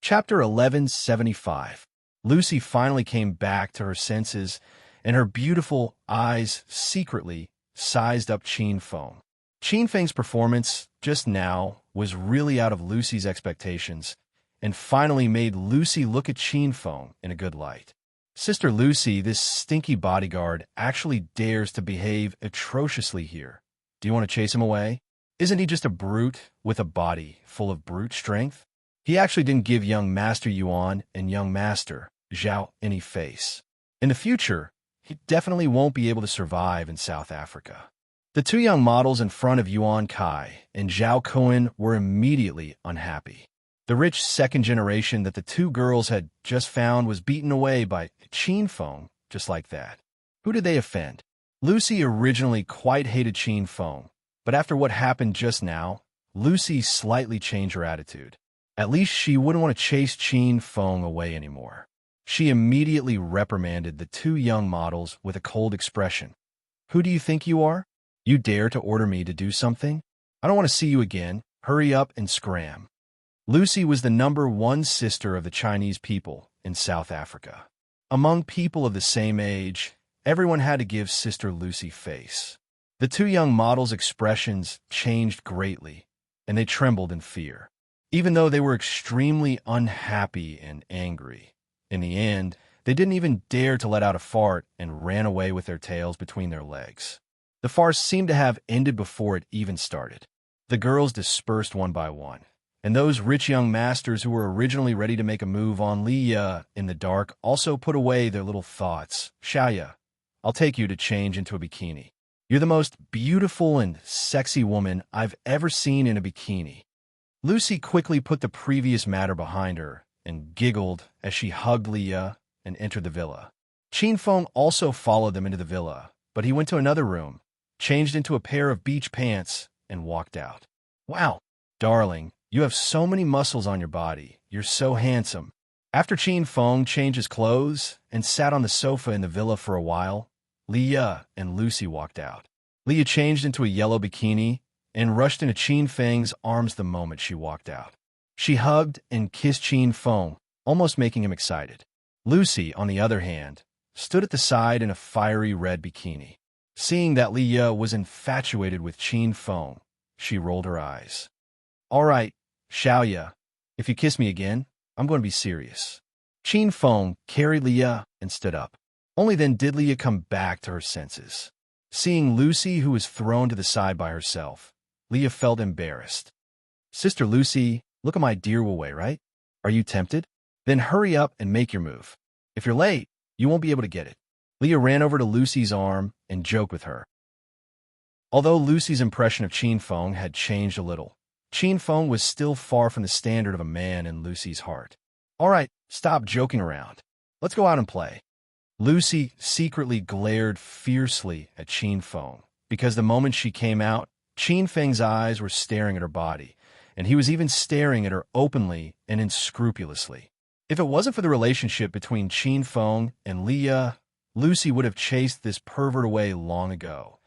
Chapter 1175. Lucy finally came back to her senses, and her beautiful eyes secretly sized up Qin Feng. Qin Feng's performance just now was really out of Lucy's expectations, and finally made Lucy look at Qin Feng in a good light. Sister Lucy, this stinky bodyguard actually dares to behave atrociously here. Do you want to chase him away? Isn't he just a brute with a body full of brute strength? He actually didn't give young Master Yuan and young Master Zhao any face. In the future, he definitely won't be able to survive in South Africa. The two young models in front of Yuan Kai and Zhao Cohen were immediately unhappy. The rich second generation that the two girls had just found was beaten away by Qin Feng just like that. Who did they offend? Lucy originally quite hated Qin Feng, but after what happened just now, Lucy slightly changed her attitude. At least she wouldn't want to chase Qin Feng away anymore. She immediately reprimanded the two young models with a cold expression. Who do you think you are? You dare to order me to do something? I don't want to see you again. Hurry up and scram. Lucy was the #1 sister of the Chinese people in South Africa. Among people of the same age, everyone had to give Sister Lucy face. The two young models' expressions changed greatly, and they trembled in fear. Even though they were extremely unhappy and angry, in the end, they didn't even dare to let out a fart and ran away with their tails between their legs. The farce seemed to have ended before it even started. The girls dispersed one by one, and those rich young masters who were originally ready to make a move on Liya in the dark also put away their little thoughts. Xiaoya, I'll take you to change into a bikini. You're the most beautiful and sexy woman I've ever seen in a bikini. Lucy quickly put the previous matter behind her and giggled as she hugged Liya and entered the villa. Qin Feng also followed them into the villa, but he went to another room, changed into a pair of beach pants, and walked out. Wow, darling, you have so many muscles on your body. You're so handsome. After Qin Feng changed his clothes and sat on the sofa in the villa for a while, Liya and Lucy walked out. Liya changed into a yellow bikini and rushed into Qin Feng's arms the moment she walked out. She hugged and kissed Qin Feng, almost making him excited. Lucy, on the other hand, stood at the side in a fiery red bikini. Seeing that Liya was infatuated with Qin Feng, she rolled her eyes. All right, Xiaoya, if you kiss me again, I'm going to be serious. Qin Feng carried Liya and stood up. Only then did Liya come back to her senses. Seeing Lucy, who was thrown to the side by herself, Liya felt embarrassed. Sister Lucy, look at my dear Wu-wei, right? Are you tempted? Then hurry up and make your move. If you're late, you won't be able to get it. Liya ran over to Lucy's arm and joked with her. Although Lucy's impression of Qin Feng had changed a little, Qin Feng was still far from the standard of a man in Lucy's heart. All right, stop joking around. Let's go out and play. Lucy secretly glared fiercely at Qin Feng, because the moment she came out, Qin Feng's eyes were staring at her body, and he was even staring at her openly and unscrupulously. If it wasn't for the relationship between Qin Feng and Liya, Lucy would have chased this pervert away long ago.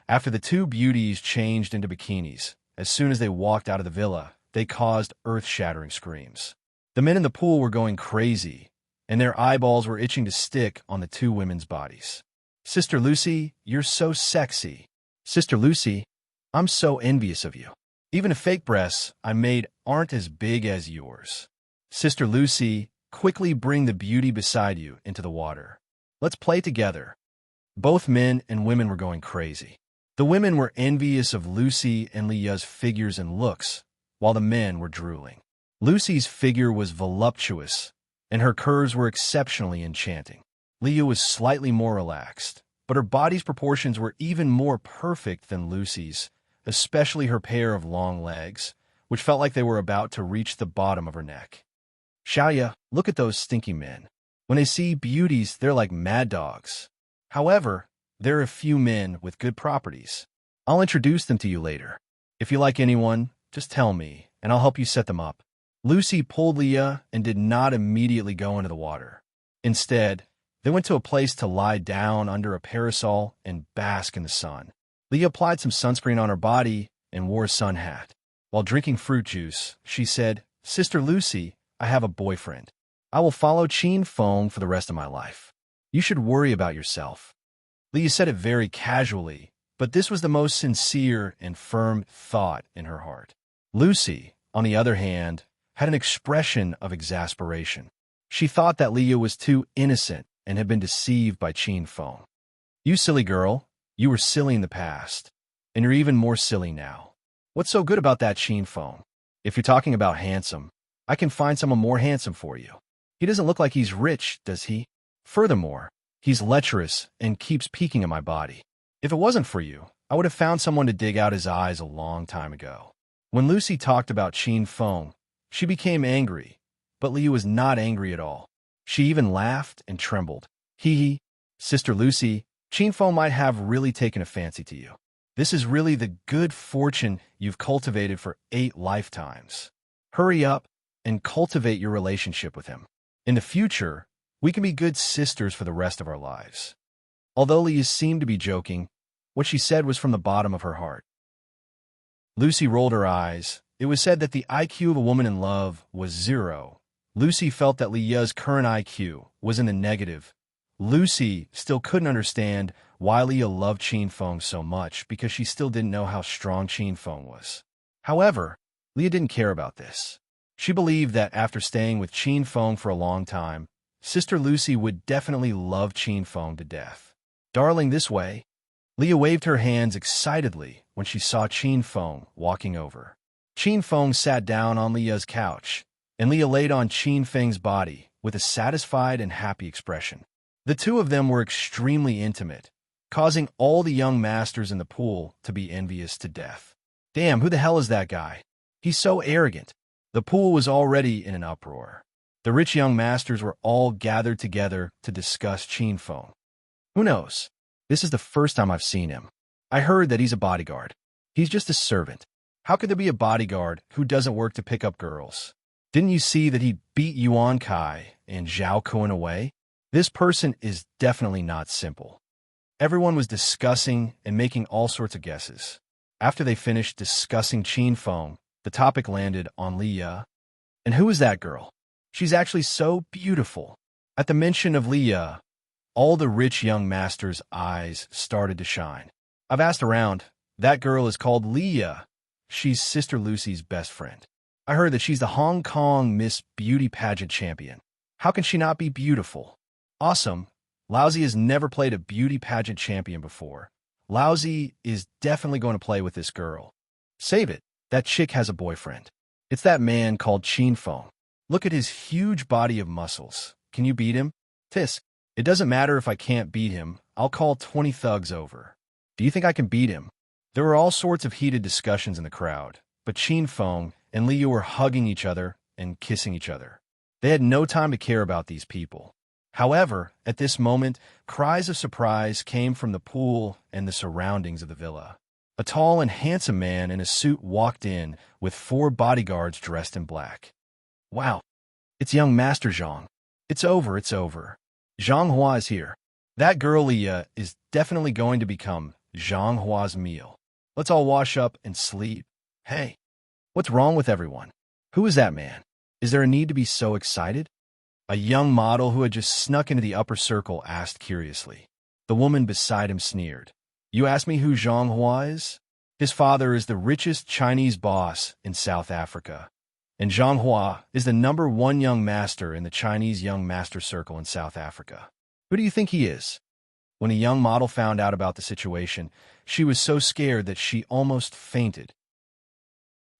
After the two beauties changed into bikinis, as soon as they walked out of the villa, they caused earth-shattering screams. The men in the pool were going crazy, and their eyeballs were itching to stick on the two women's bodies. Sister Lucy, you're so sexy. Sister Lucy, I'm so envious of you. Even the fake breasts I made aren't as big as yours. Sister Lucy, quickly bring the beauty beside you into the water. Let's play together. Both men and women were going crazy. The women were envious of Lucy and Liya's figures and looks, while the men were drooling. Lucy's figure was voluptuous, and her curves were exceptionally enchanting. Liya was slightly more relaxed, but her body's proportions were even more perfect than Lucy's, especially her pair of long legs, which felt like they were about to reach the bottom of her neck. Xiaoya, look at those stinky men. When they see beauties, they're like mad dogs. However, there are a few men with good properties. I'll introduce them to you later. If you like anyone, just tell me, and I'll help you set them up. Lucy pulled Liya and did not immediately go into the water. Instead, they went to a place to lie down under a parasol and bask in the sun. Liya applied some sunscreen on her body and wore a sun hat. While drinking fruit juice, she said, Sister Lucy, I have a boyfriend. I will follow Qin Feng for the rest of my life. You should worry about yourself. Leah said it very casually, but this was the most sincere and firm thought in her heart. Lucy, on the other hand, had an expression of exasperation. She thought that Leah was too innocent and had been deceived by Qin Feng. You silly girl, you were silly in the past, and you're even more silly now. What's so good about that Qin Feng? If you're talking about handsome, I can find someone more handsome for you. He doesn't look like he's rich, does he? Furthermore, he's lecherous and keeps peeking at my body. If it wasn't for you, I would have found someone to dig out his eyes a long time ago. When Lucy talked about Qin Feng, she became angry, but Leah was not angry at all. She even laughed and trembled. Hee hee, Sister Lucy, Qin Feng might have really taken a fancy to you. This is really the good fortune you've cultivated for 8 lifetimes. Hurry up and cultivate your relationship with him. In the future, we can be good sisters for the rest of our lives. Although Leah seemed to be joking, what she said was from the bottom of her heart. Lucy rolled her eyes. It was said that the IQ of a woman in love was 0. Lucy felt that Leah's current IQ was in the negative. Lucy still couldn't understand why Leah loved Qin Feng so much because she still didn't know how strong Qin Feng was. However, Leah didn't care about this. She believed that after staying with Qin Feng for a long time, Sister Lucy would definitely love Qin Feng to death. Darling, this way. Leah waved her hands excitedly when she saw Qin Feng walking over. Qin Feng sat down on Leah's couch, and Leah laid on Qin Feng's body with a satisfied and happy expression. The two of them were extremely intimate, causing all the young masters in the pool to be envious to death. Damn, who the hell is that guy? He's so arrogant. The pool was already in an uproar. The rich young masters were all gathered together to discuss Qin Feng. Who knows? This is the first time I've seen him. I heard that he's a bodyguard. He's just a servant. How could there be a bodyguard who doesn't work to pick up girls? Didn't you see that he beat Yuan Kai and Zhao Kun away? This person is definitely not simple. Everyone was discussing and making all sorts of guesses. After they finished discussing Qin Feng, the topic landed on Leah. And who is that girl? She's actually so beautiful. At the mention of Leah, all the rich young masters' eyes started to shine. I've asked around. That girl is called Leah. She's Sister Lucy's best friend. I heard that she's the Hong Kong Miss Beauty Pageant champion. How can she not be beautiful? Awesome. Lousy has never played a beauty pageant champion before. Lousy is definitely going to play with this girl. Save it. That chick has a boyfriend. It's that man called Qin Feng. Look at his huge body of muscles. Can you beat him? Tisk. It doesn't matter if I can't beat him. I'll call 20 thugs over. Do you think I can beat him? There were all sorts of heated discussions in the crowd, but Qin Feng and Liu were hugging each other and kissing each other. They had no time to care about these people. However, at this moment, cries of surprise came from the pool and the surroundings of the villa. A tall and handsome man in a suit walked in with 4 bodyguards dressed in black. Wow, it's young Master Zhang. It's over. Zhang Hua is here. That girl Leah is definitely going to become Zhang Hua's meal. Let's all wash up and sleep. Hey, what's wrong with everyone? Who is that man? Is there a need to be so excited? A young model who had just snuck into the upper circle asked curiously. The woman beside him sneered. You ask me who Zhang Hua is? His father is the richest Chinese boss in South Africa, and Zhang Hua is the #1 young master in the Chinese young master circle in South Africa. Who do you think he is? When a young model found out about the situation, she was so scared that she almost fainted.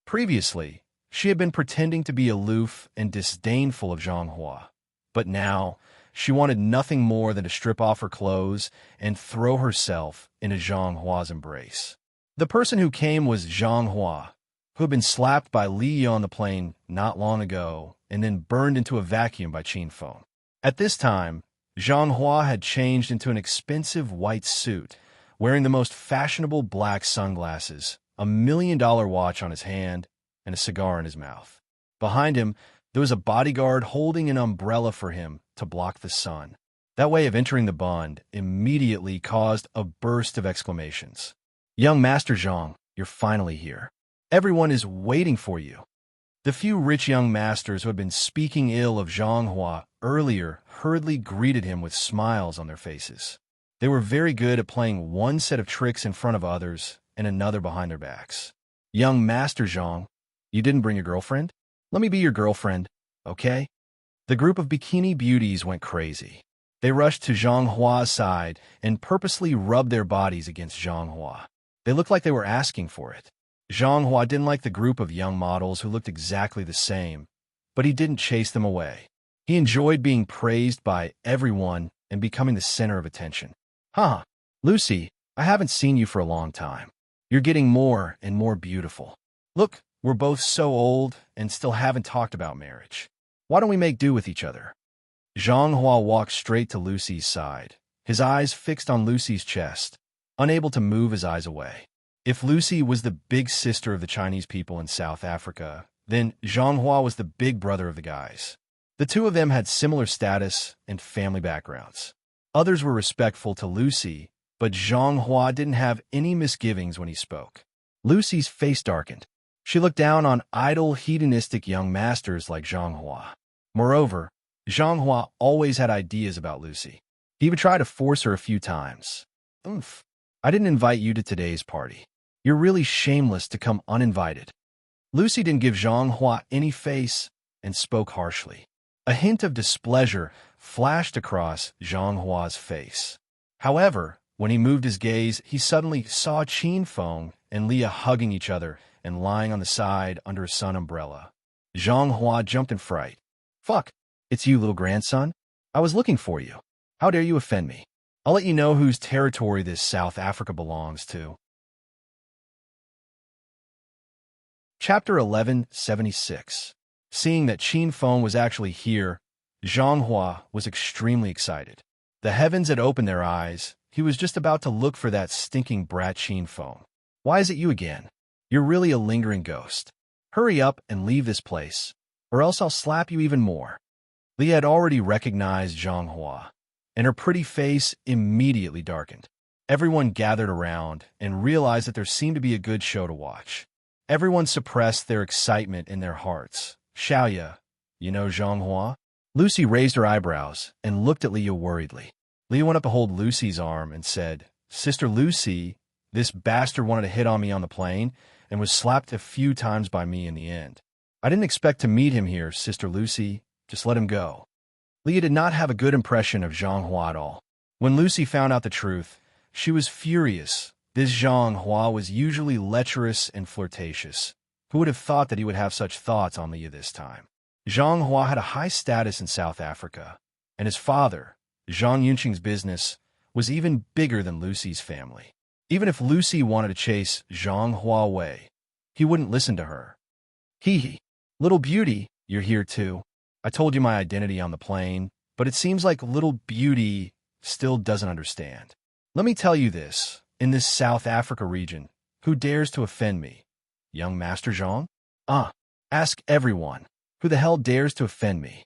Previously, she had been pretending to be aloof and disdainful of Zhang Hua, but now she wanted nothing more than to strip off her clothes and throw herself into Zhang Hua's embrace. The person who came was Zhang Hua, who had been slapped by Li on the plane not long ago and then burned into a vacuum by Qin Feng. At this time, Zhang Hua had changed into an expensive white suit, wearing the most fashionable black sunglasses, a $1 million watch on his hand, and a cigar in his mouth. Behind him, there was a bodyguard holding an umbrella for him to block the sun. That way of entering the bond immediately caused a burst of exclamations. Young Master Zhang, you're finally here. Everyone is waiting for you. The few rich young masters who had been speaking ill of Zhang Hua earlier hurriedly greeted him with smiles on their faces. They were very good at playing one set of tricks in front of others and another behind their backs. Young Master Zhang, you didn't bring your girlfriend? Let me be your girlfriend, okay? The group of bikini beauties went crazy. They rushed to Zhang Hua's side and purposely rubbed their bodies against Zhang Hua. They looked like they were asking for it. Zhang Hua didn't like the group of young models who looked exactly the same, but he didn't chase them away. He enjoyed being praised by everyone and becoming the center of attention. Huh, Lucy, I haven't seen you for a long time. You're getting more and more beautiful. Look, we're both so old and still haven't talked about marriage. Why don't we make do with each other? Zhang Hua walked straight to Lucy's side, his eyes fixed on Lucy's chest, unable to move his eyes away. If Lucy was the big sister of the Chinese people in South Africa, then Zhang Hua was the big brother of the guys. The two of them had similar status and family backgrounds. Others were respectful to Lucy, but Zhang Hua didn't have any misgivings when he spoke. Lucy's face darkened. She looked down on idle, hedonistic young masters like Zhang Hua. Moreover, Zhang Hua always had ideas about Lucy. He would try to force her a few times. Oomph. I didn't invite you to today's party. You're really shameless to come uninvited. Lucy didn't give Zhang Hua any face and spoke harshly. A hint of displeasure flashed across Zhang Hua's face. However, when he moved his gaze, he suddenly saw Qin Feng and Leah hugging each other and lying on the side under a sun umbrella. Zhang Hua jumped in fright. Fuck, it's you, little grandson? I was looking for you. How dare you offend me? I'll let you know whose territory this South Africa belongs to. Chapter 1176. Seeing that Qin Feng was actually here, Zhang Hua was extremely excited. The heavens had opened their eyes. He was just about to look for that stinking brat Qin Feng. Why is it you again? You're really a lingering ghost. Hurry up and leave this place, or else I'll slap you even more. Leah had already recognized Zhang Hua, and her pretty face immediately darkened. Everyone gathered around and realized that there seemed to be a good show to watch. Everyone suppressed their excitement in their hearts. Xiaoya, you know Zhang Hua? Lucy raised her eyebrows and looked at Leah worriedly. Leah went up to hold Lucy's arm and said, Sister Lucy, this bastard wanted to hit on me on the plane and was slapped a few times by me in the end. I didn't expect to meet him here, Sister Lucy. Just let him go. Leah did not have a good impression of Zhang Hua at all. When Lucy found out the truth, she was furious. This Zhang Hua was usually lecherous and flirtatious. Who would have thought that he would have such thoughts on Leah this time? Zhang Hua had a high status in South Africa, and his father, Zhang Yunqing's business, was even bigger than Lucy's family. Even if Lucy wanted to chase Zhang Hua away, he wouldn't listen to her. Hee hee. Little beauty, you're here too. I told you my identity on the plane, but it seems like little beauty still doesn't understand. Let me tell you this, in this South Africa region, who dares to offend me? Young Master Zhang? Ask everyone, who the hell dares to offend me?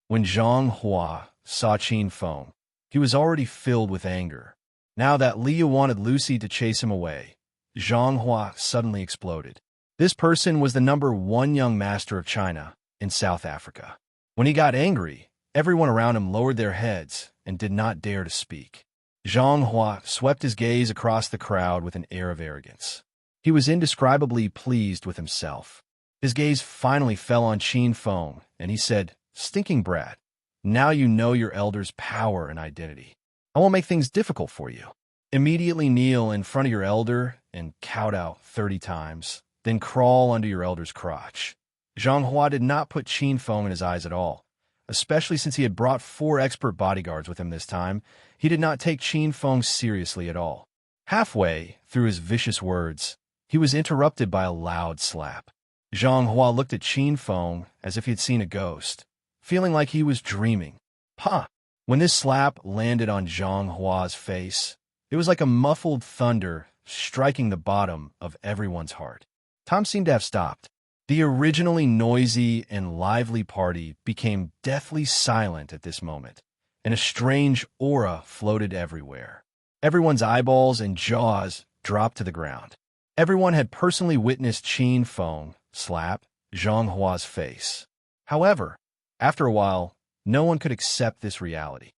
When Zhang Hua saw Qin Feng, he was already filled with anger. Now that Leah wanted Lucy to chase him away, Zhang Hua suddenly exploded. This person was the #1 young master of China in South Africa. When he got angry, everyone around him lowered their heads and did not dare to speak. Zhang Hua swept his gaze across the crowd with an air of arrogance. He was indescribably pleased with himself. His gaze finally fell on Qin Feng, and he said, Stinking brat, now you know your elder's power and identity. I won't make things difficult for you. Immediately kneel in front of your elder and kowtow 30 times, then crawl under your elder's crotch. Zhang Hua did not put Qin Feng in his eyes at all, especially since he had brought 4 expert bodyguards with him this time. He did not take Qin Feng seriously at all. Halfway through his vicious words, he was interrupted by a loud slap. Zhang Hua looked at Qin Feng as if he had seen a ghost, feeling like he was dreaming. Ha! When this slap landed on Zhang Hua's face, it was like a muffled thunder striking the bottom of everyone's heart. Time seemed to have stopped. The originally noisy and lively party became deathly silent at this moment, and a strange aura floated everywhere. Everyone's eyeballs and jaws dropped to the ground. Everyone had personally witnessed Qin Feng slap Zhang Hua's face. However, after a while, no one could accept this reality.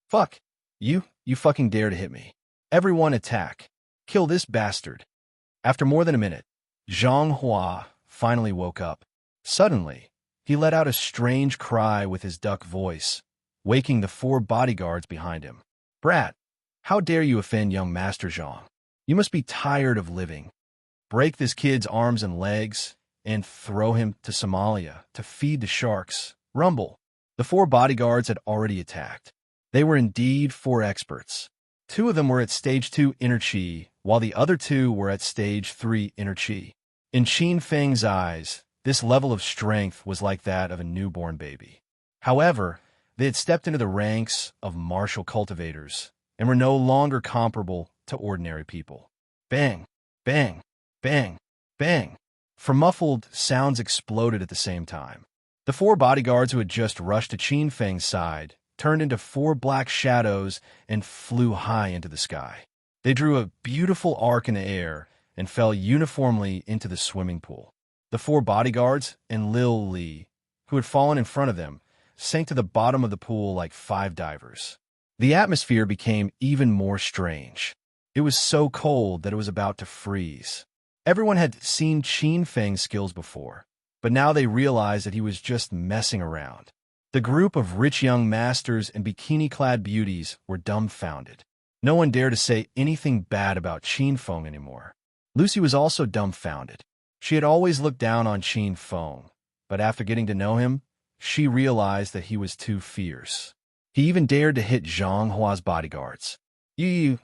Fuck! You fucking dare to hit me. Everyone attack. Kill this bastard. After more than a minute, Zhang Hua finally woke up. Suddenly, he let out a strange cry with his duck voice, waking the 4 bodyguards behind him. Brat, how dare you offend young Master Zhang? You must be tired of living. Break this kid's arms and legs and throw him to Somalia to feed the sharks. Rumble. The 4 bodyguards had already attacked. They were indeed 4 experts. 2 of them were at stage 2 inner chi, while the other 2 were at stage 3 inner chi. In Qin Feng's eyes, this level of strength was like that of a newborn baby. However, they had stepped into the ranks of martial cultivators and were no longer comparable to ordinary people. Bang, bang, bang, bang. For muffled sounds exploded at the same time. The 4 bodyguards who had just rushed to Qin Feng's side turned into 4 black shadows and flew high into the sky. They drew a beautiful arc in the air and fell uniformly into the swimming pool. The 4 bodyguards and Lil Li, who had fallen in front of them, sank to the bottom of the pool like 5 divers. The atmosphere became even more strange. It was so cold that it was about to freeze. Everyone had seen Qin Feng's skills before, but now they realized that he was just messing around. The group of rich young masters and bikini-clad beauties were dumbfounded. No one dared to say anything bad about Qin Feng anymore. Lucy was also dumbfounded. She had always looked down on Qin Feng, but after getting to know him, she realized that he was too fierce. He even dared to hit Zhang Hua's bodyguards. Zhang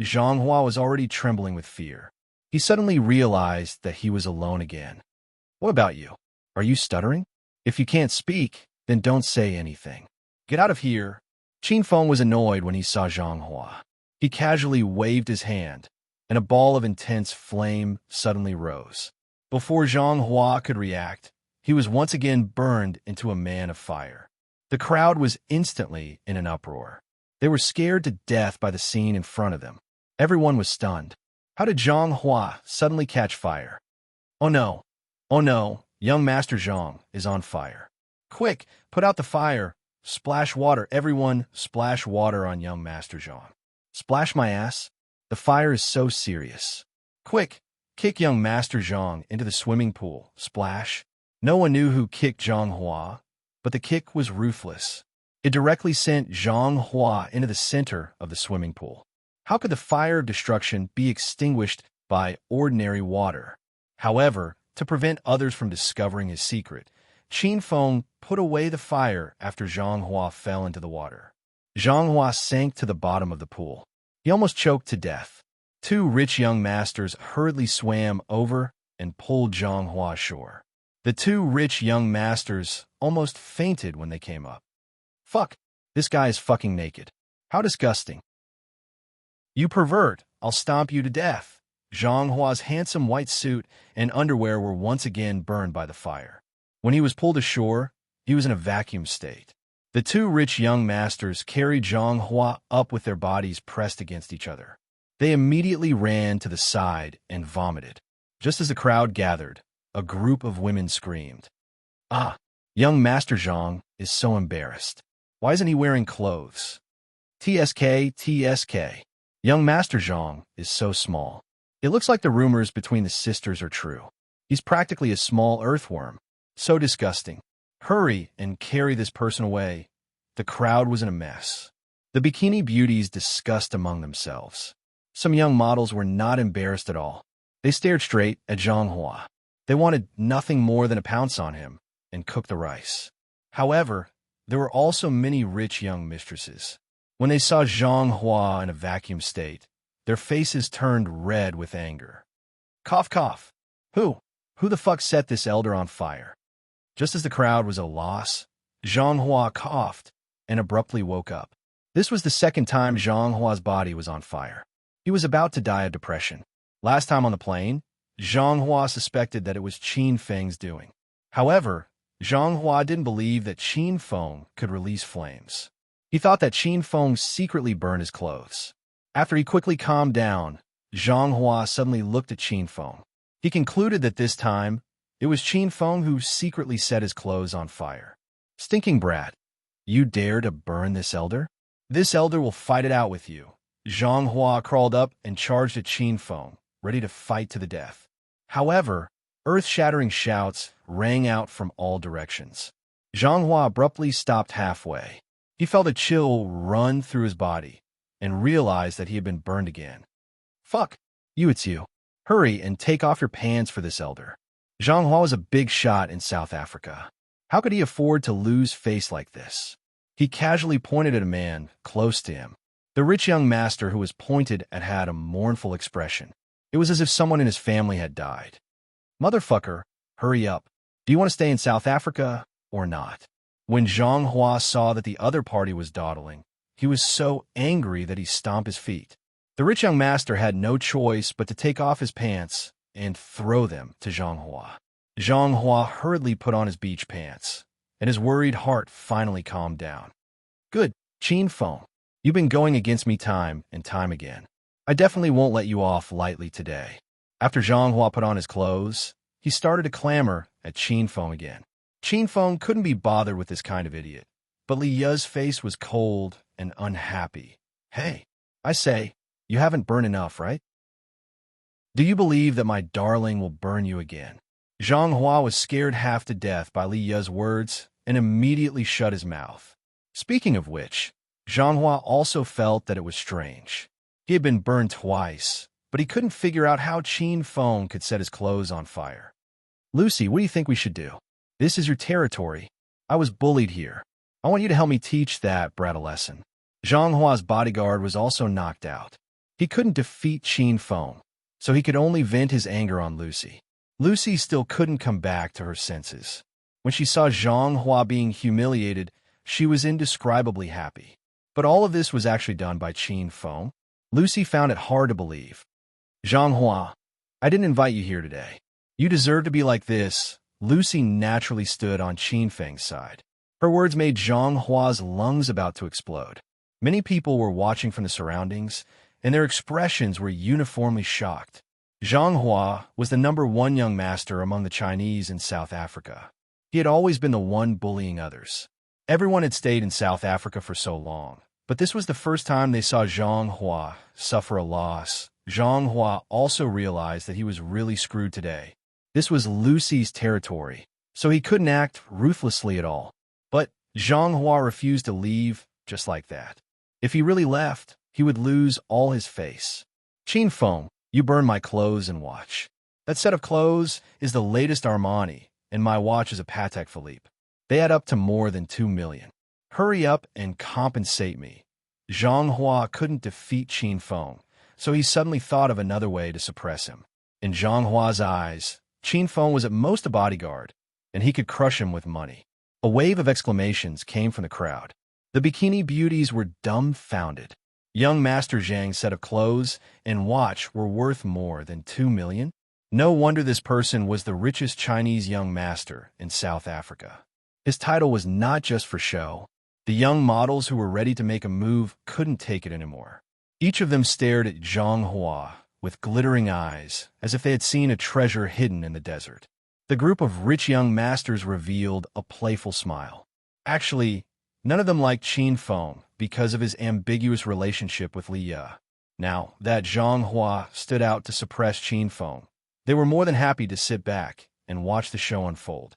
Hua was already trembling with fear. He suddenly realized that he was alone again. What about you? Are you stuttering? If you can't speak, then don't say anything. Get out of here. Qin Feng was annoyed when he saw Zhang Hua. He casually waved his hand, and a ball of intense flame suddenly rose. Before Zhang Hua could react, he was once again burned into a man of fire. The crowd was instantly in an uproar. They were scared to death by the scene in front of them. Everyone was stunned. How did Zhang Hua suddenly catch fire? Oh no! Oh no! Young Master Zhang is on fire. Quick, put out the fire. Splash water. Everyone splash water on young Master Zhang. Splash my ass. The fire is so serious. Quick, kick young Master Zhang into the swimming pool. Splash. No one knew who kicked Zhang Hua, but the kick was ruthless. It directly sent Zhang Hua into the center of the swimming pool. How could the fire of destruction be extinguished by ordinary water? However, to prevent others from discovering his secret, Qin Feng put away the fire after Zhang Hua fell into the water. Zhang Hua sank to the bottom of the pool. He almost choked to death. 2 rich young masters hurriedly swam over and pulled Zhang Hua ashore. The 2 rich young masters almost fainted when they came up. Fuck, this guy is fucking naked. How disgusting. You pervert, I'll stomp you to death. Zhang Hua's handsome white suit and underwear were once again burned by the fire. When he was pulled ashore, he was in a vacuum state. The 2 rich young masters carried Zhang Hua up with their bodies pressed against each other. They immediately ran to the side and vomited. Just as the crowd gathered, a group of women screamed. Ah, young Master Zhang is so embarrassed. Why isn't he wearing clothes? TSK, TSK. Young Master Zhang is so small. It looks like the rumors between the sisters are true. He's practically a small earthworm. So disgusting. Hurry and carry this person away. The crowd was in a mess. The bikini beauties discussed among themselves. Some young models were not embarrassed at all. They stared straight at Zhang Hua. They wanted nothing more than to pounce on him and cook the rice. However, there were also many rich young mistresses. When they saw Zhang Hua in a vacuum state, their faces turned red with anger. Cough, cough. Who the fuck set this elder on fire? Just as the crowd was at a loss, Zhang Hua coughed and abruptly woke up. This was the second time Zhang Hua's body was on fire. He was about to die of depression. Last time on the plane, Zhang Hua suspected that it was Qin Feng's doing. However, Zhang Hua didn't believe that Qin Feng could release flames. He thought that Qin Feng secretly burned his clothes. After he quickly calmed down, Zhang Hua suddenly looked at Qin Feng. He concluded that this time, It was Qin Feng who secretly set his clothes on fire. Stinking brat, you dare to burn this elder? This elder will fight it out with you. Zhang Hua crawled up and charged at Qin Feng, ready to fight to the death. However, earth-shattering shouts rang out from all directions. Zhang Hua abruptly stopped halfway. He felt a chill run through his body and realized that he had been burned again. Fuck, it's you. Hurry and take off your pants for this elder. Zhang Hua was a big shot in South Africa. How could he afford to lose face like this? He casually pointed at a man close to him. The rich young master who was pointed at had a mournful expression. It was as if someone in his family had died. Motherfucker, hurry up. Do you want to stay in South Africa or not? When Zhang Hua saw that the other party was dawdling, he was so angry that he stomped his feet. The rich young master had no choice but to take off his pants and throw them to Zhang Hua. Zhang Hua hurriedly put on his beach pants, and his worried heart finally calmed down. Good, Qin Feng. You've been going against me time and time again. I definitely won't let you off lightly today. After Zhang Hua put on his clothes, he started to clamor at Qin Feng again. Qin Feng couldn't be bothered with this kind of idiot, but Li Ye's face was cold and unhappy. Hey, I say, you haven't burned enough, right? Do you believe that my darling will burn you again? Zhang Hua was scared half to death by Li Ye's words and immediately shut his mouth. Speaking of which, Zhang Hua also felt that it was strange. He had been burned twice, but he couldn't figure out how Qin Feng could set his clothes on fire. Lucy, what do you think we should do? This is your territory. I was bullied here. I want you to help me teach that brat a lesson. Zhang Hua's bodyguard was also knocked out. He couldn't defeat Qin Feng, so he could only vent his anger on Lucy. Lucy still couldn't come back to her senses. When she saw Zhang Hua being humiliated, she was indescribably happy. But all of this was actually done by Qin Feng. Lucy found it hard to believe. Zhang Hua, I didn't invite you here today. You deserve to be like this. Lucy naturally stood on Qin Feng's side. Her words made Zhang Hua's lungs about to explode. Many people were watching from the surroundings, and their expressions were uniformly shocked. Zhang Hua was the #1 young master among the Chinese in South Africa. He had always been the one bullying others. Everyone had stayed in South Africa for so long, but this was the first time they saw Zhang Hua suffer a loss. Zhang Hua also realized that he was really screwed today. This was Lucy's territory, so he couldn't act ruthlessly at all. But Zhang Hua refused to leave just like that. If he really left, he would lose all his face. Qin Feng, you burn my clothes and watch. That set of clothes is the latest Armani, and my watch is a Patek Philippe. They add up to more than 2 million. Hurry up and compensate me. Zhang Hua couldn't defeat Qin Feng, so he suddenly thought of another way to suppress him. In Zhang Hua's eyes, Qin Feng was at most a bodyguard, and he could crush him with money. A wave of exclamations came from the crowd. The bikini beauties were dumbfounded. Young Master Zhang's set of clothes and watch were worth more than 2 million. No wonder this person was the richest Chinese young master in South Africa. His title was not just for show. The young models who were ready to make a move couldn't take it anymore. Each of them stared at Zhang Hua with glittering eyes, as if they had seen a treasure hidden in the desert. The group of rich young masters revealed a playful smile. Actually, none of them liked Qin Feng because of his ambiguous relationship with Li Ye. Now that Zhang Hua stood out to suppress Qin Feng, they were more than happy to sit back and watch the show unfold.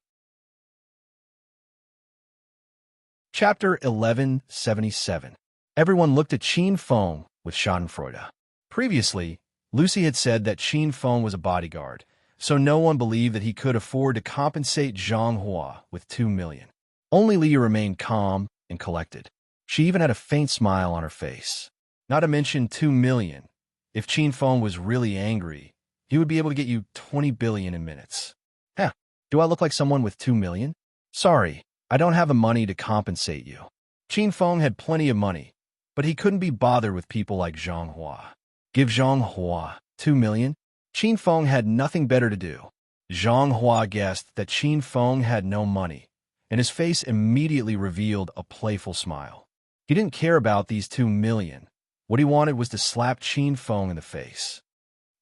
Chapter 1177. Everyone looked at Qin Feng with schadenfreude. Previously, Lucy had said that Qin Feng was a bodyguard, so no one believed that he could afford to compensate Zhang Hua with 2 million. Only Li remained calm and collected. She even had a faint smile on her face. Not to mention 2 million. If Qin Feng was really angry, he would be able to get you 20 billion in minutes. Heh, do I look like someone with 2 million? Sorry, I don't have the money to compensate you. Qin Feng had plenty of money, but he couldn't be bothered with people like Zhang Hua. Give Zhang Hua 2 million? Qin Feng had nothing better to do. Zhang Hua guessed that Qin Feng had no money, and his face immediately revealed a playful smile. He didn't care about these 2 million. What he wanted was to slap Qin Feng in the face.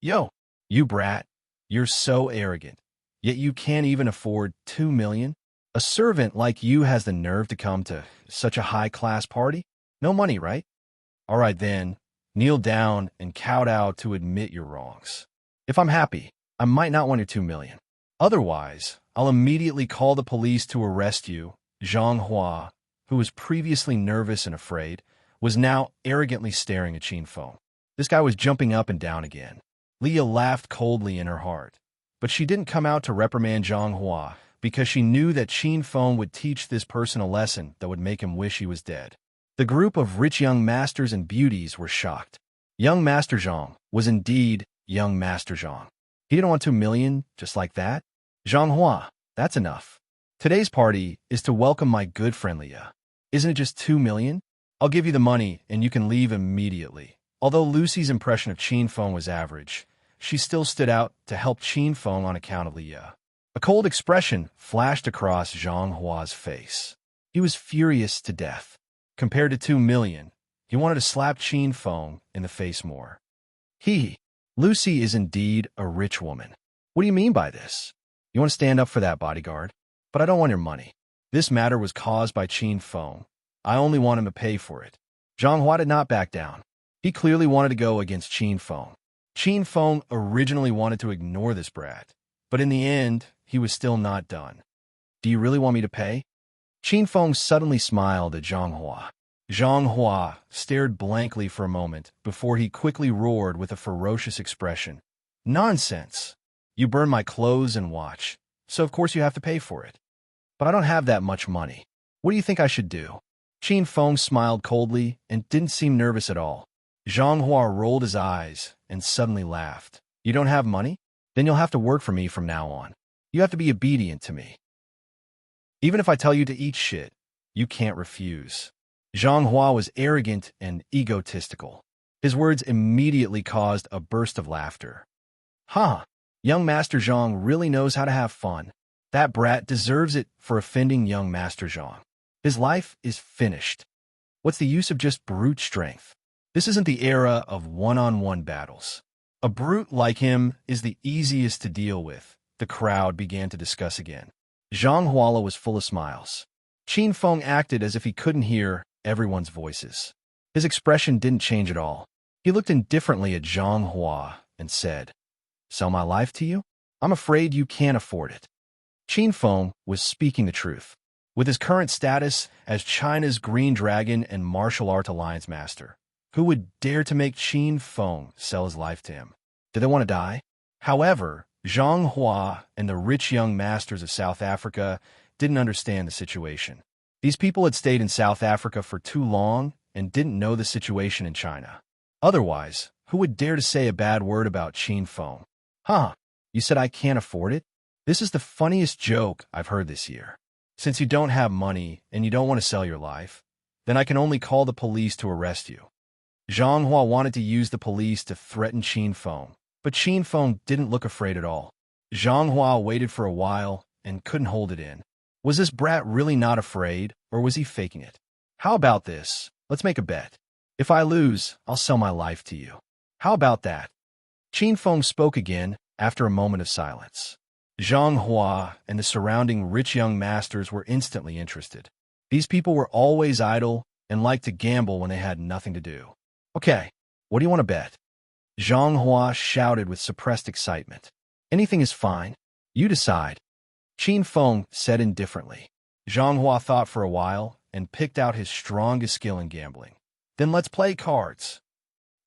Yo, you brat, you're so arrogant. Yet you can't even afford 2 million? A servant like you has the nerve to come to such a high-class party? No money, right? All right then, kneel down and kowtow to admit your wrongs. If I'm happy, I might not want your 2 million. Otherwise, I'll immediately call the police to arrest you. Zhang Hua, who was previously nervous and afraid, was now arrogantly staring at Qin Feng. This guy was jumping up and down again. Leah laughed coldly in her heart, but she didn't come out to reprimand Zhang Hua because she knew that Qin Feng would teach this person a lesson that would make him wish he was dead. The group of rich young masters and beauties were shocked. Young Master Zhang was indeed young Master Zhang. He didn't want 2 million just like that. Zhang Hua, that's enough. Today's party is to welcome my good friend Leah. Isn't it just 2 million? I'll give you the money and you can leave immediately. Although Lucy's impression of Qin Feng was average, she still stood out to help Qin Feng on account of Leah. A cold expression flashed across Zhang Hua's face. He was furious to death. Compared to 2 million, he wanted to slap Qin Feng in the face more. Lucy is indeed a rich woman. What do you mean by this? You want to stand up for that, bodyguard? But I don't want your money. This matter was caused by Qin Feng. I only want him to pay for it. Zhang Hua did not back down. He clearly wanted to go against Qin Feng. Qin Feng originally wanted to ignore this brat, but in the end, he was still not done. Do you really want me to pay? Qin Feng suddenly smiled at Zhang Hua. Zhang Hua stared blankly for a moment before he quickly roared with a ferocious expression. Nonsense! You burned my clothes and watch, so of course you have to pay for it. But I don't have that much money. What do you think I should do? Qin Feng smiled coldly and didn't seem nervous at all. Zhang Hua rolled his eyes and suddenly laughed. You don't have money? Then you'll have to work for me from now on. You have to be obedient to me. Even if I tell you to eat shit, you can't refuse. Zhang Hua was arrogant and egotistical. His words immediately caused a burst of laughter. Huh, young Master Zhang really knows how to have fun. That brat deserves it for offending young Master Zhang. His life is finished. What's the use of just brute strength? This isn't the era of one-on-one battles. A brute like him is the easiest to deal with, the crowd began to discuss again. Zhang Hua was full of smiles. Qin Feng acted as if he couldn't hear everyone's voices. His expression didn't change at all. He looked indifferently at Zhang Hua and said, Sell my life to you? I'm afraid you can't afford it. Qin Feng was speaking the truth. With his current status as China's Green Dragon and Martial Art Alliance Master, who would dare to make Qin Feng sell his life to him? Did they want to die? However, Zhang Hua and the rich young masters of South Africa didn't understand the situation. These people had stayed in South Africa for too long and didn't know the situation in China. Otherwise, who would dare to say a bad word about Qin Feng? Huh, you said I can't afford it? This is the funniest joke I've heard this year. Since you don't have money and you don't want to sell your life, then I can only call the police to arrest you. Zhang Hua wanted to use the police to threaten Qin Feng, but Qin Feng didn't look afraid at all. Zhang Hua waited for a while and couldn't hold it in. Was this brat really not afraid, or was he faking it? How about this? Let's make a bet. If I lose, I'll sell my life to you. How about that? Qin Feng spoke again after a moment of silence. Zhang Hua and the surrounding rich young masters were instantly interested. These people were always idle and liked to gamble when they had nothing to do. Okay, what do you want to bet? Zhang Hua shouted with suppressed excitement. Anything is fine. You decide. Qin Feng said indifferently. Zhang Hua thought for a while and picked out his strongest skill in gambling. Then let's play cards.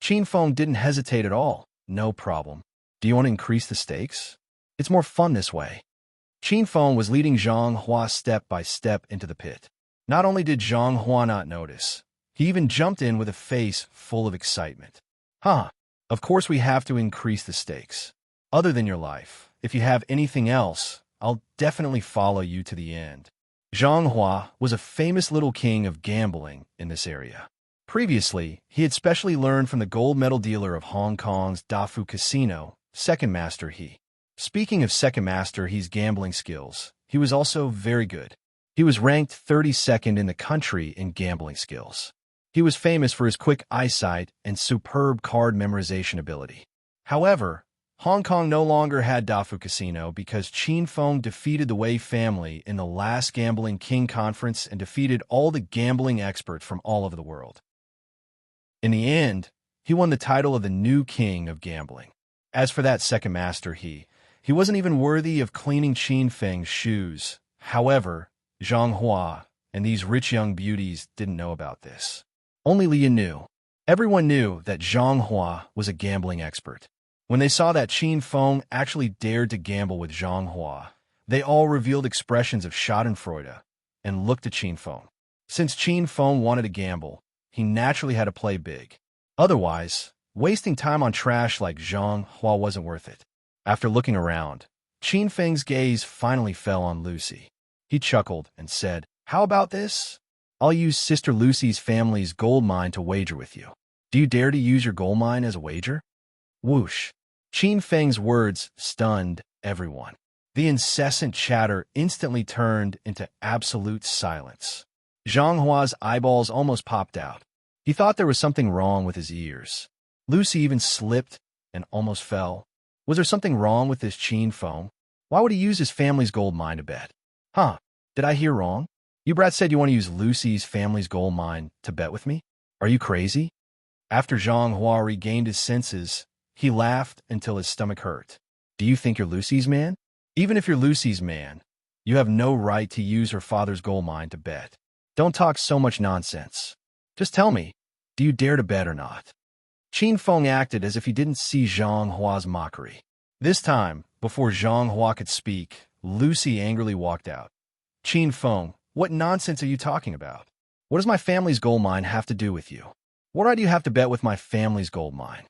Qin Feng didn't hesitate at all. No problem. Do you want to increase the stakes? It's more fun this way. Qin Feng was leading Zhang Hua step by step into the pit. Not only did Zhang Hua not notice, he even jumped in with a face full of excitement. Huh, of course we have to increase the stakes. Other than your life, if you have anything else, I'll definitely follow you to the end. Zhang Hua was a famous little king of gambling in this area. Previously, he had specially learned from the gold medal dealer of Hong Kong's Dafu Casino, Second Master He. Speaking of Second Master He's gambling skills, he was also very good. He was ranked 32nd in the country in gambling skills. He was famous for his quick eyesight and superb card memorization ability. However, Hong Kong no longer had Dafu Casino because Qin Feng defeated the Wei family in the last Gambling King Conference and defeated all the gambling experts from all over the world. In the end, he won the title of the new king of gambling. As for that second master, he wasn't even worthy of cleaning Qin Feng's shoes. However, Zhang Hua and these rich young beauties didn't know about this. Only Liya knew. Everyone knew that Zhang Hua was a gambling expert. When they saw that Qin Feng actually dared to gamble with Zhang Hua, they all revealed expressions of schadenfreude and looked at Qin Feng. Since Qin Feng wanted to gamble, he naturally had to play big. Otherwise, wasting time on trash like Zhang Hua wasn't worth it. After looking around, Qin Feng's gaze finally fell on Lucy. He chuckled and said, "How about this? I'll use Sister Lucy's family's gold mine to wager with you. Do you dare to use your gold mine as a wager?" Whoosh! Qin Feng's words stunned everyone. The incessant chatter instantly turned into absolute silence. Zhang Hua's eyeballs almost popped out. He thought there was something wrong with his ears. Lucy even slipped and almost fell. Was there something wrong with this Qin Feng? Why would he use his family's gold mine to bet? Huh? Did I hear wrong? You brat said you want to use Lucy's family's gold mine to bet with me? Are you crazy? After Zhang Hua regained his senses, he laughed until his stomach hurt. Do you think you're Lucy's man? Even if you're Lucy's man, you have no right to use her father's gold mine to bet. Don't talk so much nonsense. Just tell me, do you dare to bet or not? Qin Feng acted as if he didn't see Zhang Hua's mockery. This time, before Zhang Hua could speak, Lucy angrily walked out. Qin Feng, what nonsense are you talking about? What does my family's gold mine have to do with you? What right do you have to bet with my family's gold mine?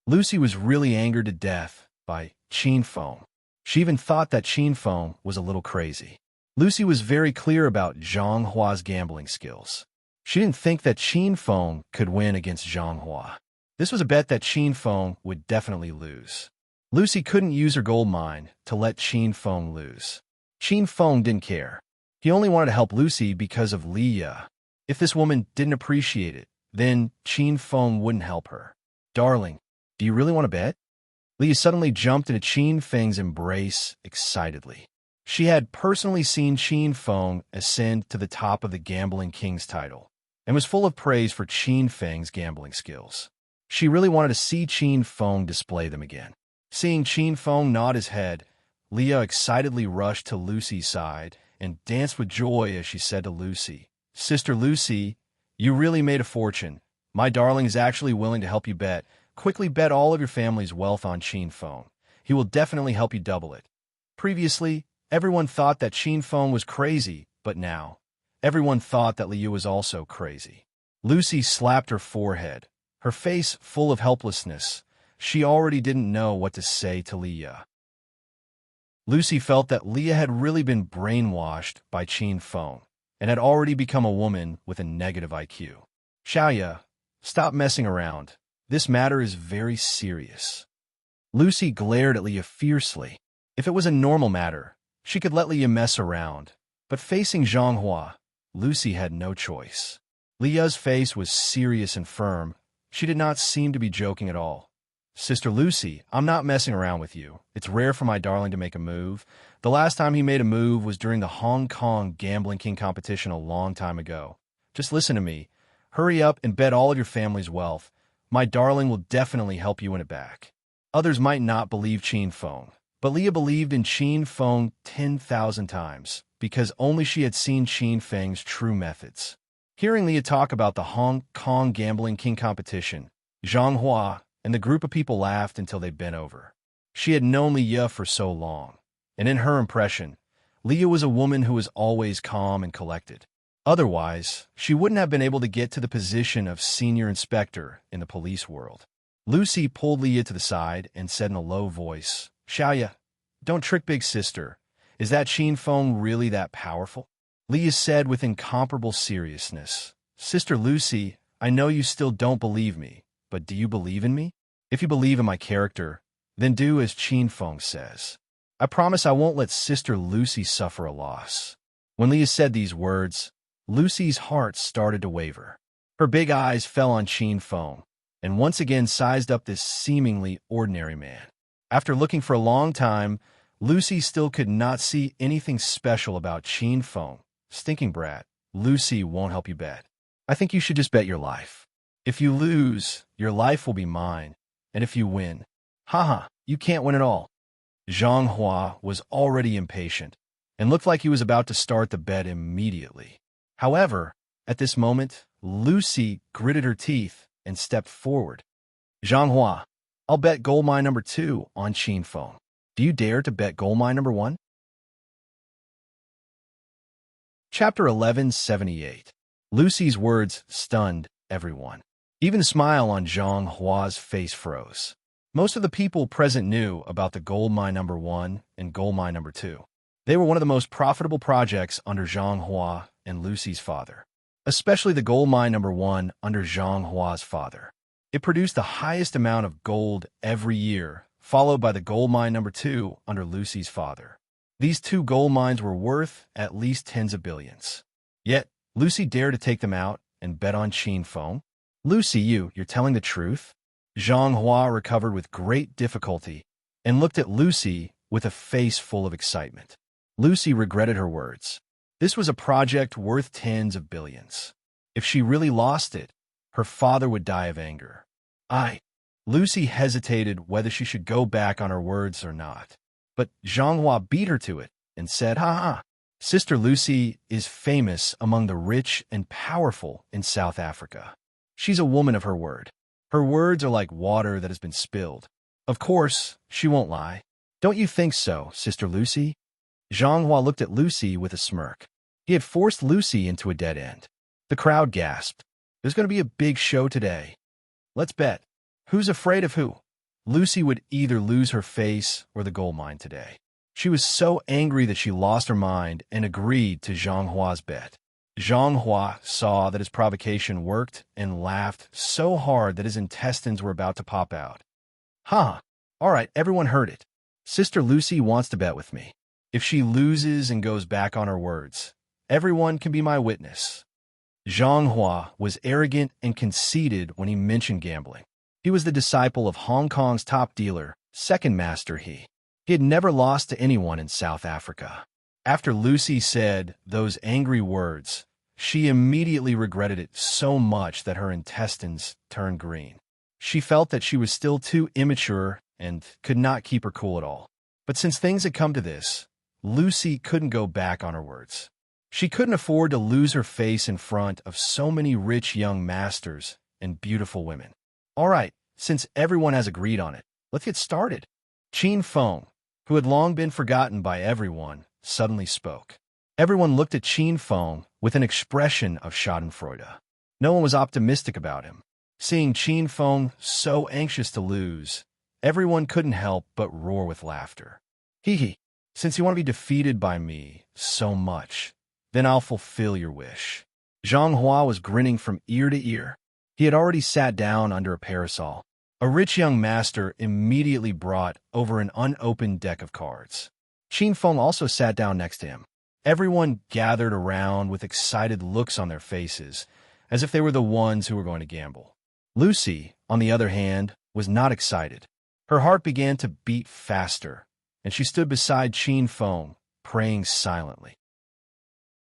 Lucy was really angered to death by Qin Feng. She even thought that Qin Feng was a little crazy. Lucy was very clear about Zhang Hua's gambling skills. She didn't think that Qin Feng could win against Zhang Hua. This was a bet that Qin Feng would definitely lose. Lucy couldn't use her gold mine to let Qin Feng lose. Qin Feng didn't care. He only wanted to help Lucy because of Liya. If this woman didn't appreciate it, then Qin Feng wouldn't help her. Darling, do you really want to bet? Liya suddenly jumped into Qin Feng's embrace excitedly. She had personally seen Qin Feng ascend to the top of the Gambling King's title and was full of praise for Qin Feng's gambling skills. She really wanted to see Qin Feng display them again. Seeing Qin Feng nod his head, Liya excitedly rushed to Lucy's side and danced with joy as she said to Lucy, "Sister Lucy, you really made a fortune. My darling is actually willing to help you bet. Quickly bet all of your family's wealth on Qin Feng. He will definitely help you double it." Previously, everyone thought that Qin Feng was crazy, but now, everyone thought that Liu was also crazy. Lucy slapped her forehead, her face full of helplessness. She already didn't know what to say to Liya. Lucy felt that Liya had really been brainwashed by Qin Feng and had already become a woman with a negative IQ. "Xiaoya, stop messing around. This matter is very serious." Lucy glared at Liya fiercely. If it was a normal matter, she could let Liya mess around, but facing Zhang Hua, Lucy had no choice. Liya's face was serious and firm. She did not seem to be joking at all. "Sister Lucy, I'm not messing around with you. It's rare for my darling to make a move. The last time he made a move was during the Hong Kong Gambling King competition a long time ago. Just listen to me. Hurry up and bet all of your family's wealth. My darling will definitely help you win it back." Others might not believe Qin Feng, but Liya believed in Qin Feng 10,000 times, because only she had seen Qin Feng's true methods. Hearing Liya talk about the Hong Kong Gambling King competition, Zhang Hua and the group of people laughed until they bent over. She had known Liya for so long, and in her impression, Liya was a woman who was always calm and collected. Otherwise, she wouldn't have been able to get to the position of senior inspector in the police world. Lucy pulled Liya to the side and said in a low voice, "Xiaoya, don't trick big sister. Is that Qin Feng really that powerful?" Liya said with incomparable seriousness, "Sister Lucy, I know you still don't believe me, but do you believe in me? If you believe in my character, then do as Qin Feng says. I promise I won't let Sister Lucy suffer a loss." When Liya said these words, Lucy's heart started to waver. Her big eyes fell on Qin Feng, and once again sized up this seemingly ordinary man. After looking for a long time, Lucy still could not see anything special about Qin Feng. Stinking brat, Lucy won't help you bet. I think you should just bet your life. If you lose, your life will be mine, and if you win, haha, you can't win at all. Zhang Hua was already impatient and looked like he was about to start the bet immediately. However, at this moment, Lucy gritted her teeth and stepped forward. Zhang Hua, I'll bet gold mine number 2 on Qin Feng. Do you dare to bet gold mine number 1? Chapter 1178. Lucy's words stunned everyone. Even the smile on Zhang Hua's face froze. Most of the people present knew about the gold mine number 1 and gold mine number 2. They were one of the most profitable projects under Zhang Hua and Lucy's father, especially the gold mine number 1 under Zhang Hua's father. It produced the highest amount of gold every year, followed by the gold mine number 2 under Lucy's father. These two gold mines were worth at least tens of billions. Yet, Lucy dared to take them out and bet on Qin Feng. Lucy, you're telling the truth? Zhang Hua recovered with great difficulty and looked at Lucy with a face full of excitement. Lucy regretted her words. This was a project worth tens of billions. If she really lost it, her father would die of anger. Lucy hesitated whether she should go back on her words or not. But Zhang Hua beat her to it and said, Sister Lucy is famous among the rich and powerful in South Africa. She's a woman of her word. Her words are like water that has been spilled. Of course, she won't lie. Don't you think so, Sister Lucy? Zhang Hua looked at Lucy with a smirk. He had forced Lucy into a dead end. The crowd gasped. There's going to be a big show today. Let's bet. Who's afraid of who? Lucy would either lose her face or the gold mine today. She was so angry that she lost her mind and agreed to Zhang Hua's bet. Zhang Hua saw that his provocation worked and laughed so hard that his intestines were about to pop out. All right, everyone heard it. Sister Lucy wants to bet with me. If she loses and goes back on her words, everyone can be my witness. Zhang Hua was arrogant and conceited when he mentioned gambling. He was the disciple of Hong Kong's top dealer, second master He. He had never lost to anyone in South Africa. After Lucy said those angry words, she immediately regretted it so much that her intestines turned green. She felt that she was still too immature and could not keep her cool at all. But since things had come to this, Lucy couldn't go back on her words. She couldn't afford to lose her face in front of so many rich young masters and beautiful women. All right, since everyone has agreed on it, let's get started. Qin Feng, who had long been forgotten by everyone, suddenly spoke. Everyone looked at Qin Feng with an expression of schadenfreude. No one was optimistic about him. Seeing Qin Feng so anxious to lose, everyone couldn't help but roar with laughter. Since you want to be defeated by me so much, then I'll fulfill your wish. Zhang Hua was grinning from ear to ear. He had already sat down under a parasol. A rich young master immediately brought over an unopened deck of cards. Qin Feng also sat down next to him. Everyone gathered around with excited looks on their faces, as if they were the ones who were going to gamble. Lucy, on the other hand, was not excited. Her heart began to beat faster, and she stood beside Qin Feng, praying silently.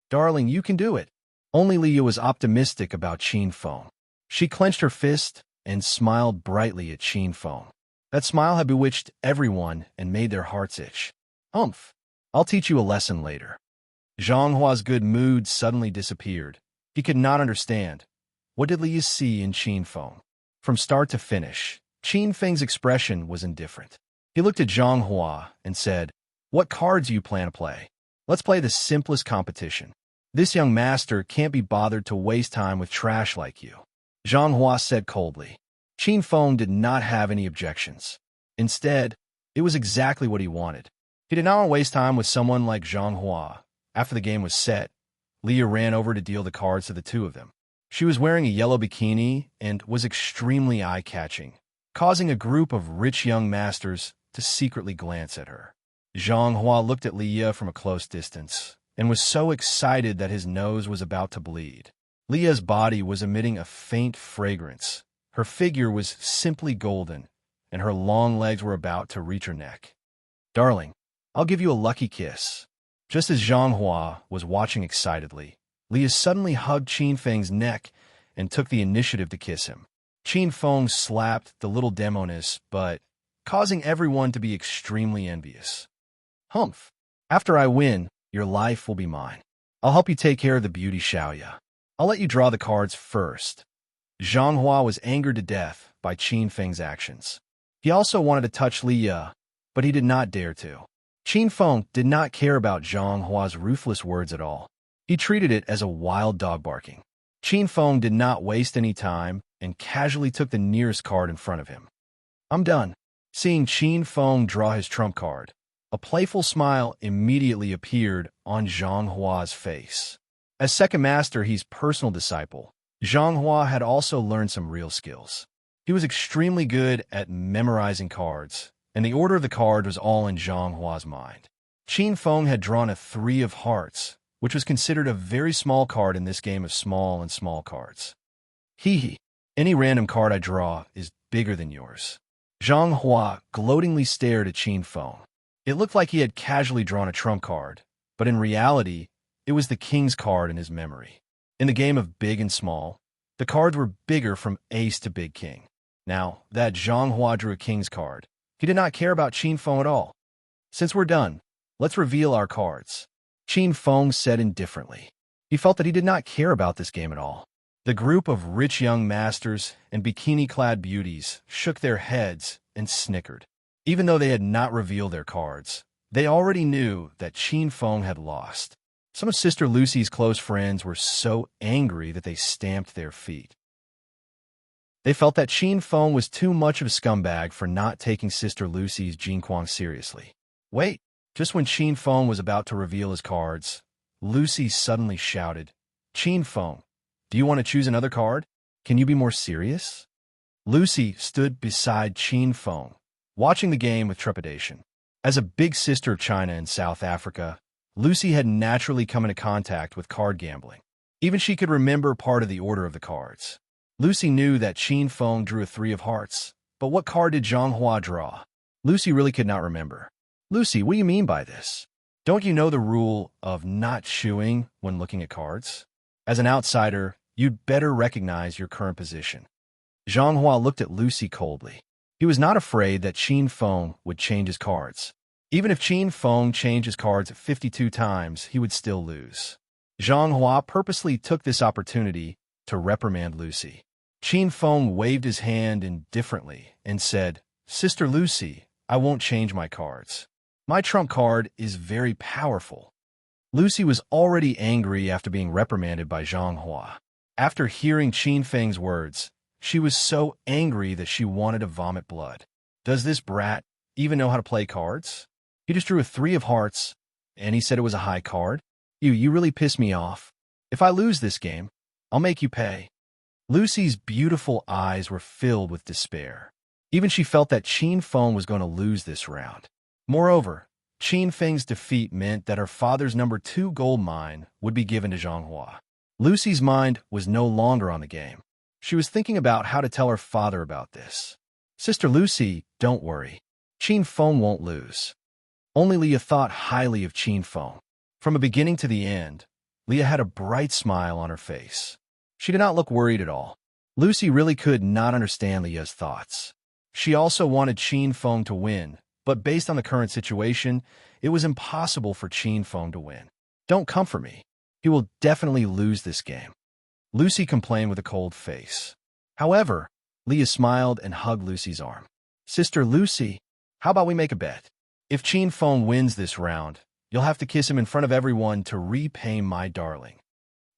Darling, you can do it. Only Leah was optimistic about Qin Feng. She clenched her fist and smiled brightly at Qin Feng. That smile had bewitched everyone and made their hearts itch. I'll teach you a lesson later. Zhang Hua's good mood suddenly disappeared. He could not understand. What did Leah see in Qin Feng? From start to finish, Qin Feng's expression was indifferent. He looked at Zhang Hua and said, What cards do you plan to play? Let's play the simplest competition. This young master can't be bothered to waste time with trash like you. Zhang Hua said coldly. Qin Feng did not have any objections. Instead, it was exactly what he wanted. He did not want to waste time with someone like Zhang Hua. After the game was set, Leah ran over to deal the cards to the two of them. She was wearing a yellow bikini and was extremely eye-catching, causing a group of rich young masters to secretly glance at her. Zhang Hua looked at Leah from a close distance and was so excited that his nose was about to bleed. Leah's body was emitting a faint fragrance. Her figure was simply golden, and her long legs were about to reach her neck. "Darling, I'll give you a lucky kiss." Just as Zhang Hua was watching excitedly, Leah suddenly hugged Qin Feng's neck and took the initiative to kiss him. Qin Feng slapped the little demoness, but causing everyone to be extremely envious. "Humph. After I win, your life will be mine. I'll help you take care of the beauty Xiaoya. I'll let you draw the cards first." Zhang Hua was angered to death by Qin Feng's actions. He also wanted to touch Li Ye, but he did not dare to. Qin Feng did not care about Zhang Hua's ruthless words at all. He treated it as a wild dog barking. Qin Feng did not waste any time and casually took the nearest card in front of him. "I'm done." Seeing Qin Feng draw his trump card, a playful smile immediately appeared on Zhang Hua's face. As second master, his personal disciple, Zhang Hua had also learned some real skills. He was extremely good at memorizing cards, and the order of the card was all in Zhang Hua's mind. Qin Feng had drawn a 3 of hearts, which was considered a very small card in this game of small and small cards. "Hee, any random card I draw is bigger than yours." Zhang Hua gloatingly stared at Qin Feng. It looked like he had casually drawn a trump card, but in reality, it was the king's card in his memory. In the game of big and small, the cards were bigger from ace to big king. Now that Zhang Hua drew a king's card, he did not care about Qin Feng at all. "Since we're done, let's reveal our cards," Qin Feng said indifferently. He felt that he did not care about this game at all. The group of rich young masters and bikini-clad beauties shook their heads and snickered. Even though they had not revealed their cards, they already knew that Qin Feng had lost. Some of Sister Lucy's close friends were so angry that they stamped their feet. They felt that Qin Feng was too much of a scumbag for not taking Sister Lucy's Jinquang seriously. Wait, just when Qin Feng was about to reveal his cards, Lucy suddenly shouted, "Qin Feng, do you want to choose another card? Can you be more serious?" Lucy stood beside Qin Feng, watching the game with trepidation. As a big sister of China and South Africa, Lucy had naturally come into contact with card gambling. Even she could remember part of the order of the cards. Lucy knew that Qin Feng drew a 3 of hearts, but what card did Zhang Hua draw? Lucy really could not remember. "Lucy, what do you mean by this? Don't you know the rule of not chewing when looking at cards? As an outsider, you'd better recognize your current position." Zhang Hua looked at Lucy coldly. He was not afraid that Qin Feng would change his cards. Even if Qin Feng changed his cards 52 times, he would still lose. Zhang Hua purposely took this opportunity to reprimand Lucy. Qin Feng waved his hand indifferently and said, "Sister Lucy, I won't change my cards. My trump card is very powerful." Lucy was already angry after being reprimanded by Zhang Hua. After hearing Qin Feng's words, she was so angry that she wanted to vomit blood. Does this brat even know how to play cards? He just drew a 3 of hearts, and he said it was a high card? You really piss me off. If I lose this game, I'll make you pay. Lucy's beautiful eyes were filled with despair. Even she felt that Qin Feng was going to lose this round. Moreover, Qin Feng's defeat meant that her father's number 2 gold mine would be given to Zhang Hua. Lucy's mind was no longer on the game. She was thinking about how to tell her father about this. "Sister Lucy, don't worry. Qin Feng won't lose." Only Leah thought highly of Qin Feng. From the beginning to the end, Leah had a bright smile on her face. She did not look worried at all. Lucy really could not understand Leah's thoughts. She also wanted Qin Feng to win, but based on the current situation, it was impossible for Qin Feng to win. "Don't comfort me. He will definitely lose this game," Lucy complained with a cold face. However, Leah smiled and hugged Lucy's arm. "Sister Lucy, how about we make a bet? If Qin Feng wins this round, you'll have to kiss him in front of everyone to repay my darling."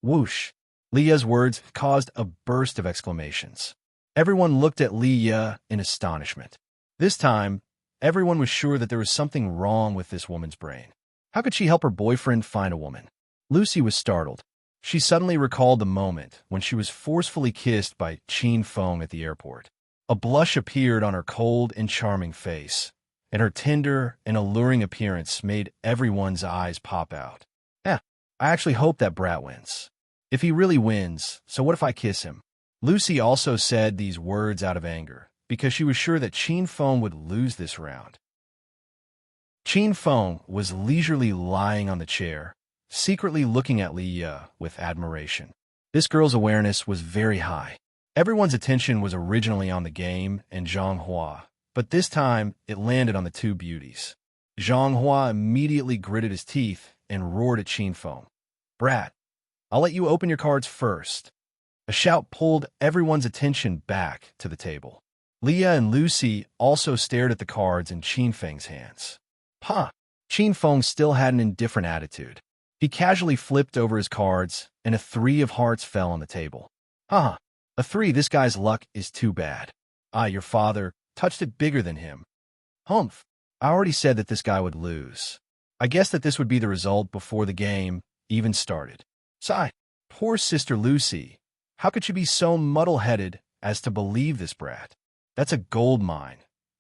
Whoosh! Leah's words caused a burst of exclamations. Everyone looked at Leah in astonishment. This time, everyone was sure that there was something wrong with this woman's brain. How could she help her boyfriend find a woman? Lucy was startled. She suddenly recalled the moment when she was forcefully kissed by Qin Feng at the airport. A blush appeared on her cold and charming face, and her tender and alluring appearance made everyone's eyes pop out. I actually hope that brat wins. If he really wins, so what if I kiss him?" Lucy also said these words out of anger, because she was sure that Qin Feng would lose this round. Qin Feng was leisurely lying on the chair, secretly looking at Li Ye with admiration. This girl's awareness was very high. Everyone's attention was originally on the game and Zhang Hua, but this time it landed on the two beauties. Zhang Hua immediately gritted his teeth and roared at Qin Feng. "Brat, I'll let you open your cards first." A shout pulled everyone's attention back to the table. Leah and Lucy also stared at the cards in Qin Feng's hands. Huh! Qin Feng still had an indifferent attitude. He casually flipped over his cards, and a 3 of hearts fell on the table. Huh! A 3, this guy's luck is too bad. Your father touched it bigger than him. Humph! I already said that this guy would lose. I guess that this would be the result before the game even started. Sigh. Poor Sister Lucy. How could she be so muddle-headed as to believe this brat? That's a gold mine.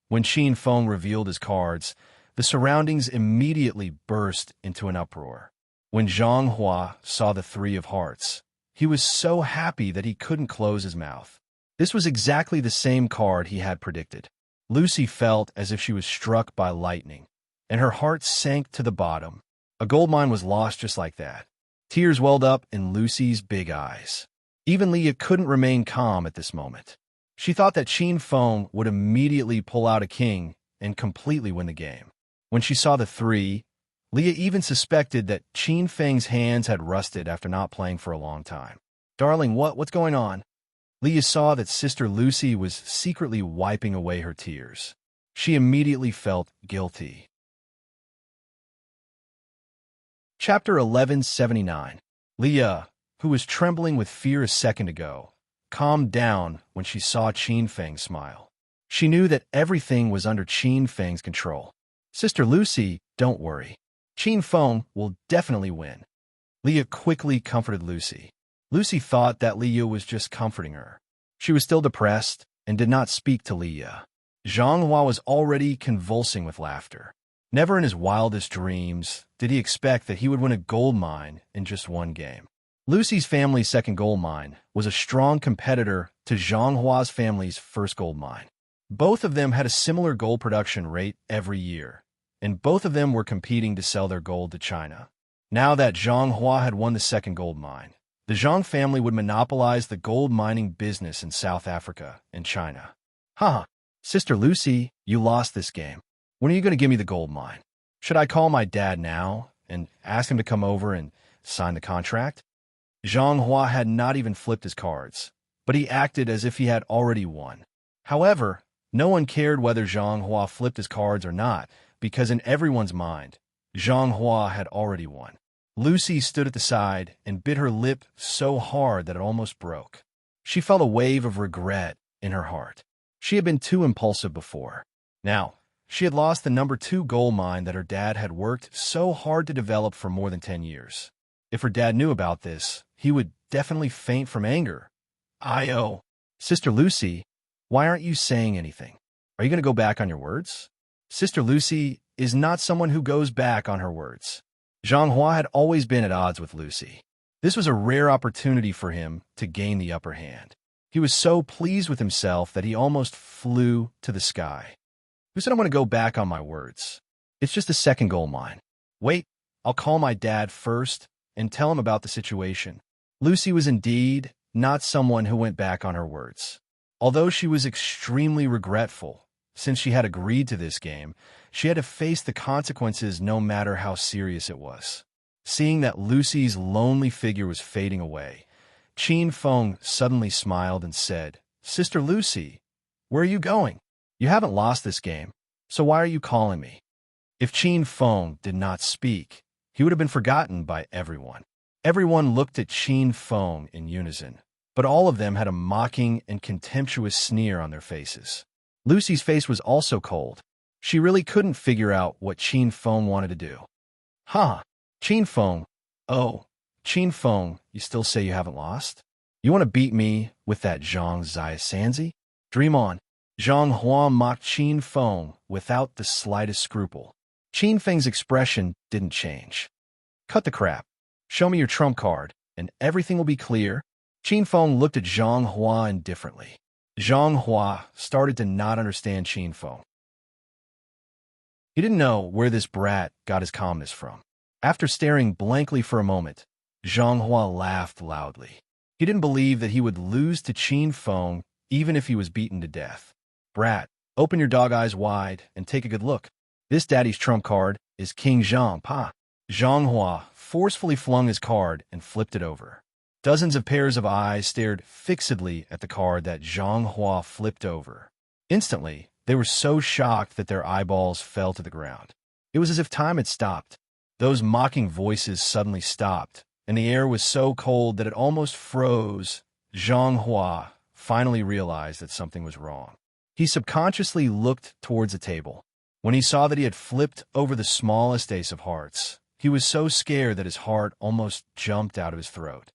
When Qin Feng revealed his cards, the surroundings immediately burst into an uproar. When Zhang Hua saw the 3 of hearts, he was so happy that he couldn't close his mouth. This was exactly the same card he had predicted. Lucy felt as if she was struck by lightning, and her heart sank to the bottom. A gold mine was lost just like that. Tears welled up in Lucy's big eyes. Even Leah couldn't remain calm at this moment. She thought that Qin Feng would immediately pull out a king and completely win the game. When she saw the 3, Leah even suspected that Qin Feng's hands had rusted after not playing for a long time. Darling, what's going on? Leah saw that Sister Lucy was secretly wiping away her tears. She immediately felt guilty. Chapter 1179. Leah, who was trembling with fear a second ago, calmed down when she saw Qin Feng smile. She knew that everything was under Qin Feng's control. Sister Lucy, don't worry. Qin Feng will definitely win. Leah quickly comforted Lucy. Lucy thought that Leah was just comforting her. She was still depressed and did not speak to Leah. Zhang Hua was already convulsing with laughter. Never in his wildest dreams did he expect that he would win a gold mine in just one game. Lucy's family's second gold mine was a strong competitor to Zhang Hua's family's first gold mine. Both of them had a similar gold production rate every year, and both of them were competing to sell their gold to China. Now that Zhang Hua had won the second gold mine, the Zhang family would monopolize the gold mining business in South Africa and China. Sister Lucy, you lost this game. When are you going to give me the gold mine? Should I call my dad now and ask him to come over and sign the contract? Zhang Hua had not even flipped his cards, but he acted as if he had already won. However, no one cared whether Zhang Hua flipped his cards or not, because in everyone's mind, Zhang Hua had already won. Lucy stood at the side and bit her lip so hard that it almost broke. She felt a wave of regret in her heart. She had been too impulsive before. Now, she had lost the number 2 gold mine that her dad had worked so hard to develop for more than 10 years. If her dad knew about this, he would definitely faint from anger. Sister Lucy, why aren't you saying anything? Are you going to go back on your words? Sister Lucy is not someone who goes back on her words. Zhang Hua had always been at odds with Lucy. This was a rare opportunity for him to gain the upper hand. He was so pleased with himself that he almost flew to the sky. Who said I'm going to go back on my words? It's just a second gold mine. Wait, I'll call my dad first and tell him about the situation. Lucy was indeed not someone who went back on her words. Although she was extremely regretful, since she had agreed to this game, she had to face the consequences no matter how serious it was. Seeing that Lucy's lonely figure was fading away, Qin Feng suddenly smiled and said, Sister Lucy, where are you going? You haven't lost this game, so why are you calling me? If Qin Feng did not speak, he would have been forgotten by everyone. Everyone looked at Qin Feng in unison, but all of them had a mocking and contemptuous sneer on their faces. Lucy's face was also cold. She really couldn't figure out what Qin Feng wanted to do. Qin Feng. Oh, Qin Feng, you still say you haven't lost? You want to beat me with that Zhang Ziasanzi? Dream on. Zhang Hua mocked Qin Feng without the slightest scruple. Qin Feng's expression didn't change. Cut the crap. Show me your trump card, and everything will be clear. Qin Feng looked at Zhang Hua indifferently. Zhang Hua started to not understand Qin Feng. He didn't know where this brat got his calmness from. After staring blankly for a moment, Zhang Hua laughed loudly. He didn't believe that he would lose to Qin Feng even if he was beaten to death. Brat, open your dog eyes wide and take a good look. This daddy's trump card is King Zhang Pa. Zhang Hua forcefully flung his card and flipped it over. Dozens of pairs of eyes stared fixedly at the card that Zhang Hua flipped over. Instantly, they were so shocked that their eyeballs fell to the ground. It was as if time had stopped. Those mocking voices suddenly stopped, and the air was so cold that it almost froze. Zhang Hua finally realized that something was wrong. He subconsciously looked towards the table. When he saw that he had flipped over the smallest ace of hearts, he was so scared that his heart almost jumped out of his throat.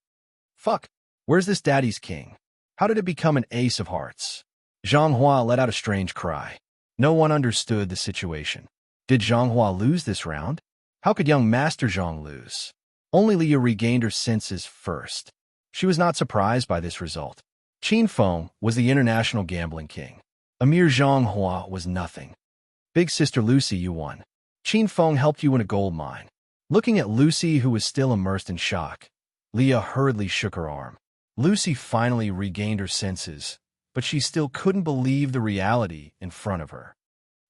Fuck, where's this daddy's king? How did it become an ace of hearts? Zhang Hua let out a strange cry. No one understood the situation. Did Zhang Hua lose this round? How could young Master Zhang lose? Only Leah regained her senses first. She was not surprised by this result. Qin Feng was the international gambling king. A mere Zhang Hua was nothing. Big sister Lucy, you won. Qin Feng helped you in a gold mine. Looking at Lucy, who was still immersed in shock, Leah hurriedly shook her arm. Lucy finally regained her senses, but she still couldn't believe the reality in front of her.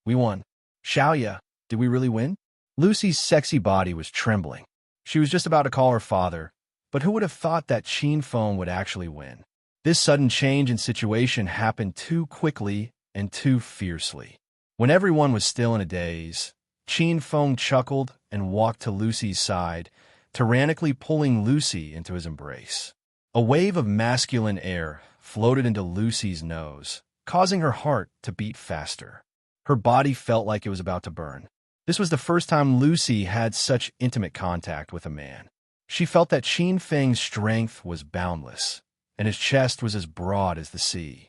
We won. Xiaoya, did we really win? Lucy's sexy body was trembling. She was just about to call her father, but who would have thought that Qin Feng would actually win? This sudden change in situation happened too quickly and too fiercely. When everyone was still in a daze, Qin Feng chuckled and walked to Lucy's side, tyrannically pulling Lucy into his embrace. A wave of masculine air floated into Lucy's nose, causing her heart to beat faster. Her body felt like it was about to burn. This was the first time Lucy had such intimate contact with a man. She felt that Qin Feng's strength was boundless, and his chest was as broad as the sea.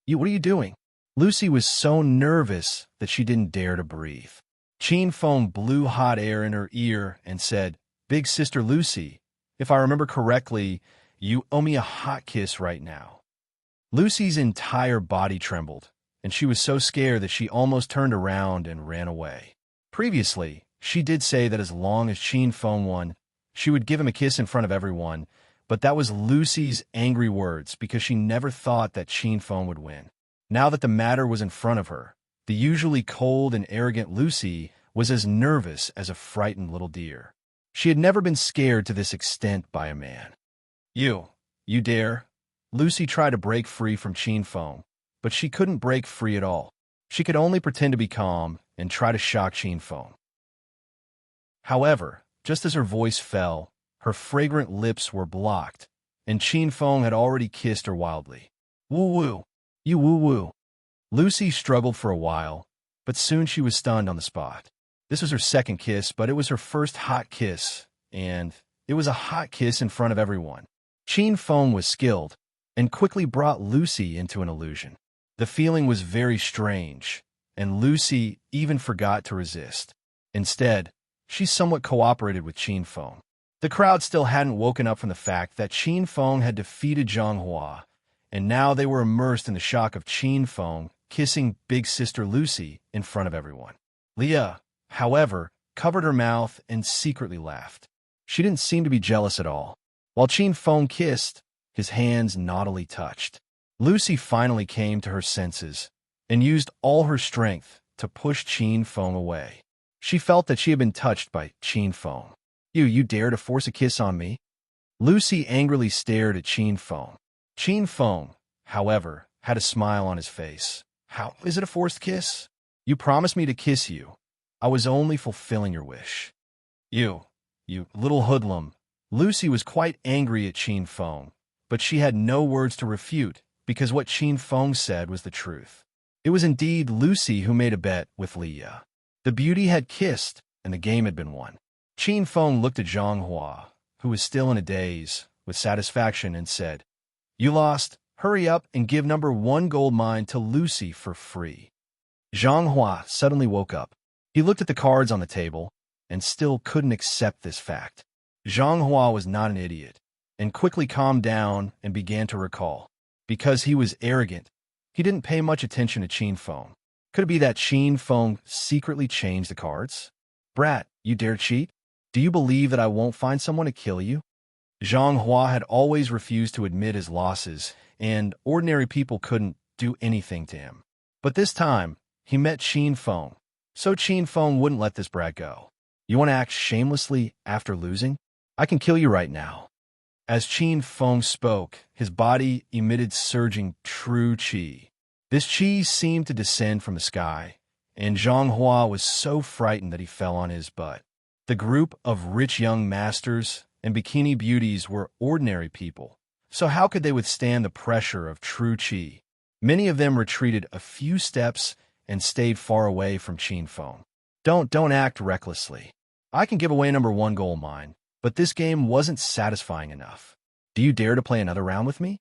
What are you doing? Lucy was so nervous that she didn't dare to breathe. Qin Feng blew hot air in her ear and said, Big sister Lucy, if I remember correctly, you owe me a hot kiss right now. Lucy's entire body trembled, and she was so scared that she almost turned around and ran away. Previously, she did say that as long as Qin Feng won, she would give him a kiss in front of everyone, but that was Lucy's angry words because she never thought that Qin Feng would win. Now that the matter was in front of her, the usually cold and arrogant Lucy was as nervous as a frightened little deer. She had never been scared to this extent by a man. You dare? Lucy tried to break free from Qin Feng, but she couldn't break free at all. She could only pretend to be calm and try to shock Qin Feng. However, just as her voice fell, her fragrant lips were blocked, and Qin Feng had already kissed her wildly. Woo-woo, you woo-woo. Lucy struggled for a while, but soon she was stunned on the spot. This was her second kiss, but it was her first hot kiss, and it was a hot kiss in front of everyone. Qin Feng was skilled and quickly brought Lucy into an illusion. The feeling was very strange, and Lucy even forgot to resist. Instead, she somewhat cooperated with Qin Feng. The crowd still hadn't woken up from the fact that Qin Feng had defeated Zhang Hua, and now they were immersed in the shock of Qin Feng kissing big sister Lucy in front of everyone. Leah, however, covered her mouth and secretly laughed. She didn't seem to be jealous at all. While Qin Feng kissed, his hands naughtily touched. Lucy finally came to her senses and used all her strength to push Qin Feng away. She felt that she had been touched by Qin Feng. You dare to force a kiss on me? Lucy angrily stared at Qin Feng. Qin Feng, however, had a smile on his face. How is it a forced kiss? You promised me to kiss you. I was only fulfilling your wish. You little hoodlum. Lucy was quite angry at Qin Feng, but she had no words to refute because what Qin Feng said was the truth. It was indeed Lucy who made a bet with Leah. The beauty had kissed, and the game had been won. Qin Feng looked at Zhang Hua, who was still in a daze, with satisfaction and said, You lost. Hurry up and give number 1 gold mine to Lucy for free. Zhang Hua suddenly woke up. He looked at the cards on the table and still couldn't accept this fact. Zhang Hua was not an idiot and quickly calmed down and began to recall. Because he was arrogant, He didn't pay much attention to Qin Feng. Could it be that Qin Feng secretly changed the cards? Brat, you dare cheat? Do you believe that I won't find someone to kill you? Zhang Hua had always refused to admit his losses, and ordinary people couldn't do anything to him. But this time, he met Qin Feng, so Qin Feng wouldn't let this brat go. You want to act shamelessly after losing? I can kill you right now. As Qin Feng spoke, his body emitted surging true qi. This qi seemed to descend from the sky, and Zhang Hua was so frightened that he fell on his butt. The group of rich young masters and bikini beauties were ordinary people, so how could they withstand the pressure of true qi? Many of them retreated a few steps and stayed far away from Qin Feng. Don't act recklessly. I can give away number 1 gold mine, but this game wasn't satisfying enough. Do you dare to play another round with me?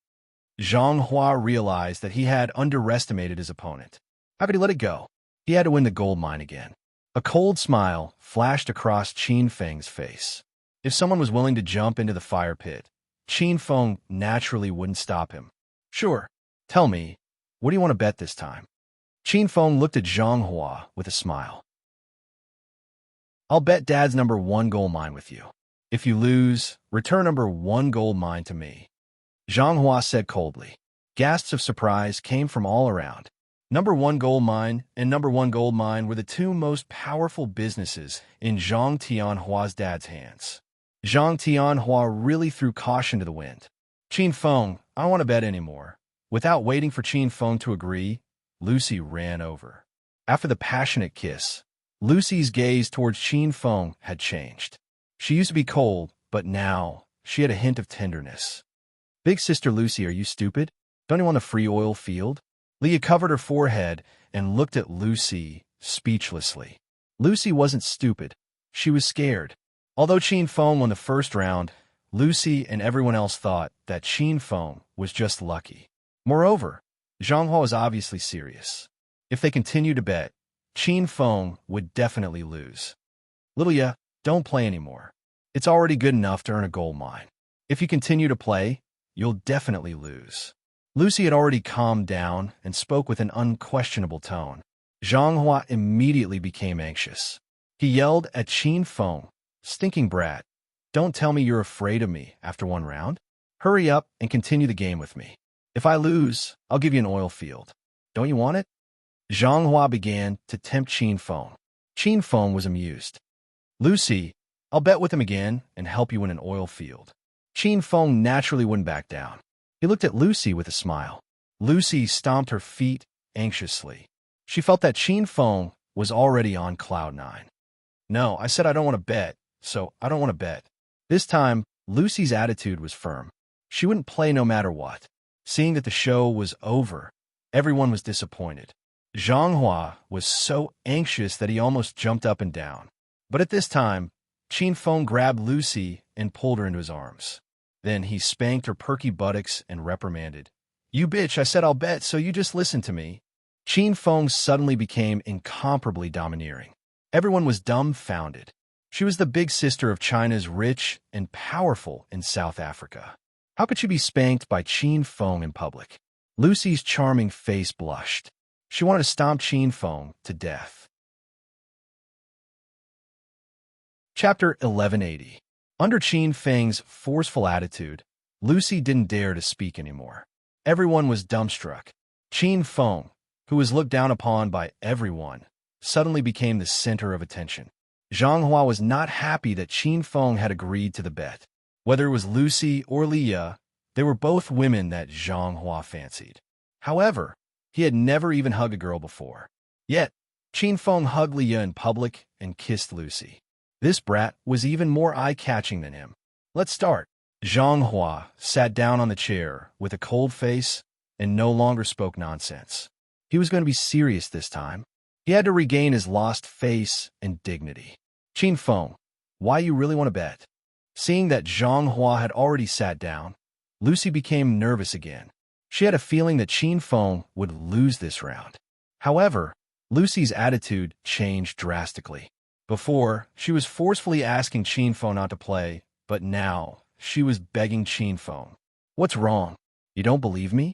Zhang Hua realized that he had underestimated his opponent. How could he let it go? He had to win the gold mine again. A cold smile flashed across Qin Feng's face. If someone was willing to jump into the fire pit, Qin Feng naturally wouldn't stop him. Sure, tell me, what do you want to bet this time? Qin Feng looked at Zhang Hua with a smile. I'll bet Dad's number 1 gold mine with you. If you lose, return number 1 gold mine to me. Zhang Hua said coldly. Gasps of surprise came from all around. Number 1 gold mine and number 1 gold mine were the 2 most powerful businesses in Zhang Tianhua's dad's hands. Zhang Tianhua really threw caution to the wind. Qin Feng, I don't want to bet anymore. Without waiting for Qin Feng to agree, Lucy ran over. After the passionate kiss, Lucy's gaze towards Qin Feng had changed. She used to be cold, but now she had a hint of tenderness. Big sister Lucy, are you stupid? Don't you want a free oil field? Leah covered her forehead and looked at Lucy speechlessly. Lucy wasn't stupid. She was scared. Although Qin Feng won the first round, Lucy and everyone else thought that Qin Feng was just lucky. Moreover, Zhang Hua was obviously serious. If they continued to bet, Qin Feng would definitely lose. Lilia, don't play anymore. It's already good enough to earn a gold mine. If you continue to play, you'll definitely lose. Lucy had already calmed down and spoke with an unquestionable tone. Zhang Hua immediately became anxious. He yelled at Qin Feng, "Stinking brat, don't tell me you're afraid of me after 1 round. Hurry up and continue the game with me. If I lose, I'll give you an oil field. Don't you want it?" Zhang Hua began to tempt Qin Feng. Qin Feng was amused. Lucy, I'll bet with him again and help you win an oil field. Qin Feng naturally wouldn't back down. He looked at Lucy with a smile. Lucy stomped her feet anxiously. She felt that Qin Feng was already on cloud 9. No, I said I don't want to bet, so I don't want to bet. This time, Lucy's attitude was firm. She wouldn't play no matter what. Seeing that the show was over, everyone was disappointed. Zhang Hua was so anxious that he almost jumped up and down. But at this time, Qin Feng grabbed Lucy and pulled her into his arms. Then he spanked her perky buttocks and reprimanded. "You bitch, I said I'll bet, so you just listen to me." Qin Feng suddenly became incomparably domineering. Everyone was dumbfounded. She was the big sister of China's rich and powerful in South Africa. How could she be spanked by Qin Feng in public? Lucy's charming face blushed. She wanted to stomp Qin Feng to death. Chapter 1180. Under Qin Feng's forceful attitude, Lucy didn't dare to speak anymore. Everyone was dumbstruck. Qin Feng, who was looked down upon by everyone, suddenly became the center of attention. Zhang Hua was not happy that Qin Feng had agreed to the bet. Whether it was Lucy or Leah, they were both women that Zhang Hua fancied. However, he had never even hugged a girl before. Yet, Qin Feng hugged Leah in public and kissed Lucy. This brat was even more eye-catching than him. Let's start. Zhang Hua sat down on the chair with a cold face and no longer spoke nonsense. He was going to be serious this time. He had to regain his lost face and dignity. Qin Feng, why you really want to bet? Seeing that Zhang Hua had already sat down, Lucy became nervous again. She had a feeling that Qin Feng would lose this round. However, Lucy's attitude changed drastically. Before, she was forcefully asking Qin Feng not to play, but now she was begging Qin Feng. What's wrong? You don't believe me?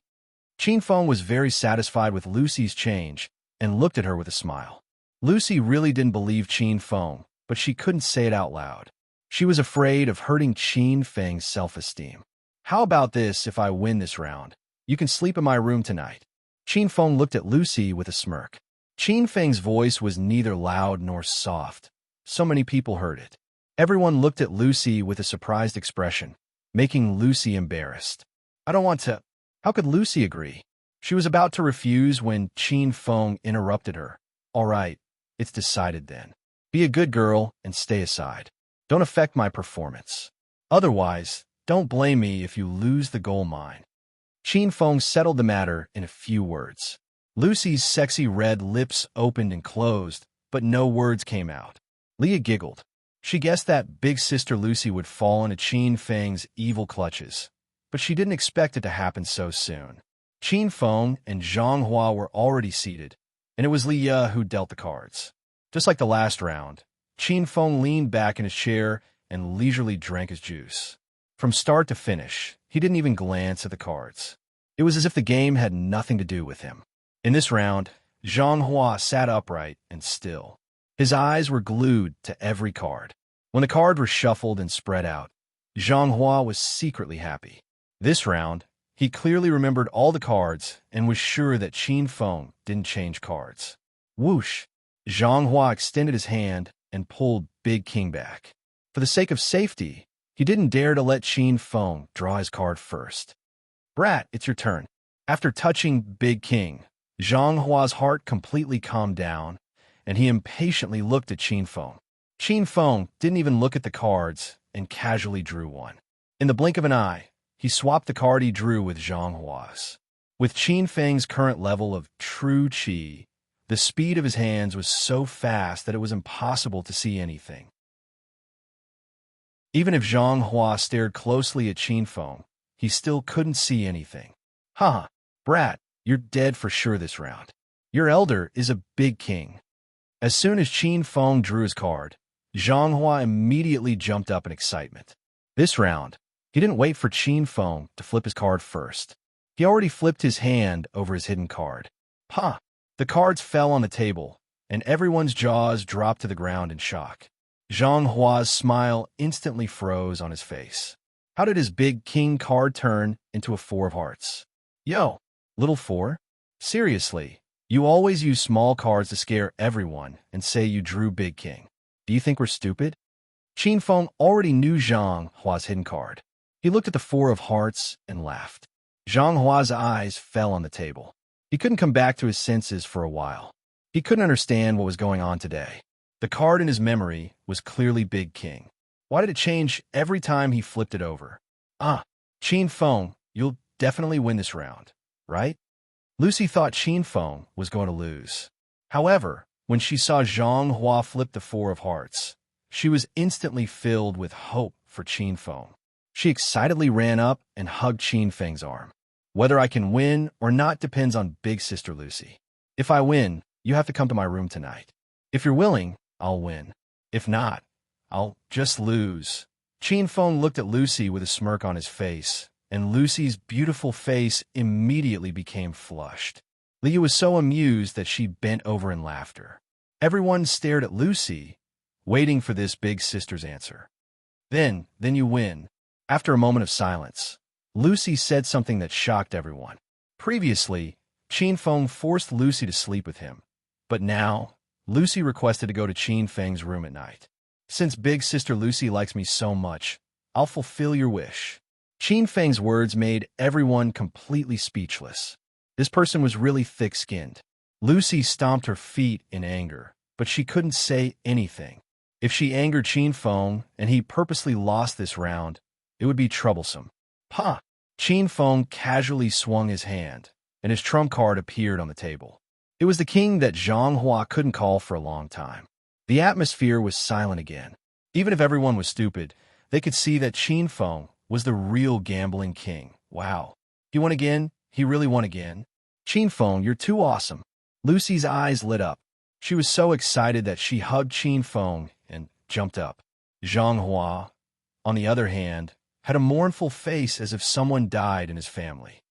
Qin Feng was very satisfied with Lucy's change and looked at her with a smile. Lucy really didn't believe Qin Feng, but she couldn't say it out loud. She was afraid of hurting Qin Feng's self-esteem. How about this if I win this round? You can sleep in my room tonight. Qin Feng looked at Lucy with a smirk. Qin Feng's voice was neither loud nor soft. So many people heard it. Everyone looked at Lucy with a surprised expression, making Lucy embarrassed. I don't want to. How could Lucy agree? She was about to refuse when Qin Feng interrupted her. All right, it's decided then. Be a good girl and stay aside. Don't affect my performance. Otherwise, don't blame me if you lose the gold mine. Qin Feng settled the matter in a few words. Lucy's sexy red lips opened and closed, but no words came out. Leah giggled. She guessed that big sister Lucy would fall into Qin Feng's evil clutches, but she didn't expect it to happen so soon. Qin Feng and Zhang Hua were already seated, and it was Leah who dealt the cards. Just like the last round, Qin Feng leaned back in his chair and leisurely drank his juice. From start to finish, he didn't even glance at the cards. It was as if the game had nothing to do with him. In this round, Zhang Hua sat upright and still. His eyes were glued to every card. When the cards were shuffled and spread out, Zhang Hua was secretly happy. This round, he clearly remembered all the cards and was sure that Qin Feng didn't change cards. Whoosh! Zhang Hua extended his hand and pulled Big King back. For the sake of safety, he didn't dare to let Qin Feng draw his card first. Brat, it's your turn. After touching Big King, Zhang Hua's heart completely calmed down, and he impatiently looked at Qin Feng. Qin Feng didn't even look at the cards and casually drew one. In the blink of an eye, he swapped the card he drew with Zhang Hua's. With Qin Feng's current level of true qi, the speed of his hands was so fast that it was impossible to see anything. Even if Zhang Hua stared closely at Qin Feng, he still couldn't see anything. Haha, brat, you're dead for sure this round. Your elder is a big king. As soon as Qin Feng drew his card, Zhang Hua immediately jumped up in excitement. This round, he didn't wait for Qin Feng to flip his card first. He already flipped his hand over his hidden card. Ha! The cards fell on the table, and everyone's jaws dropped to the ground in shock. Zhang Hua's smile instantly froze on his face. How did his big king card turn into a four of hearts? Yo, little four? Seriously, you always use small cards to scare everyone and say you drew big king. Do you think we're stupid? Qin Feng already knew Zhang Hua's hidden card. He looked at the four of hearts and laughed. Zhang Hua's eyes fell on the table. He couldn't come back to his senses for a while. He couldn't understand what was going on today. The card in his memory was clearly Big King. Why did it change every time he flipped it over? Qin Feng, you'll definitely win this round, right? Lucy thought Qin Feng was going to lose. However, when she saw Zhang Hua flip the four of hearts, she was instantly filled with hope for Qin Feng. She excitedly ran up and hugged Qin Feng's arm. Whether I can win or not depends on big sister Lucy. If I win, you have to come to my room tonight. If you're willing, I'll win. If not, I'll just lose. Qin Feng looked at Lucy with a smirk on his face, and Lucy's beautiful face immediately became flushed. Leah was so amused that she bent over in laughter. Everyone stared at Lucy, waiting for this big sister's answer. Then you win. After a moment of silence, Lucy said something that shocked everyone. Previously, Qin Feng forced Lucy to sleep with him, but now, Lucy requested to go to Qin Feng's room at night. Since big sister Lucy likes me so much, I'll fulfill your wish. Qin Feng's words made everyone completely speechless. This person was really thick-skinned. Lucy stomped her feet in anger, but she couldn't say anything. If she angered Qin Feng and he purposely lost this round, it would be troublesome. Qin Feng casually swung his hand, and his trump card appeared on the table. It was the king that Zhang Hua couldn't call for a long time. The atmosphere was silent again. Even if everyone was stupid, they could see that Qin Feng was the real gambling king. Wow. He won again? He really won again? Qin Feng, you're too awesome. Lucy's eyes lit up. She was so excited that she hugged Qin Feng and jumped up. Zhang Hua, on the other hand, had a mournful face as if someone died in his family.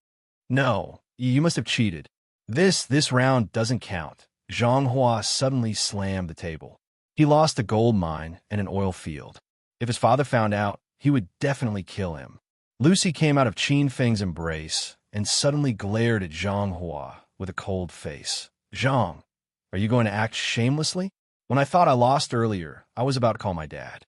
No, you must have cheated. This round doesn't count. Zhang Hua suddenly slammed the table. He lost a gold mine and an oil field. If his father found out, he would definitely kill him. Lucy came out of Qin Feng's embrace and suddenly glared at Zhang Hua with a cold face. Zhang, are you going to act shamelessly? When I thought I lost earlier, I was about to call my dad.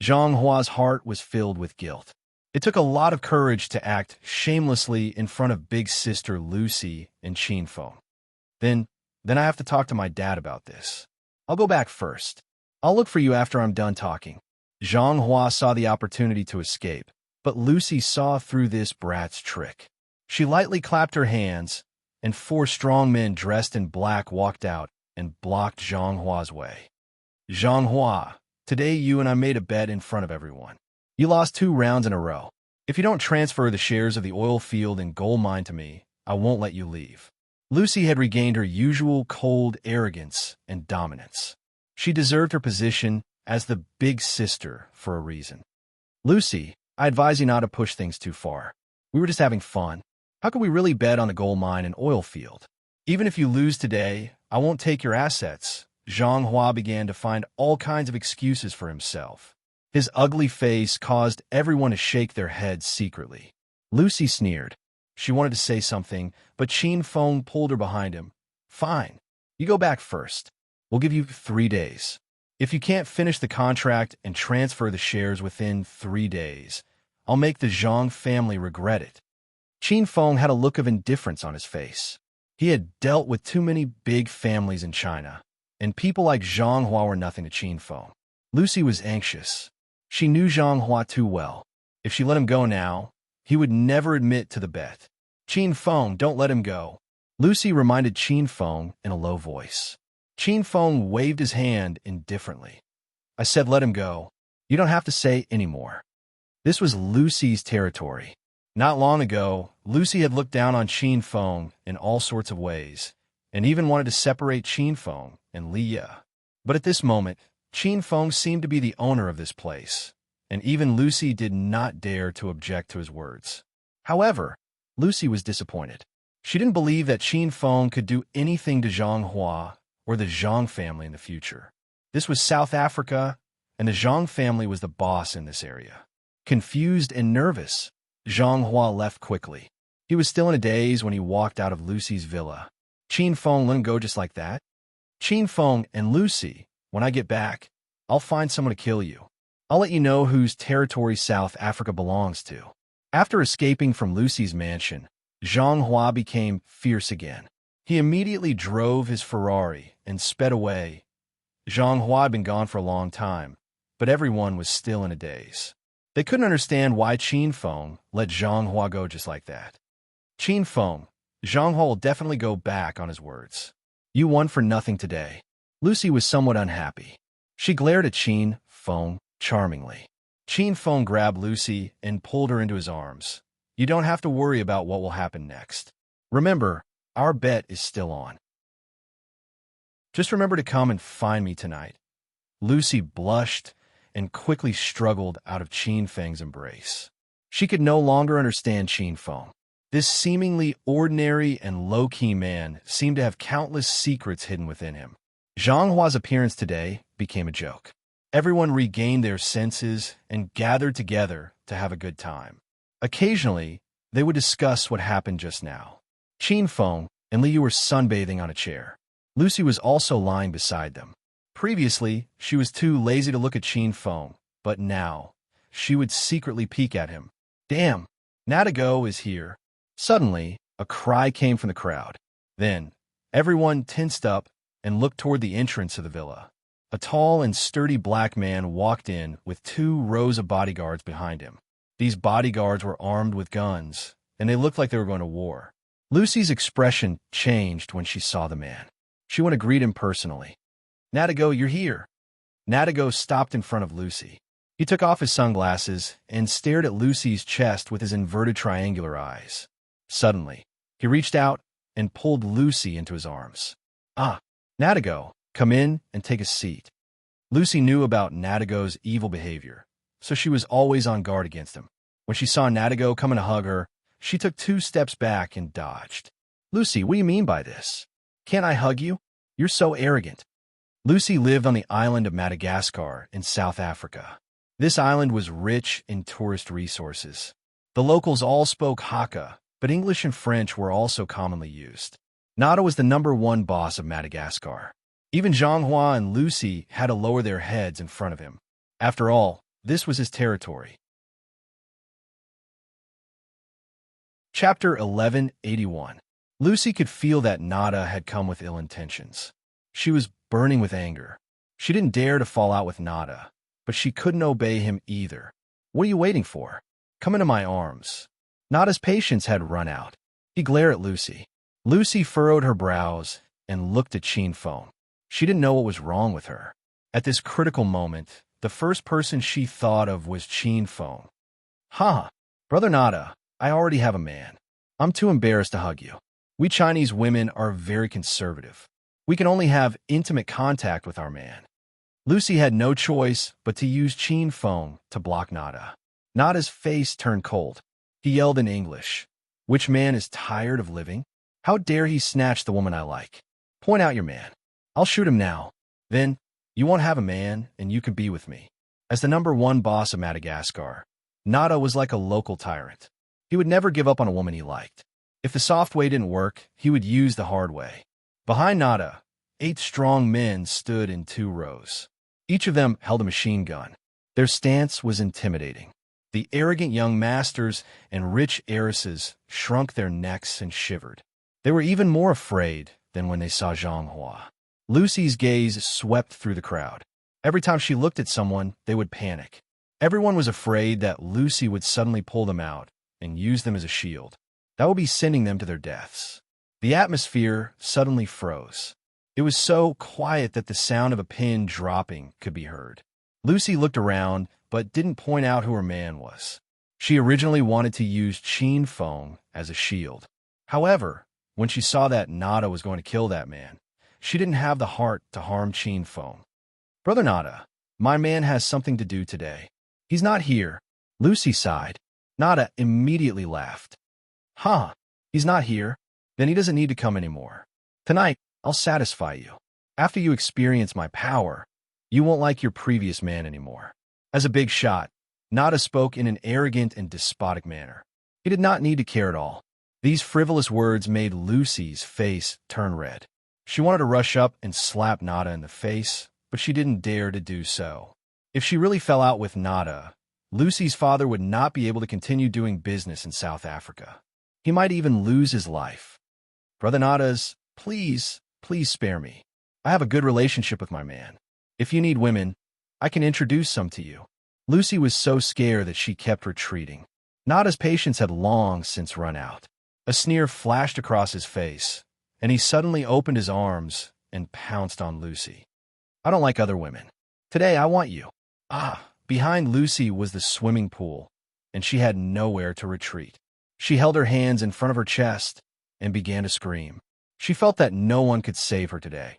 Zhang Hua's heart was filled with guilt. It took a lot of courage to act shamelessly in front of big sister Lucy and Qin Feng. Then I have to talk to my dad about this. I'll go back first. I'll look for you after I'm done talking. Zhang Hua saw the opportunity to escape, but Lucy saw through this brat's trick. She lightly clapped her hands, and 4 strong men dressed in black walked out and blocked Zhang Hua's way. Zhang Hua, today you and I made a bet in front of everyone. You lost 2 rounds in a row. If you don't transfer the shares of the oil field and gold mine to me, I won't let you leave. Lucy had regained her usual cold arrogance and dominance. She deserved her position as the big sister for a reason. Lucy, I advise you not to push things too far. We were just having fun. How could we really bet on the gold mine and oil field? Even if you lose today, I won't take your assets. Zhang Hua began to find all kinds of excuses for himself. His ugly face caused everyone to shake their heads secretly. Lucy sneered. She wanted to say something, but Qin Feng pulled her behind him. Fine. You go back first. We'll give you 3 days. If you can't finish the contract and transfer the shares within 3 days, I'll make the Zhang family regret it. Qin Feng had a look of indifference on his face. He had dealt with too many big families in China, and people like Zhang Hua were nothing to Qin Feng. Lucy was anxious. She knew Zhang Hua too well. If she let him go now, he would never admit to the bet. Qin Feng, don't let him go. Lucy reminded Qin Feng in a low voice. Qin Feng waved his hand indifferently. I said let him go. You don't have to say any more. This was Lucy's territory. Not long ago, Lucy had looked down on Qin Feng in all sorts of ways, and even wanted to separate Qin Feng and Li Ye. But at this moment, Qin Feng seemed to be the owner of this place, and even Lucy did not dare to object to his words. However, Lucy was disappointed. She didn't believe that Qin Feng could do anything to Zhang Hua or the Zhang family in the future. This was South Africa, and the Zhang family was the boss in this area. Confused and nervous, Zhang Hua left quickly. He was still in a daze when he walked out of Lucy's villa. Qin Feng let him go just like that? Qin Feng and Lucy, when I get back, I'll find someone to kill you. I'll let you know whose territory South Africa belongs to. After escaping from Lucy's mansion, Zhang Hua became fierce again. He immediately drove his Ferrari and sped away. Zhang Hua had been gone for a long time, but everyone was still in a daze. They couldn't understand why Qin Feng let Zhang Hua go just like that. Qin Feng, Zhang Hua will definitely go back on his words. You won for nothing today. Lucy was somewhat unhappy. She glared at Qin Feng charmingly. Qin Feng grabbed Lucy and pulled her into his arms. You don't have to worry about what will happen next. Remember, our bet is still on. Just remember to come and find me tonight. Lucy blushed and quickly struggled out of Qin Feng's embrace. She could no longer understand Qin Feng. This seemingly ordinary and low-key man seemed to have countless secrets hidden within him. Zhang Hua's appearance today became a joke. Everyone regained their senses and gathered together to have a good time. Occasionally, they would discuss what happened just now. Qin Feng and Li Yu were sunbathing on a chair. Lucy was also lying beside them. Previously, she was too lazy to look at Qin Feng, but now, she would secretly peek at him. Damn, Natago is here. Suddenly, a cry came from the crowd. Then, everyone tensed up and looked toward the entrance of the villa. A tall and sturdy black man walked in with 2 rows of bodyguards behind him. These bodyguards were armed with guns, and they looked like they were going to war. Lucy's expression changed when she saw the man. She went to greet him personally. Natago, you're here. Natago stopped in front of Lucy. He took off his sunglasses and stared at Lucy's chest with his inverted triangular eyes. Suddenly, he reached out and pulled Lucy into his arms. Ah, Natago, come in and take a seat. Lucy knew about Natago's evil behavior, so she was always on guard against him. When she saw Natago coming to hug her, She took 2 steps back and dodged. Lucy, what do you mean by this? Can't I hug you? You're so arrogant. Lucy lived on the island of Madagascar in South Africa. This island was rich in tourist resources. The locals all spoke Hakka, but English and French were also commonly used. Nada was the #1 boss of Madagascar. Even Zhanghua and Lucy had to lower their heads in front of him. After all, this was his territory. Chapter 1181. Lucy could feel that Nada had come with ill intentions. She was burning with anger. She didn't dare to fall out with Nada, but she couldn't obey him either. What are you waiting for? Come into my arms. Nada's patience had run out. He glared at Lucy. Lucy furrowed her brows and looked at Qin Feng. She didn't know what was wrong with her. At this critical moment, the first person she thought of was Qin Feng. Ha! Brother Nada, I already have a man. I'm too embarrassed to hug you. We Chinese women are very conservative. We can only have intimate contact with our man. Lucy had no choice but to use Qin Feng to block Nada. Nada's face turned cold. He yelled in English, "Which man is tired of living? How dare he snatch the woman I like? Point out your man. I'll shoot him now. Then, you won't have a man, and you can be with me." As the #1 boss of Madagascar, Nada was like a local tyrant. He would never give up on a woman he liked. If the soft way didn't work, he would use the hard way. Behind Nada, 8 strong men stood in 2 rows. Each of them held a machine gun. Their stance was intimidating. The arrogant young masters and rich heiresses shrunk their necks and shivered. They were even more afraid than when they saw Zhanghua. Lucy's gaze swept through the crowd. Every time she looked at someone, they would panic. Everyone was afraid that Lucy would suddenly pull them out and use them as a shield. That would be sending them to their deaths. The atmosphere suddenly froze. It was so quiet that the sound of a pin dropping could be heard. Lucy looked around, but didn't point out who her man was. She originally wanted to use Qin Feng as a shield. However, when she saw that Nada was going to kill that man, she didn't have the heart to harm Qin Feng. "Brother Nada, my man has something to do today. He's not here." Lucy sighed. Nada immediately laughed. "Huh, he's not here? Then he doesn't need to come anymore. Tonight, I'll satisfy you. After you experience my power, you won't like your previous man anymore." As a big shot, Nada spoke in an arrogant and despotic manner. He did not need to care at all. These frivolous words made Lucy's face turn red. She wanted to rush up and slap Nada in the face, but she didn't dare to do so. If she really fell out with Nada, Lucy's father would not be able to continue doing business in South Africa. He might even lose his life. "Brother Nada's, please spare me. I have a good relationship with my man. If you need women, I can introduce some to you." Lucy was so scared that she kept retreating. Nada's patience had long since run out. A sneer flashed across his face, and he suddenly opened his arms and pounced on Lucy. "I don't like other women. Today I want you." Behind Lucy was the swimming pool, and she had nowhere to retreat. She held her hands in front of her chest and began to scream. She felt that no one could save her today.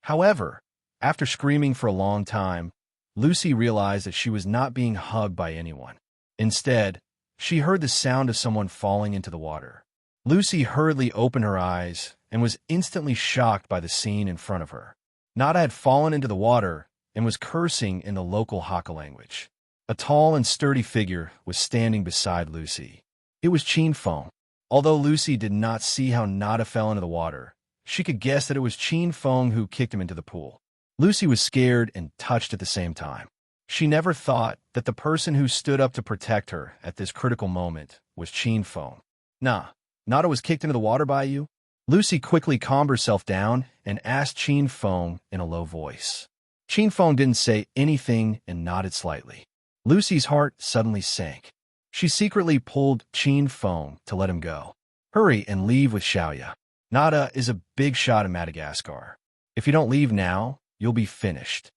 However, after screaming for a long time, Lucy realized that she was not being hugged by anyone. Instead, she heard the sound of someone falling into the water. Lucy hurriedly opened her eyes and was instantly shocked by the scene in front of her. Nada had fallen into the water and was cursing in the local Hakka language. A tall and sturdy figure was standing beside Lucy. It was Qin Feng. Although Lucy did not see how Nada fell into the water, she could guess that it was Qin Feng who kicked him into the pool. Lucy was scared and touched at the same time. She never thought that the person who stood up to protect her at this critical moment was Qin Feng. "Nah, Nada was kicked into the water by you?" Lucy quickly calmed herself down and asked Qin Feng in a low voice. Qin Feng didn't say anything and nodded slightly. Lucy's heart suddenly sank. She secretly pulled Qin Feng to let him go. "Hurry and leave with Xiaoya. Nada is a big shot in Madagascar. If you don't leave now, you'll be finished."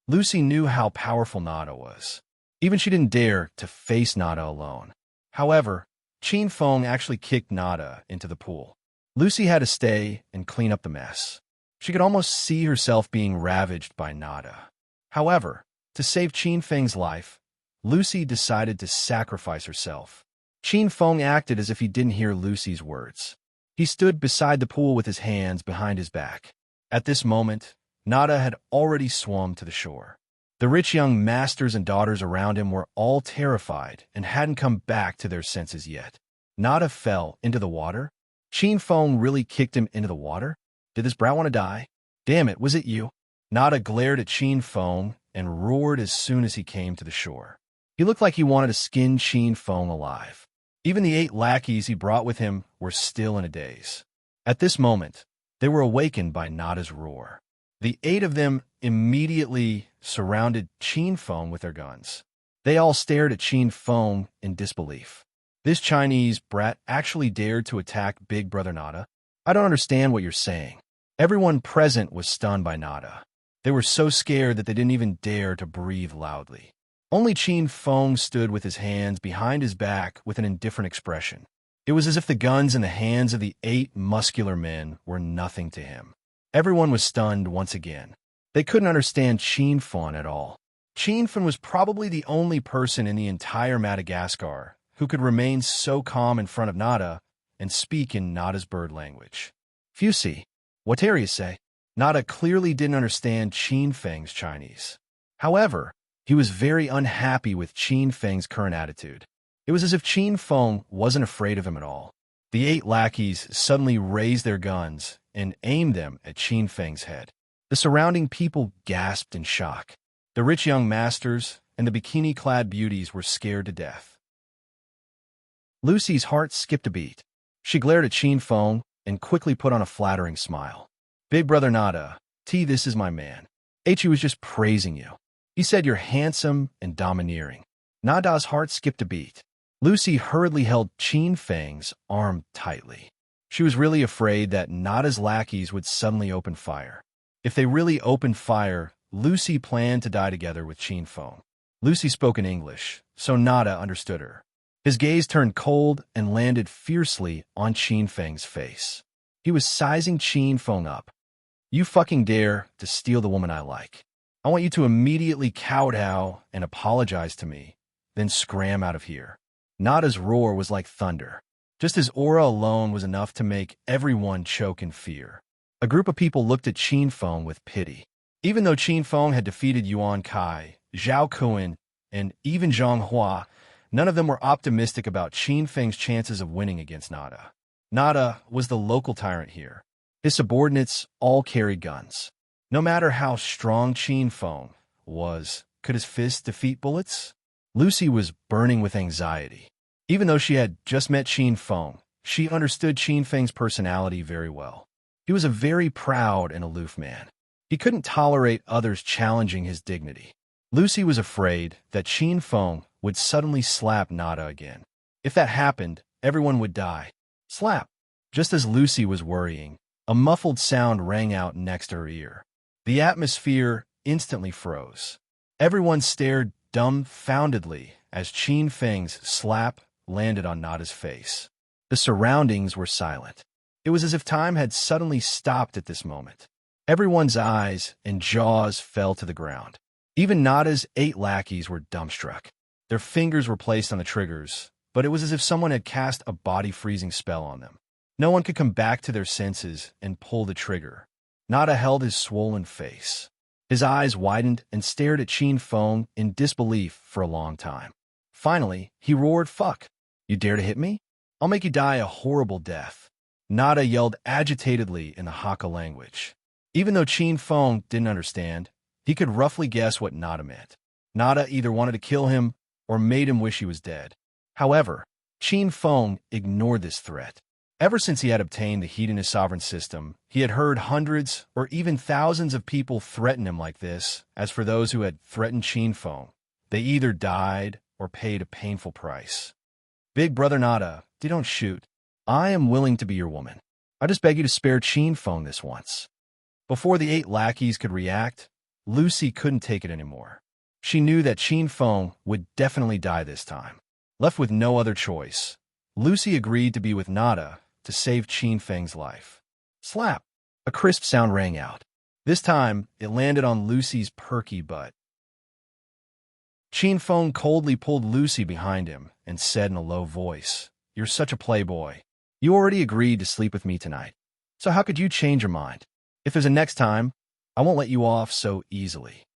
Lucy knew how powerful Nada was. Even she didn't dare to face Nada alone. However, Qin Feng actually kicked Nada into the pool. Lucy had to stay and clean up the mess. She could almost see herself being ravaged by Nada. However, to save Qin Feng's life, Lucy decided to sacrifice herself. Qin Feng acted as if he didn't hear Lucy's words. He stood beside the pool with his hands behind his back. At this moment, Nada had already swum to the shore. The rich young masters and daughters around him were all terrified and hadn't come back to their senses yet. Nada fell into the water. Qin Feng really kicked him into the water? Did this brat want to die? Damn it, was it you? Nada glared at Qin Feng and roared as soon as he came to the shore. He looked like he wanted to skin Qin Feng alive. Even the 8 lackeys he brought with him were still in a daze. At this moment, they were awakened by Nada's roar. The 8 of them immediately surrounded Qin Feng with their guns. They all stared at Qin Feng in disbelief. This Chinese brat actually dared to attack Big Brother Nada? I don't understand what you're saying. Everyone present was stunned by Nada. They were so scared that they didn't even dare to breathe loudly. Only Qin Feng stood with his hands behind his back with an indifferent expression. It was as if the guns in the hands of the 8 muscular men were nothing to him. Everyone was stunned once again. They couldn't understand Qin Feng at all. Qin Feng was probably the only person in the entire Madagascar who could remain so calm in front of Nada and speak in Nada's bird language. Fusi, what dare you say? Nada clearly didn't understand Qin Feng's Chinese. However, he was very unhappy with Qin Feng's current attitude. It was as if Qin Feng wasn't afraid of him at all. The 8 lackeys suddenly raised their guns and aimed them at Qin Feng's head. The surrounding people gasped in shock. The rich young masters and the bikini-clad beauties were scared to death. Lucy's heart skipped a beat. She glared at Qin Feng and quickly put on a flattering smile. Big Brother Nada, this is my man. He was just praising you. He said you're handsome and domineering. Nada's heart skipped a beat. Lucy hurriedly held Qin Feng's arm tightly. She was really afraid that Nada's lackeys would suddenly open fire. If they really opened fire, Lucy planned to die together with Qin Feng. Lucy spoke in English, so Nada understood her. His gaze turned cold and landed fiercely on Qin Feng's face. He was sizing Qin Feng up. You fucking dare to steal the woman I like. I want you to immediately kowtow and apologize to me, then scram out of here. Nada's roar was like thunder. Just his aura alone was enough to make everyone choke in fear. A group of people looked at Qin Feng with pity. Even though Qin Feng had defeated Yuan Kai, Zhao Kun, and even Zhang Hua, none of them were optimistic about Qin Feng's chances of winning against Nada. Nada was the local tyrant here. His subordinates all carried guns. No matter how strong Qin Feng was, could his fists defeat bullets? Lucy was burning with anxiety. Even though she had just met Qin Feng, she understood Qin Feng's personality very well. He was a very proud and aloof man. He couldn't tolerate others challenging his dignity. Lucy was afraid that Qin Feng would suddenly slap Nada again. If that happened, everyone would die. Slap! Just as Lucy was worrying, a muffled sound rang out next to her ear. The atmosphere instantly froze. Everyone stared dumbfoundedly as Qin Feng's slap landed on Nada's face. The surroundings were silent. It was as if time had suddenly stopped at this moment. Everyone's eyes and jaws fell to the ground. Even Nada's 8 lackeys were dumbstruck. Their fingers were placed on the triggers, but it was as if someone had cast a body-freezing spell on them. No one could come back to their senses and pull the trigger. Nada held his swollen face. His eyes widened and stared at Qin Feng in disbelief for a long time. Finally, he roared, "Fuck! You dare to hit me? I'll make you die a horrible death." Nada yelled agitatedly in the Hakka language. Even though Qin Feng didn't understand, he could roughly guess what Nada meant. Nada either wanted to kill him or made him wish he was dead. However, Qin Feng ignored this threat. Ever since he had obtained the Hedonist sovereign system, he had heard hundreds or even thousands of people threaten him like this. As for those who had threatened Qin Feng, they either died or paid a painful price. Big Brother Nada, don't shoot. I am willing to be your woman. I just beg you to spare Qin Feng this once. Before the 8 lackeys could react, Lucy couldn't take it anymore. She knew that Qin Feng would definitely die this time. Left with no other choice, Lucy agreed to be with Nada to save Qin Feng's life. Slap! A crisp sound rang out. This time, it landed on Lucy's perky butt. Qin Feng coldly pulled Lucy behind him and said in a low voice, "You're such a playboy. You already agreed to sleep with me tonight. So how could you change your mind? If there's a next time, I won't let you off so easily."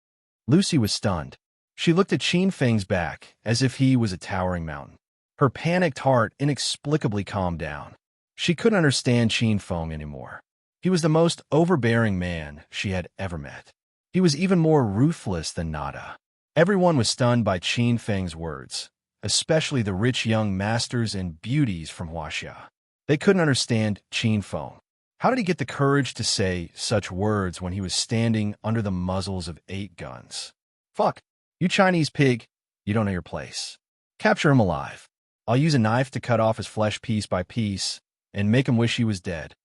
Lucy was stunned. She looked at Qin Feng's back as if he was a towering mountain. Her panicked heart inexplicably calmed down. She couldn't understand Qin Feng anymore. He was the most overbearing man she had ever met. He was even more ruthless than Nada. Everyone was stunned by Qin Feng's words, especially the rich young masters and beauties from Huaxia. They couldn't understand Qin Feng. How did he get the courage to say such words when he was standing under the muzzles of 8 guns? "Fuck, you Chinese pig, you don't know your place. Capture him alive. I'll use a knife to cut off his flesh piece by piece and make him wish he was dead."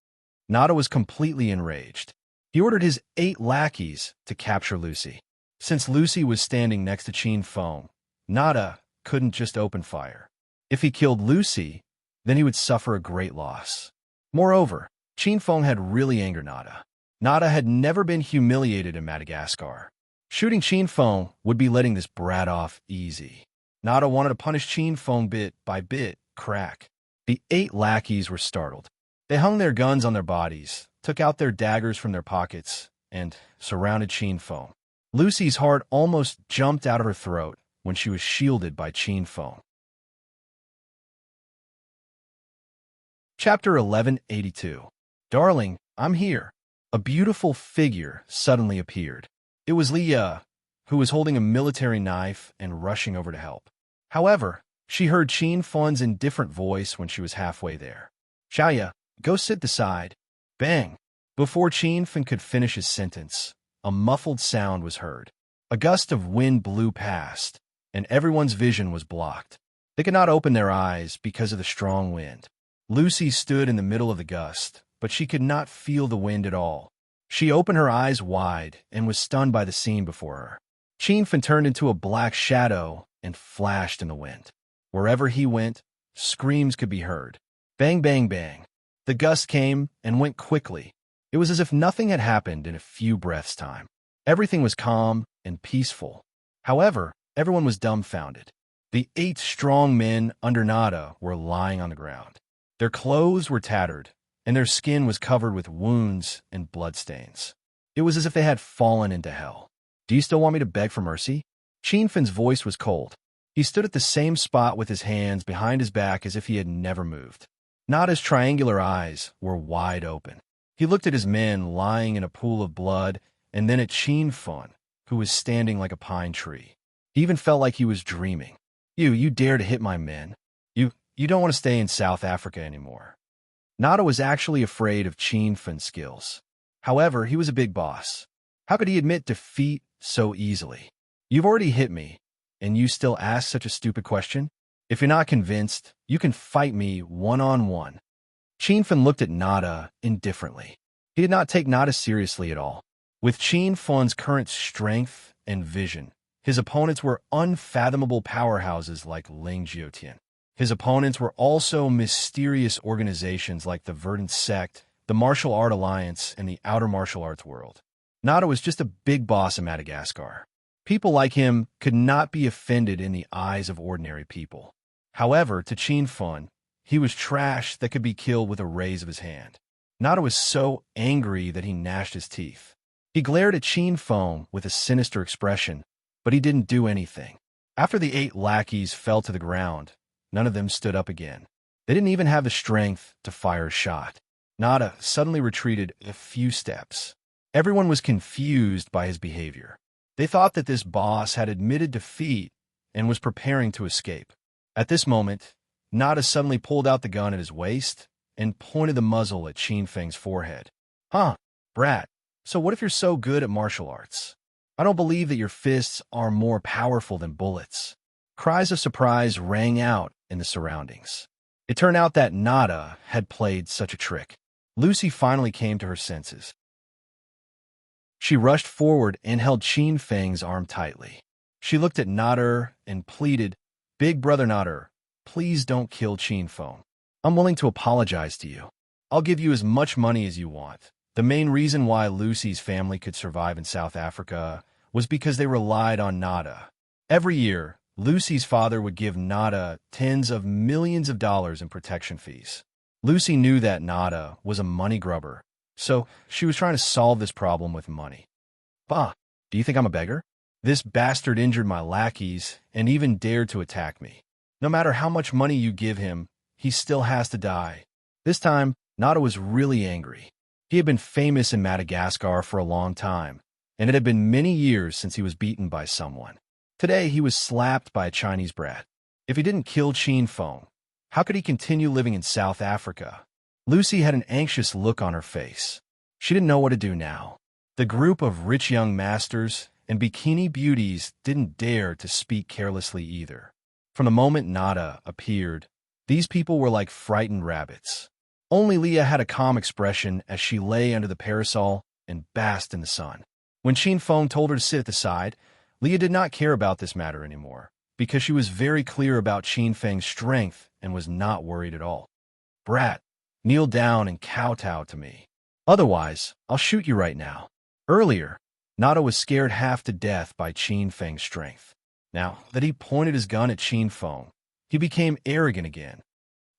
Nada was completely enraged. He ordered his 8 lackeys to capture Lucy. Since Lucy was standing next to Qin Feng, Nada couldn't just open fire. If he killed Lucy, then he would suffer a great loss. Moreover, Qin Feng had really angered Nada. Nada had never been humiliated in Madagascar. Shooting Qin Feng would be letting this brat off easy. Nada wanted to punish Qin Feng bit by bit, crack. The 8 lackeys were startled. They hung their guns on their bodies, took out their daggers from their pockets, and surrounded Qin Feng. Lucy's heart almost jumped out of her throat when she was shielded by Qin Feng. Chapter 1182. "Darling, I'm here." A beautiful figure suddenly appeared. It was Leah, who was holding a military knife and rushing over to help. However, she heard Qin Feng's indifferent voice when she was halfway there. "Xiaoya, go sit beside." Bang! Before Qin Feng could finish his sentence, a muffled sound was heard. A gust of wind blew past, and everyone's vision was blocked. They could not open their eyes because of the strong wind. Lucy stood in the middle of the gust, but she could not feel the wind at all. She opened her eyes wide and was stunned by the scene before her. Qin Feng turned into a black shadow and flashed in the wind. Wherever he went, screams could be heard. Bang, bang, bang. The gust came and went quickly. It was as if nothing had happened in a few breaths' time. Everything was calm and peaceful. However, everyone was dumbfounded. The 8 strong men under Nada were lying on the ground. Their clothes were tattered, and their skin was covered with wounds and bloodstains. It was as if they had fallen into hell. "Do you still want me to beg for mercy?" Qin Feng's voice was cold. He stood at the same spot with his hands behind his back as if he had never moved. Nada's triangular eyes were wide open. He looked at his men lying in a pool of blood, and then at Qin Feng, who was standing like a pine tree. He even felt like he was dreaming. You dare to hit my men. You don't want to stay in South Africa anymore." Nada was actually afraid of Qin Feng's skills. However, he was a big boss. How could he admit defeat so easily? "You've already hit me, and you still ask such a stupid question? If you're not convinced, you can fight me one-on-one." Qin Feng looked at Nada indifferently. He did not take Nada seriously at all. With Qin Feng's current strength and vision, his opponents were unfathomable powerhouses like Ling Jiutian. His opponents were also mysterious organizations like the Verdant Sect, the Martial Art Alliance, and the Outer Martial Arts World. Nada was just a big boss in Madagascar. People like him could not be offended in the eyes of ordinary people. However, to Qin Feng, he was trash that could be killed with a raise of his hand. Nada was so angry that he gnashed his teeth. He glared at Qin Feng with a sinister expression, but he didn't do anything. After the 8 lackeys fell to the ground, none of them stood up again. They didn't even have the strength to fire a shot. Nada suddenly retreated a few steps. Everyone was confused by his behavior. They thought that this boss had admitted defeat and was preparing to escape. At this moment, Nada suddenly pulled out the gun at his waist and pointed the muzzle at Qin Feng's forehead. "Huh, brat, so what if you're so good at martial arts? I don't believe that your fists are more powerful than bullets." Cries of surprise rang out in the surroundings. It turned out that Nada had played such a trick. Lucy finally came to her senses. She rushed forward and held Qin Feng's arm tightly. She looked at Nada and pleaded, "Big brother Nada, please don't kill Qin Feng. I'm willing to apologize to you. I'll give you as much money as you want." The main reason why Lucy's family could survive in South Africa was because they relied on Nada. Every year, Lucy's father would give Nada tens of millions of dollars in protection fees. Lucy knew that Nada was a money grubber, so she was trying to solve this problem with money. Bah, do you think I'm a beggar? This bastard injured my lackeys and even dared to attack me. No matter how much money you give him, he still has to die. This time, Nada was really angry. He had been famous in Madagascar for a long time, and it had been many years since he was beaten by someone. Today, he was slapped by a Chinese brat. If he didn't kill Chin Feng, how could he continue living in South Africa? Lucy had an anxious look on her face. She didn't know what to do now. The group of rich young masters and bikini beauties didn't dare to speak carelessly either. From the moment Nada appeared, these people were like frightened rabbits. Only Leah had a calm expression as she lay under the parasol and basked in the sun. When Chin Feng told her to sit at the side, Leah did not care about this matter anymore, because she was very clear about Chin Feng's strength and was not worried at all. Brat, kneel down and kowtow to me. Otherwise, I'll shoot you right now. Earlier, Nada was scared half to death by Chin Feng's strength. Now that he pointed his gun at Chin Feng, he became arrogant again.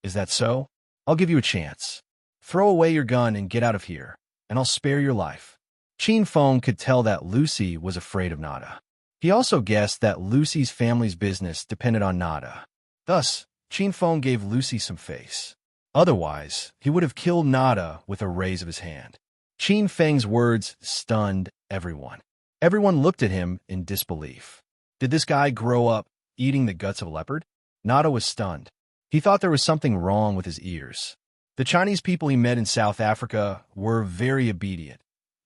Is that so? I'll give you a chance. Throw away your gun and get out of here, and I'll spare your life. Chin Feng could tell that Lucy was afraid of Nada. He also guessed that Lucy's family's business depended on Nada. Thus, Chin Feng gave Lucy some face. Otherwise, he would have killed Nada with a raise of his hand. Chin Feng's words stunned everyone. Everyone looked at him in disbelief. Did this guy grow up eating the guts of a leopard? Nada was stunned. He thought there was something wrong with his ears. The Chinese people he met in South Africa were very obedient,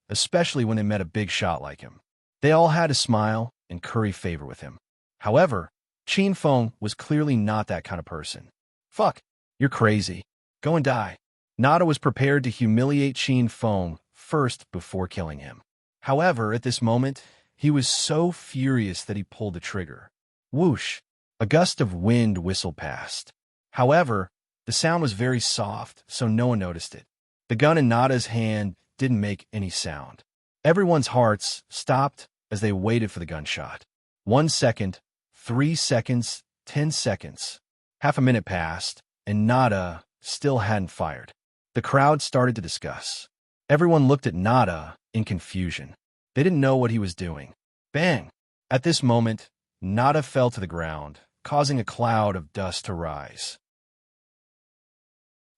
especially when they met a big shot like him. They all had to smile and curry favor with him. However, Chin Feng was clearly not that kind of person. Fuck, you're crazy. Go and die. Nada was prepared to humiliate Chin Feng first before killing him. However, at this moment, he was so furious that he pulled the trigger. Whoosh! A gust of wind whistled past. However, the sound was very soft, so no one noticed it. The gun in Nada's hand didn't make any sound. Everyone's hearts stopped as they waited for the gunshot. 1 second, 3 seconds, 10 seconds. Half a minute passed, and Nada still hadn't fired. The crowd started to discuss. Everyone looked at Nada in confusion. They didn't know what he was doing. Bang! At this moment, Nada fell to the ground, causing a cloud of dust to rise.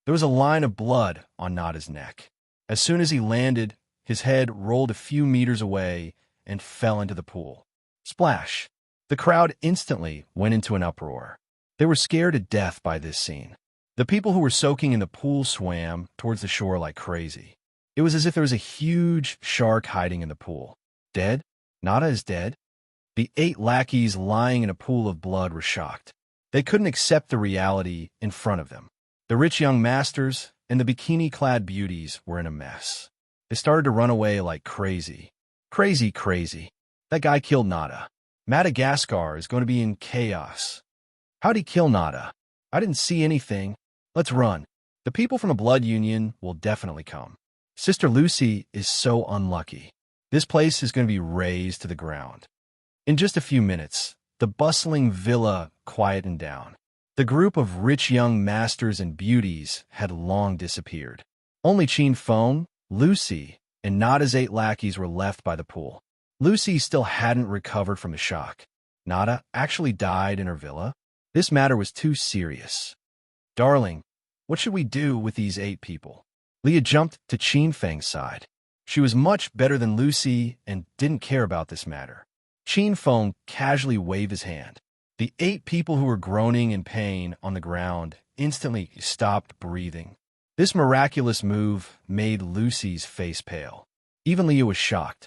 There was a line of blood on Nada's neck. As soon as he landed, his head rolled a few meters away and fell into the pool. Splash! The crowd instantly went into an uproar. They were scared to death by this scene. The people who were soaking in the pool swam towards the shore like crazy. It was as if there was a huge shark hiding in the pool. Dead? Nada is dead? The 8 lackeys lying in a pool of blood were shocked. They couldn't accept the reality in front of them. The rich young masters and the bikini-clad beauties were in a mess. They started to run away like crazy. Crazy, crazy. That guy killed Nada. Madagascar is going to be in chaos. How'd he kill Nada? I didn't see anything. Let's run. The people from the blood union will definitely come. Sister Lucy is so unlucky. This place is going to be razed to the ground. In just a few minutes, the bustling villa quietened down. The group of rich young masters and beauties had long disappeared. Only Chin Feng, Lucy, and Nada's 8 lackeys were left by the pool. Lucy still hadn't recovered from the shock. Nada actually died in her villa? This matter was too serious. Darling, what should we do with these 8 people? Leah jumped to Chin Feng's side. She was much better than Lucy and didn't care about this matter. Chin Feng casually waved his hand. The 8 people who were groaning in pain on the ground instantly stopped breathing. This miraculous move made Lucy's face pale. Even Leah was shocked.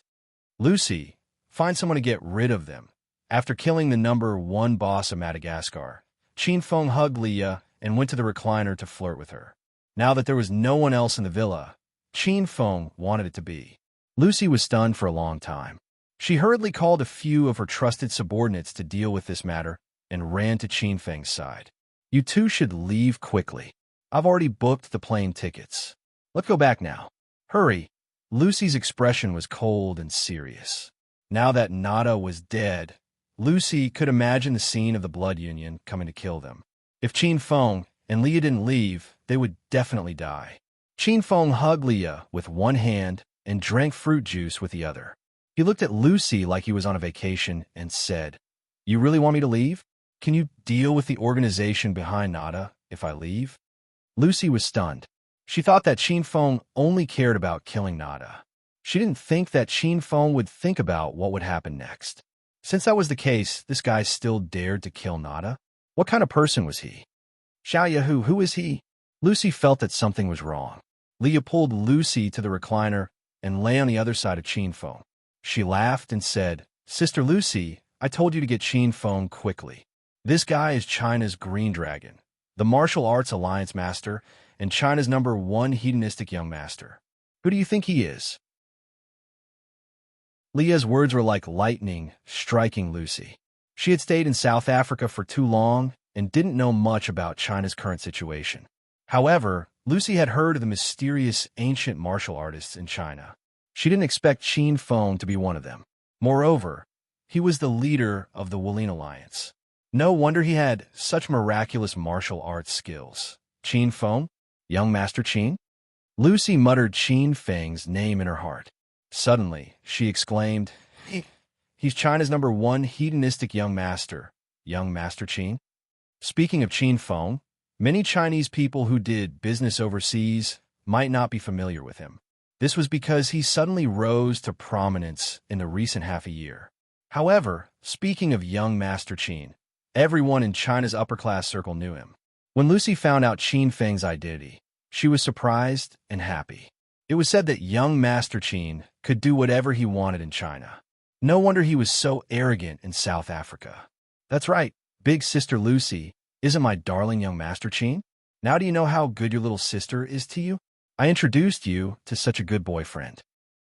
Lucy, find someone to get rid of them. After killing the number 1 boss of Madagascar, Chin Feng hugged Leah and went to the recliner to flirt with her. Now that there was no one else in the villa, Chin Feng wanted it to be. Lucy was stunned for a long time. She hurriedly called a few of her trusted subordinates to deal with this matter and ran to Chin Feng's side. You two should leave quickly. I've already booked the plane tickets. Let's go back now. Hurry. Lucy's expression was cold and serious. Now that Nada was dead, Lucy could imagine the scene of the blood union coming to kill them. If Qin Feng and Leah didn't leave, they would definitely die. Qin Feng hugged Leah with one hand and drank fruit juice with the other. He looked at Lucy like he was on a vacation and said, "You really want me to leave? Can you deal with the organization behind Nada if I leave?" Lucy was stunned. She thought that Qin Feng only cared about killing Nada. She didn't think that Qin Feng would think about what would happen next. Since that was the case, this guy still dared to kill Nada? What kind of person was he? Xiaoyahu, who is he? Lucy felt that something was wrong. Leah pulled Lucy to the recliner and lay on the other side of Qin Feng. She laughed and said, "Sister Lucy, I told you to get Qin Feng quickly. This guy is China's Green Dragon, the martial arts alliance master, and China's #1 hedonistic young master. Who do you think he is?" Leah's words were like lightning striking Lucy. She had stayed in South Africa for too long and didn't know much about China's current situation. However, Lucy had heard of the mysterious ancient martial artists in China. She didn't expect Qin Feng to be one of them. Moreover, he was the leader of the Wulin Alliance. No wonder he had such miraculous martial arts skills. Qin Feng? Young Master Qin? Lucy muttered Qin Feng's name in her heart. Suddenly, she exclaimed, He's China's #1 hedonistic young master Qin." Speaking of Qin Feng, many Chinese people who did business overseas might not be familiar with him. This was because he suddenly rose to prominence in the recent half a year. However, speaking of young Master Qin, everyone in China's upper-class circle knew him. When Lucy found out Qin Feng's identity, she was surprised and happy. It was said that young Master Qin could do whatever he wanted in China. No wonder he was so arrogant in South Africa. That's right, big sister Lucy, isn't my darling young Master Qin? Now do you know how good your little sister is to you? I introduced you to such a good boyfriend.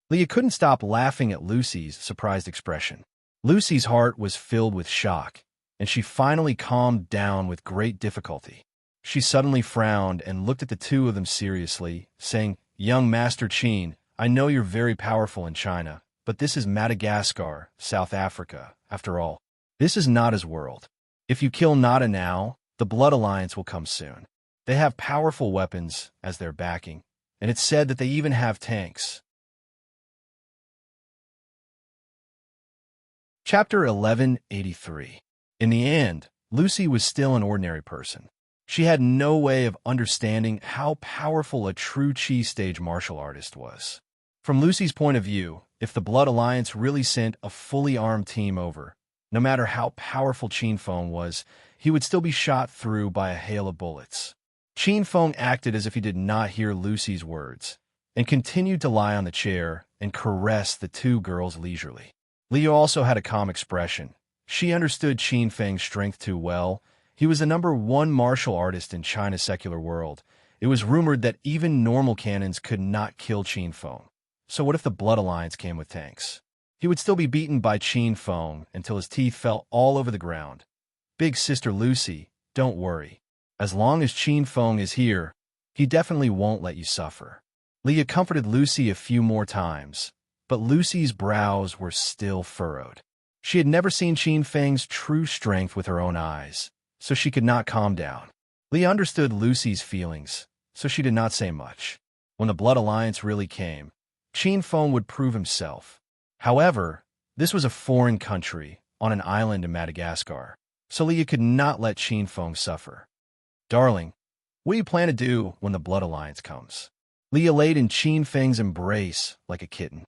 Leah couldn't stop laughing at Lucy's surprised expression. Lucy's heart was filled with shock, and she finally calmed down with great difficulty. She suddenly frowned and looked at the two of them seriously, saying, "Young Master Qin, I know you're very powerful in China, but this is Madagascar, South Africa, after all. This is Nada's world. If you kill Nada now, the Blood Alliance will come soon. They have powerful weapons as their backing, and it's said that they even have tanks." Chapter 1183. In the end, Lucy was still an ordinary person. She had no way of understanding how powerful a true Qi stage martial artist was. From Lucy's point of view, if the Blood Alliance really sent a fully armed team over, no matter how powerful Qin Feng was, he would still be shot through by a hail of bullets. Qin Feng acted as if he did not hear Lucy's words, and continued to lie on the chair and caress the two girls leisurely. Leah also had a calm expression. She understood Qin Feng's strength too well. He was the #1 martial artist in China's secular world. It was rumored that even normal cannons could not kill Qin Feng. So what if the Blood Alliance came with tanks? He would still be beaten by Qin Feng until his teeth fell all over the ground. Big sister Lucy, don't worry. As long as Qin Feng is here, he definitely won't let you suffer. Leah comforted Lucy a few more times, but Lucy's brows were still furrowed. She had never seen Qin Feng's true strength with her own eyes, so she could not calm down. Leah understood Lucy's feelings, so she did not say much. When the Blood Alliance really came, Qin Feng would prove himself. However, this was a foreign country on an island in Madagascar, so Leah could not let Qin Feng suffer. "Darling, what do you plan to do when the Blood Alliance comes?" Leah laid in Qin Feng's embrace like a kitten.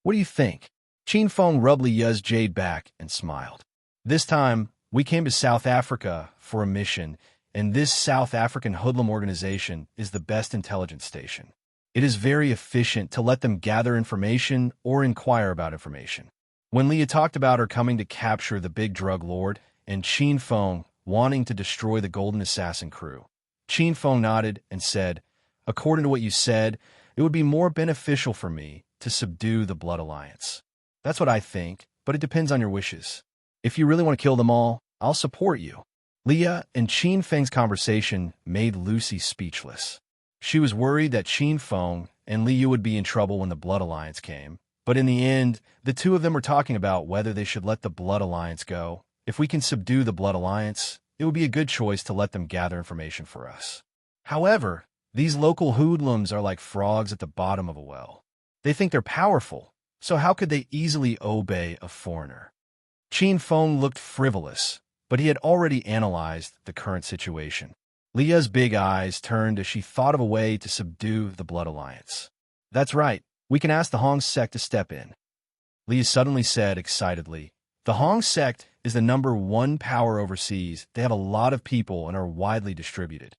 "What do you think?" Qin Feng rubbed Leah's jade back and smiled. "This time, we came to South Africa for a mission, and this South African hoodlum organization is the best intelligence station. It is very efficient to let them gather information or inquire about information." When Leah talked about her coming to capture the big drug lord and Qin Feng wanting to destroy the Golden Assassin crew, Qin Feng nodded and said, "According to what you said, it would be more beneficial for me to subdue the Blood Alliance. That's what I think, but it depends on your wishes. If you really want to kill them all, I'll support you." Leah and Qin Feng's conversation made Lucy speechless. She was worried that Qin Feng and Leah would be in trouble when the Blood Alliance came, but But in the end, the two of them were talking about whether they should let the Blood Alliance go. If we can subdue the Blood Alliance, it would be a good choice to let them gather information for us. However, these local hoodlums are like frogs at the bottom of a well. They think they're powerful, so how could they easily obey a foreigner? Qin Feng looked frivolous, but he had already analyzed the current situation. Leah's big eyes turned as she thought of a way to subdue the Blood Alliance. That's right, we can ask the Hong sect to step in. Leah suddenly said excitedly, the Hong sect is the #1 power overseas. They have a lot of people and are widely distributed.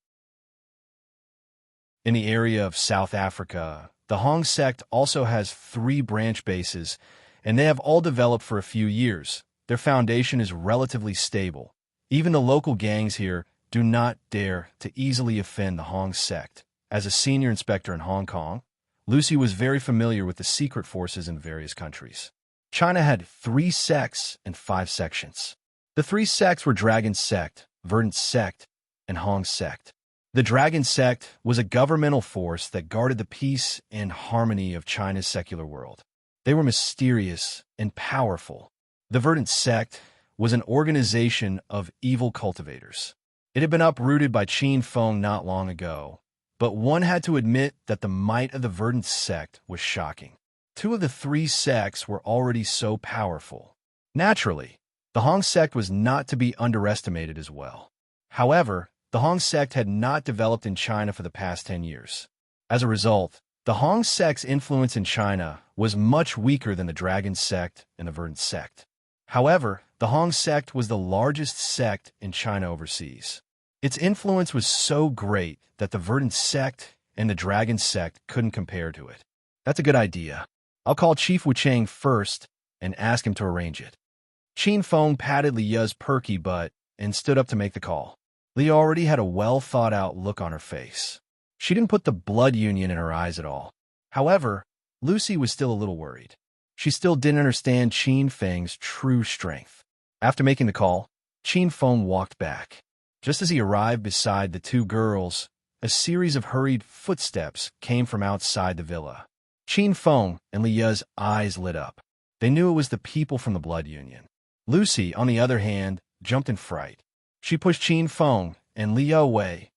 In the area of South Africa, the Hong sect also has 3 branch bases, and they have all developed for a few years. Their foundation is relatively stable. Even the local gangs here do not dare to easily offend the Hong sect. As a senior inspector in Hong Kong, Lucy was very familiar with the secret forces in various countries. China had 3 sects and 5 sections. The 3 sects were Dragon Sect, Verdant Sect, and Hong Sect. The Dragon Sect was a governmental force that guarded the peace and harmony of China's secular world. They were mysterious and powerful. The Verdant Sect was an organization of evil cultivators. It had been uprooted by Qin Feng not long ago, but one had to admit that the might of the Verdant Sect was shocking. 2 of the 3 sects were already so powerful. Naturally, the Hong sect was not to be underestimated as well. However, the Hong sect had not developed in China for the past 10 years. As a result, the Hong sect's influence in China was much weaker than the Dragon sect and the Verdant sect. However, the Hong sect was the largest sect in China overseas. Its influence was so great that the Verdant sect and the Dragon sect couldn't compare to it. That's a good idea. I'll call Chief Wuchang first and ask him to arrange it. Qin Feng patted Lia's perky butt and stood up to make the call. Lia already had a well-thought-out look on her face. She didn't put the blood union in her eyes at all. However, Lucy was still a little worried. She still didn't understand Qin Feng's true strength. After making the call, Qin Feng walked back. Just as he arrived beside the 2 girls, a series of hurried footsteps came from outside the villa. Qin Feng and Lia's eyes lit up. They knew it was the people from the blood union. Lucy, on the other hand, jumped in fright. She pushed Qin Feng and Lia away.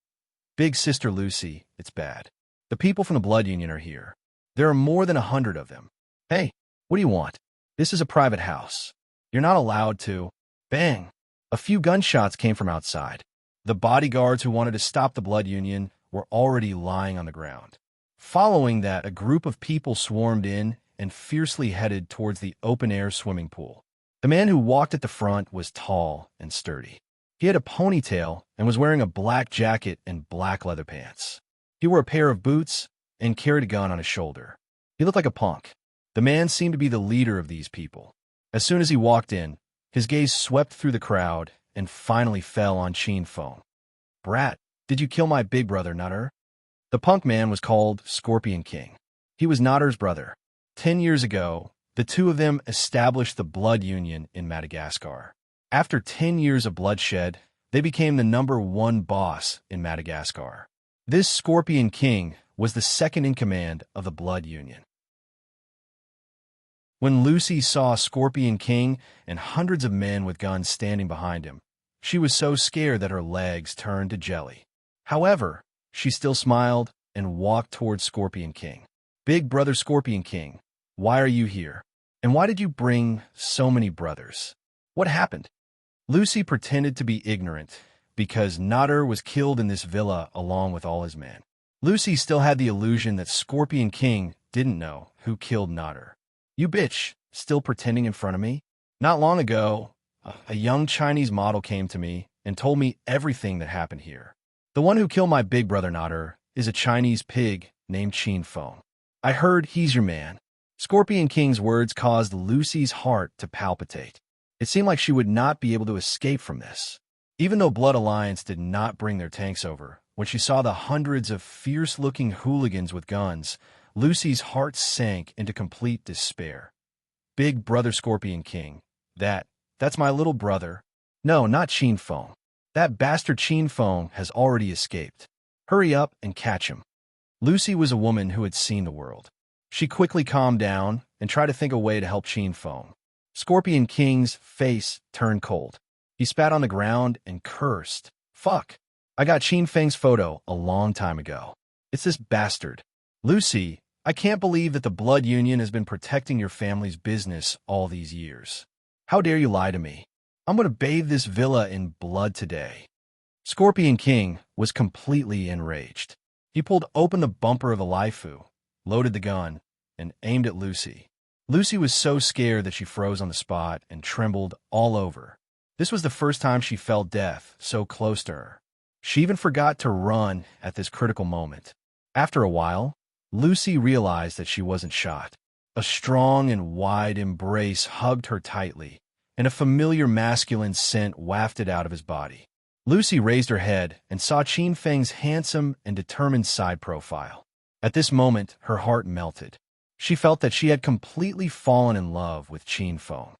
Big sister Lucy, it's bad. The people from the blood union are here. There are more than 100 of them. Hey, what do you want? This is a private house. You're not allowed to. Bang! A few gunshots came from outside. The bodyguards who wanted to stop the blood union were already lying on the ground. Following that, a group of people swarmed in and fiercely headed towards the open-air swimming pool. The man who walked at the front was tall and sturdy. He had a ponytail and was wearing a black jacket and black leather pants. He wore a pair of boots and carried a gun on his shoulder. He looked like a punk. The man seemed to be the leader of these people. As soon as he walked in, his gaze swept through the crowd and finally fell on Qin Feng. Brat, did you kill my big brother, Nutter? The punk man was called Scorpion King. He was Nutter's brother. 10 years ago, the 2 of them established the Blood Union in Madagascar. After 10 years of bloodshed, they became the #1 boss in Madagascar. This Scorpion King was the second in command of the Blood Union. When Lucy saw Scorpion King and hundreds of men with guns standing behind him, she was so scared that her legs turned to jelly. However, she still smiled and walked towards Scorpion King. Big brother Scorpion King, why are you here? And why did you bring so many brothers? What happened? Lucy pretended to be ignorant because Nutter was killed in this villa along with all his men. Lucy still had the illusion that Scorpion King didn't know who killed Nutter. You bitch, still pretending in front of me? Not long ago, a young Chinese model came to me and told me everything that happened here. The one who killed my big brother Nutter is a Chinese pig named Qin Feng. I heard he's your man. Scorpion King's words caused Lucy's heart to palpitate. It seemed like she would not be able to escape from this. Even though Blood Alliance did not bring their tanks over, when she saw the hundreds of fierce-looking hooligans with guns, Lucy's heart sank into complete despair. Big brother Scorpion King, that's my little brother. No, not Qin Feng. That bastard Qin Feng has already escaped. Hurry up and catch him. Lucy was a woman who had seen the world. She quickly calmed down and tried to think a way to help Qin Feng. Scorpion King's face turned cold. He spat on the ground and cursed. Fuck. I got Qin Feng's photo a long time ago. It's this bastard. Lucy, I can't believe that the blood union has been protecting your family's business all these years. How dare you lie to me? I'm going to bathe this villa in blood today. Scorpion King was completely enraged. He pulled open the bumper of a Laifu, loaded the gun, and aimed at Lucy. Lucy was so scared that she froze on the spot and trembled all over. This was the first time she felt death so close to her. She even forgot to run at this critical moment. After a while, Lucy realized that she wasn't shot. A strong and wide embrace hugged her tightly, and a familiar masculine scent wafted out of his body. Lucy raised her head and saw Qin Feng's handsome and determined side profile. At this moment, her heart melted. She felt that she had completely fallen in love with Qin Feng.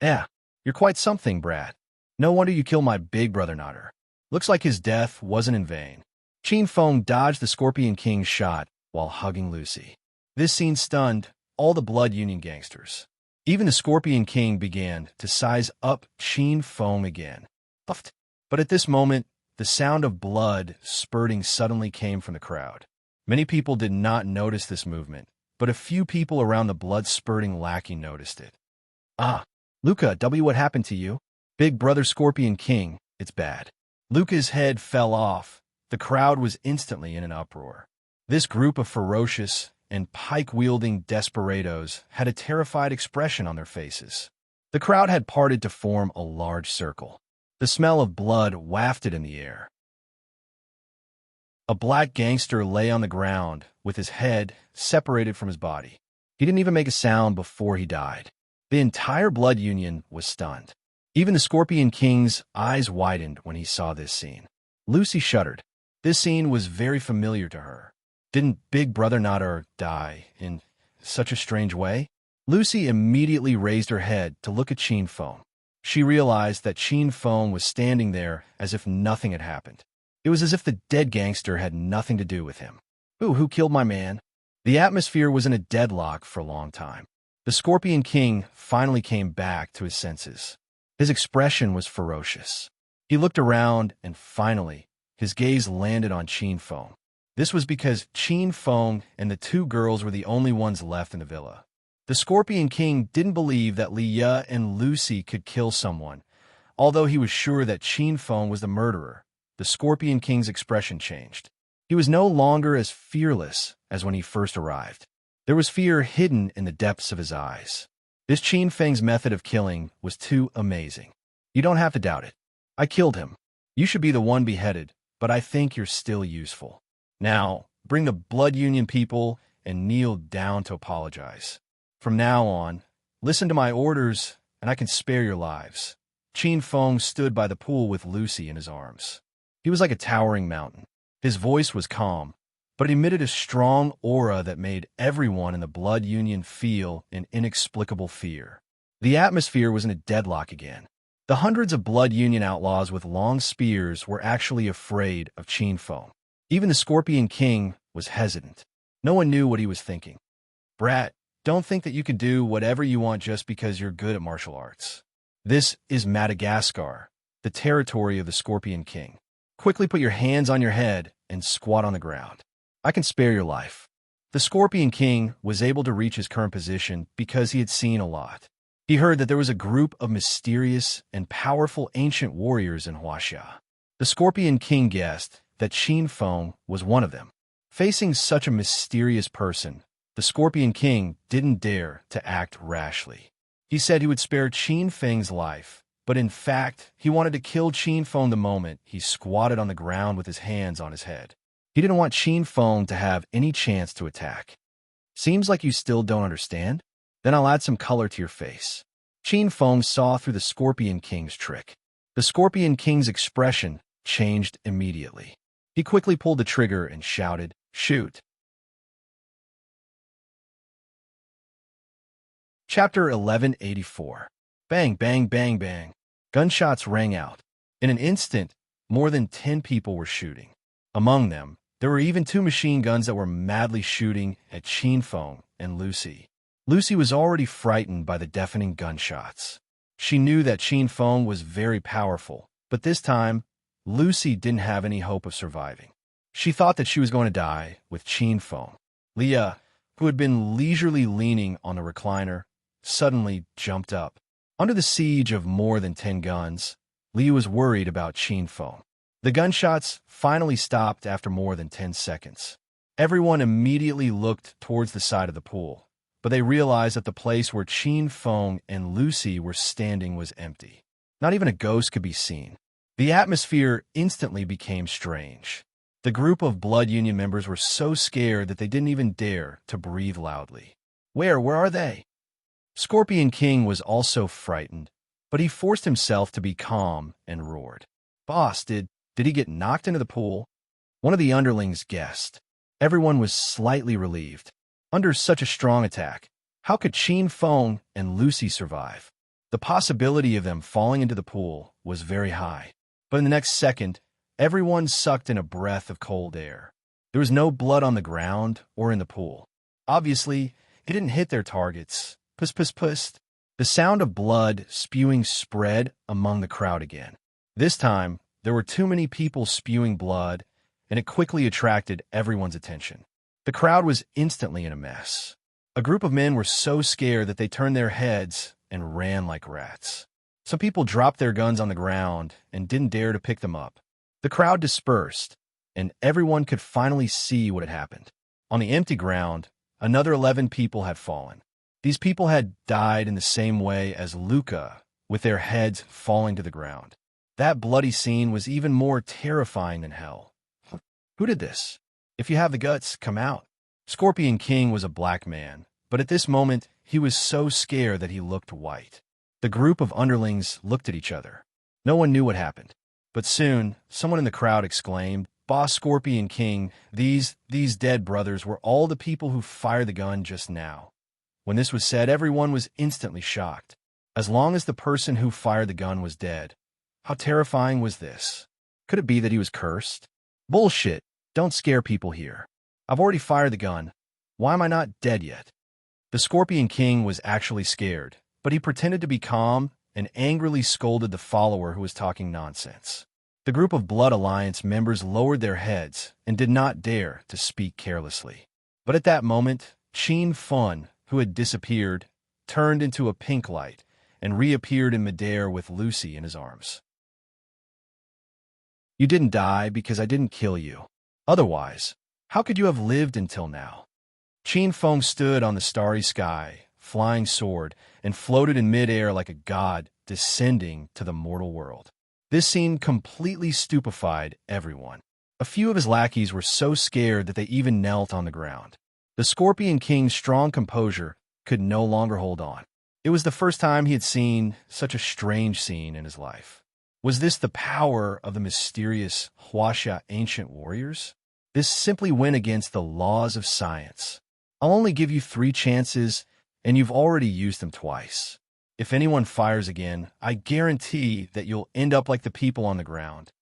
"Yeah, you're quite something, Brad. No wonder you killed my big brother Nutter. Looks like his death wasn't in vain." Qin Feng dodged the Scorpion King's shot while hugging Lucy. This scene stunned all the Blood Union gangsters. Even the Scorpion King began to size up Qin Feng again. Puffed. But at this moment, the sound of blood spurting suddenly came from the crowd. Many people did not notice this movement, but a few people around the blood-spurting lackey noticed it. "Ah, Luca, what happened to you? Big brother Scorpion King, it's bad." Luca's head fell off. The crowd was instantly in an uproar. This group of ferocious and pike-wielding desperados had a terrified expression on their faces. The crowd had parted to form a large circle. The smell of blood wafted in the air. A black gangster lay on the ground with his head separated from his body. He didn't even make a sound before he died. The entire Blood Union was stunned. Even the Scorpion King's eyes widened when he saw this scene. Lucy shuddered. This scene was very familiar to her. Didn't Big Brother Nutter die in such a strange way? Lucy immediately raised her head to look at Qin Feng. She realized that Qin Feng was standing there as if nothing had happened. It was as if the dead gangster had nothing to do with him. "Ooh, who killed my man?" The atmosphere was in a deadlock for a long time. The Scorpion King finally came back to his senses. His expression was ferocious. He looked around and finally, his gaze landed on Qin Feng. This was because Qin Feng and the two girls were the only ones left in the villa. The Scorpion King didn't believe that Li Ye and Lucy could kill someone. Although he was sure that Qin Feng was the murderer, the Scorpion King's expression changed. He was no longer as fearless as when he first arrived. There was fear hidden in the depths of his eyes. This Qin Feng's method of killing was too amazing. You don't have to doubt it. I killed him. You should be the one beheaded, but I think you're still useful. Now, bring the Blood Union people and kneel down to apologize. From now on, listen to my orders, and I can spare your lives." Qin Feng stood by the pool with Lucy in his arms. He was like a towering mountain. His voice was calm, but it emitted a strong aura that made everyone in the Blood Union feel an inexplicable fear. The atmosphere was in a deadlock again. The hundreds of Blood Union outlaws with long spears were actually afraid of Qin Feng. Even the Scorpion King was hesitant. No one knew what he was thinking. "Brat, don't think that you can do whatever you want just because you're good at martial arts. This is Madagascar, the territory of the Scorpion King. Quickly put your hands on your head and squat on the ground. I can spare your life." The Scorpion King was able to reach his current position because he had seen a lot. He heard that there was a group of mysterious and powerful ancient warriors in Huaxia. The Scorpion King guessed that Qin Feng was one of them. Facing such a mysterious person, the Scorpion King didn't dare to act rashly. He said he would spare Qin Feng's life, but in fact, he wanted to kill Qin Feng the moment he squatted on the ground with his hands on his head. He didn't want Qin Feng to have any chance to attack. "Seems like you still don't understand? Then I'll add some color to your face." Qin Feng saw through the Scorpion King's trick. The Scorpion King's expression changed immediately. He quickly pulled the trigger and shouted, "Shoot!" Chapter 1184. Bang, bang, bang, bang. Gunshots rang out. In an instant, more than 10 people were shooting. Among them, there were even 2 machine guns that were madly shooting at Qin Feng and Lucy. Lucy was already frightened by the deafening gunshots. She knew that Qin Feng was very powerful, but this time, Lucy didn't have any hope of surviving. She thought that she was going to die with Qin Feng. Leah, who had been leisurely leaning on the recliner, suddenly jumped up. Under the siege of more than 10 guns, Leah was worried about Qin Feng. The gunshots finally stopped after more than 10 seconds. Everyone immediately looked towards the side of the pool, but they realized that the place where Qin Feng and Lucy were standing was empty. Not even a ghost could be seen. The atmosphere instantly became strange. The group of Blood Union members were so scared that they didn't even dare to breathe loudly. Where are they? Scorpion King was also frightened, but he forced himself to be calm and roared. Boss, did he get knocked into the pool? One of the underlings guessed. Everyone was slightly relieved. Under such a strong attack, how could Qin Feng and Lucy survive? The possibility of them falling into the pool was very high. But in the next second, everyone sucked in a breath of cold air. There was no blood on the ground or in the pool. Obviously, it didn't hit their targets. Puss, puss, puss. The sound of blood spewing spread among the crowd again. This time, there were too many people spewing blood, and it quickly attracted everyone's attention. The crowd was instantly in a mess. A group of men were so scared that they turned their heads and ran like rats. Some people dropped their guns on the ground and didn't dare to pick them up. The crowd dispersed, and everyone could finally see what had happened. On the empty ground, another 11 people had fallen. These people had died in the same way as Luca, with their heads falling to the ground. That bloody scene was even more terrifying than hell. Who did this? If you have the guts, come out. Scorpion King was a black man, but at this moment, he was so scared that he looked white. The group of underlings looked at each other. No one knew what happened. But soon, someone in the crowd exclaimed, Boss Scorpion King, these dead brothers were all the people who fired the gun just now. When this was said, everyone was instantly shocked. As long as the person who fired the gun was dead, how terrifying was this? Could it be that he was cursed? Bullshit. Don't scare people here. I've already fired the gun. Why am I not dead yet? The Scorpion King was actually scared, but he pretended to be calm and angrily scolded the follower who was talking nonsense. The group of Blood Alliance members lowered their heads and did not dare to speak carelessly. But at that moment, Qin Feng, who had disappeared, turned into a pink light and reappeared in midair with Lucy in his arms. You didn't die because I didn't kill you. Otherwise, how could you have lived until now? Qin Feng stood on the starry sky, flying sword, and floated in midair like a god descending to the mortal world. This scene completely stupefied everyone. A few of his lackeys were so scared that they even knelt on the ground. The Scorpion King's strong composure could no longer hold on. It was the first time he had seen such a strange scene in his life. Was this the power of the mysterious Huaxia ancient warriors? This simply went against the laws of science. I'll only give you 3 chances, and you've already used them twice. If anyone fires again, I guarantee that you'll end up like the people on the ground.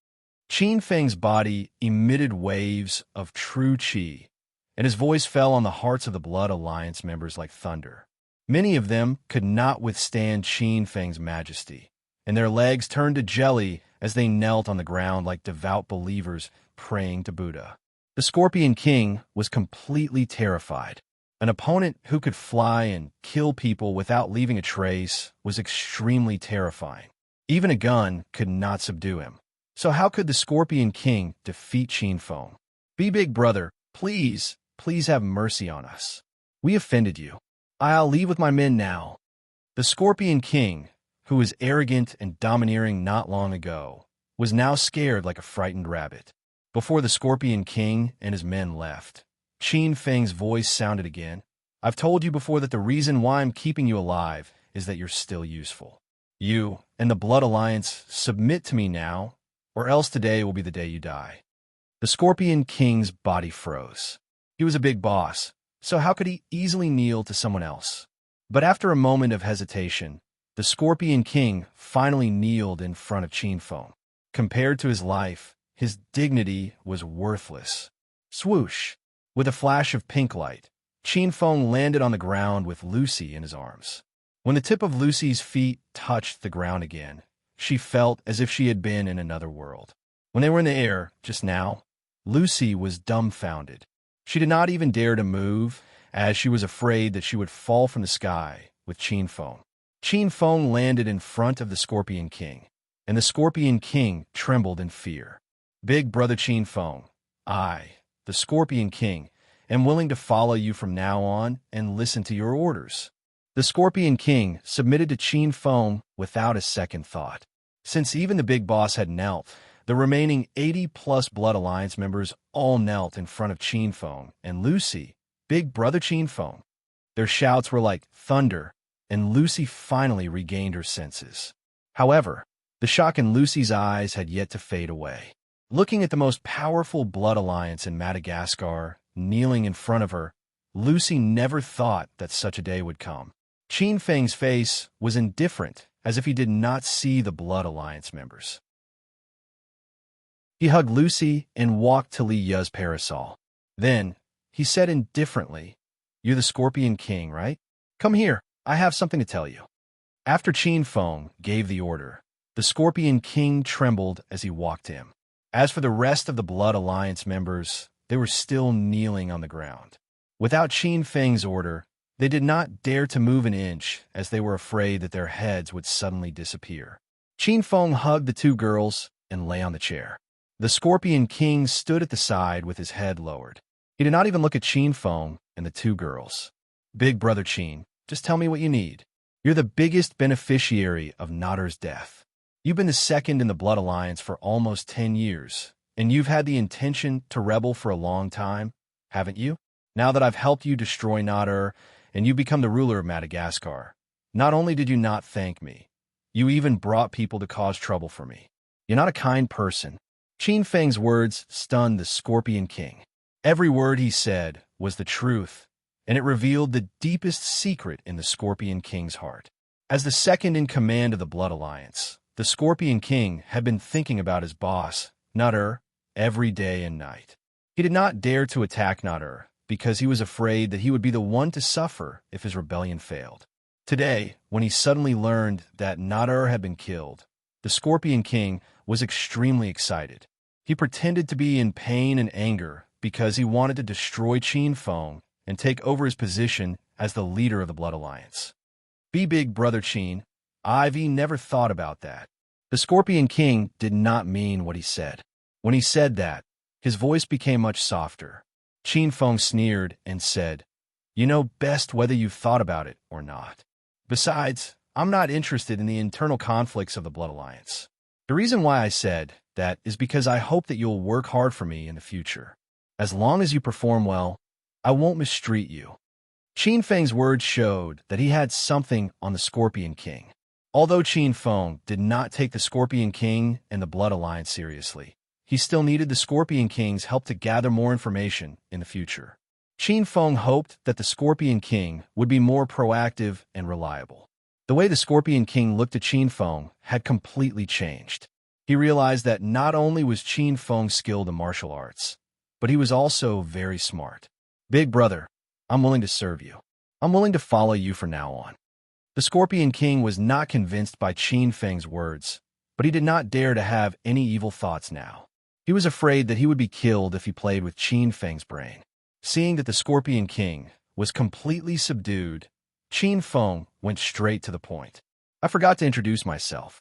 Qin Feng's body emitted waves of true qi, and his voice fell on the hearts of the Blood Alliance members like thunder. Many of them could not withstand Qin Feng's majesty, and their legs turned to jelly as they knelt on the ground like devout believers praying to Buddha. The Scorpion King was completely terrified. An opponent who could fly and kill people without leaving a trace was extremely terrifying. Even a gun could not subdue him. So how could the Scorpion King defeat Qin Feng? Be big brother, please have mercy on us. We offended you. I'll leave with my men now. The Scorpion King, who was arrogant and domineering not long ago, was now scared like a frightened rabbit. Before the Scorpion King and his men left, Qin Feng's voice sounded again. I've told you before that the reason why I'm keeping you alive is that you're still useful. You and the Blood Alliance submit to me now, or else today will be the day you die. The Scorpion King's body froze. He was a big boss, so how could he easily kneel to someone else? But after a moment of hesitation, the Scorpion King finally kneeled in front of Qin Feng. Compared to his life, his dignity was worthless. Swoosh! With a flash of pink light, Qin Feng landed on the ground with Lucy in his arms. When the tip of Lucy's feet touched the ground again, she felt as if she had been in another world. When they were in the air, just now, Lucy was dumbfounded. She did not even dare to move, as she was afraid that she would fall from the sky with Qin Feng. Qin Feng landed in front of the Scorpion King, and the Scorpion King trembled in fear. Big brother Qin Feng, I, the Scorpion King, am willing to follow you from now on and listen to your orders. The Scorpion King submitted to Qin Feng without a second thought. Since even the big boss had knelt, the remaining 80-plus Blood Alliance members all knelt in front of Qin Feng and Lucy, big brother Qin Feng. Their shouts were like thunder, and Lucy finally regained her senses. However, the shock in Lucy's eyes had yet to fade away. Looking at the most powerful Blood Alliance in Madagascar, kneeling in front of her, Lucy never thought that such a day would come. Qin Feng's face was indifferent, as if he did not see the Blood Alliance members. He hugged Lucy and walked to Li Yu's parasol. Then, he said indifferently, "You're the Scorpion King, right? Come here, I have something to tell you." After Qin Feng gave the order, the Scorpion King trembled as he walked to him. As for the rest of the Blood Alliance members, they were still kneeling on the ground. Without Qin Feng's order, they did not dare to move an inch, as they were afraid that their heads would suddenly disappear. Qin Feng hugged the two girls and lay on the chair. The Scorpion King stood at the side with his head lowered. He did not even look at Qin Feng and the two girls. "Big brother Qin, just tell me what you need. You're the biggest beneficiary of Nader's death. You've been the second in the Blood Alliance for almost 10 years, and you've had the intention to rebel for a long time, haven't you? Now that I've helped you destroy Nader, and you become the ruler of Madagascar, not only did you not thank me, you even brought people to cause trouble for me. You're not a kind person." Qin Feng's words stunned the Scorpion King. Every word he said was the truth, and it revealed the deepest secret in the Scorpion King's heart. As the second in command of the Blood Alliance, the Scorpion King had been thinking about his boss, Nader, every day and night. He did not dare to attack Nader because he was afraid that he would be the one to suffer if his rebellion failed. Today, when he suddenly learned that Nader had been killed, the Scorpion King was extremely excited. He pretended to be in pain and anger because he wanted to destroy Qin Feng and take over his position as the leader of the Blood Alliance. "Be big brother Qin, I've never thought about that." The Scorpion King did not mean what he said. When he said that, his voice became much softer. Qin Feng sneered and said, "You know best whether you've thought about it or not. Besides, I'm not interested in the internal conflicts of the Blood Alliance. The reason why I said that is because I hope that you'll work hard for me in the future. As long as you perform well, I won't mistreat you." Qin Feng's words showed that he had something on the Scorpion King. Although Qin Feng did not take the Scorpion King and the Blood Alliance seriously, he still needed the Scorpion King's help to gather more information in the future. Qin Feng hoped that the Scorpion King would be more proactive and reliable. The way the Scorpion King looked at Qin Feng had completely changed. He realized that not only was Qin Feng skilled in martial arts, but he was also very smart. "Big brother, I'm willing to serve you. I'm willing to follow you from now on." The Scorpion King was not convinced by Qin Feng's words, but he did not dare to have any evil thoughts now. He was afraid that he would be killed if he played with Qin Feng's brain. Seeing that the Scorpion King was completely subdued, Qin Feng went straight to the point. "I forgot to introduce myself.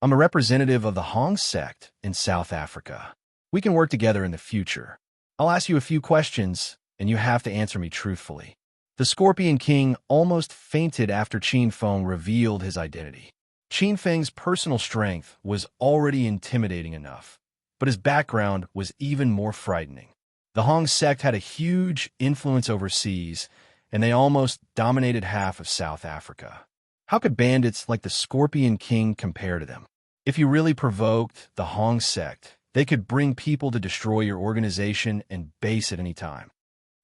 I'm a representative of the Hong sect in South Africa. We can work together in the future. I'll ask you a few questions, and you have to answer me truthfully." The Scorpion King almost fainted after Qin Feng revealed his identity. Qin Feng's personal strength was already intimidating enough, but his background was even more frightening. The Hong sect had a huge influence overseas, and they almost dominated half of South Africa. How could bandits like the Scorpion King compare to them? If you really provoked the Hong sect, they could bring people to destroy your organization and base at any time.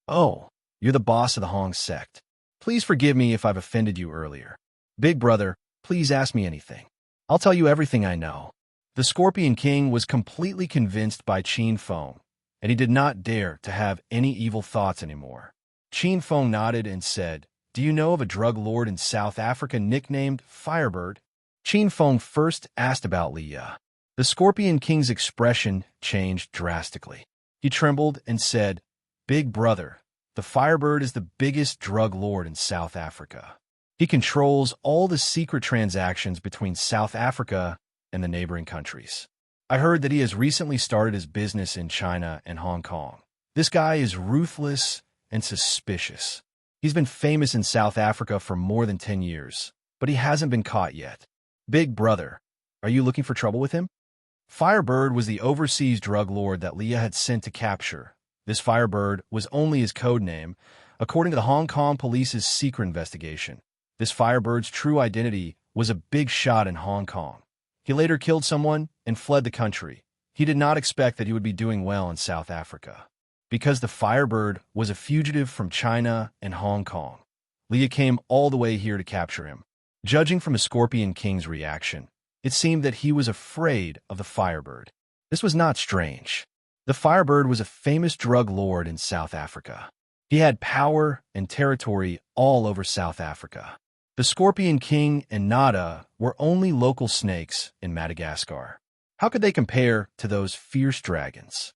"Oh, you're the boss of the Hong sect. Please forgive me if I've offended you earlier. Big brother, please ask me anything. I'll tell you everything I know." The Scorpion King was completely convinced by Qin Feng, and he did not dare to have any evil thoughts anymore. Qin Feng nodded and said, "Do you know of a drug lord in South Africa nicknamed Firebird?" Qin Feng first asked about Li Yi. The Scorpion King's expression changed drastically. He trembled and said, "Big brother, the Firebird is the biggest drug lord in South Africa. He controls all the secret transactions between South Africa and the neighboring countries. I heard that he has recently started his business in China and Hong Kong. This guy is ruthless and suspicious. He's been famous in South Africa for more than 10 years, but he hasn't been caught yet. Big brother, are you looking for trouble with him?" Firebird was the overseas drug lord that Li Yi had sent to capture. This Firebird was only his code name, according to the Hong Kong police's secret investigation. This Firebird's true identity was a big shot in Hong Kong. He later killed someone and fled the country. He did not expect that he would be doing well in South Africa. Because the Firebird was a fugitive from China and Hong Kong, Li Yi came all the way here to capture him. Judging from the Scorpion King's reaction, it seemed that he was afraid of the Firebird. This was not strange. The Firebird was a famous drug lord in South Africa. He had power and territory all over South Africa. The Scorpion King and Nada were only local snakes in Madagascar. How could they compare to those fierce dragons?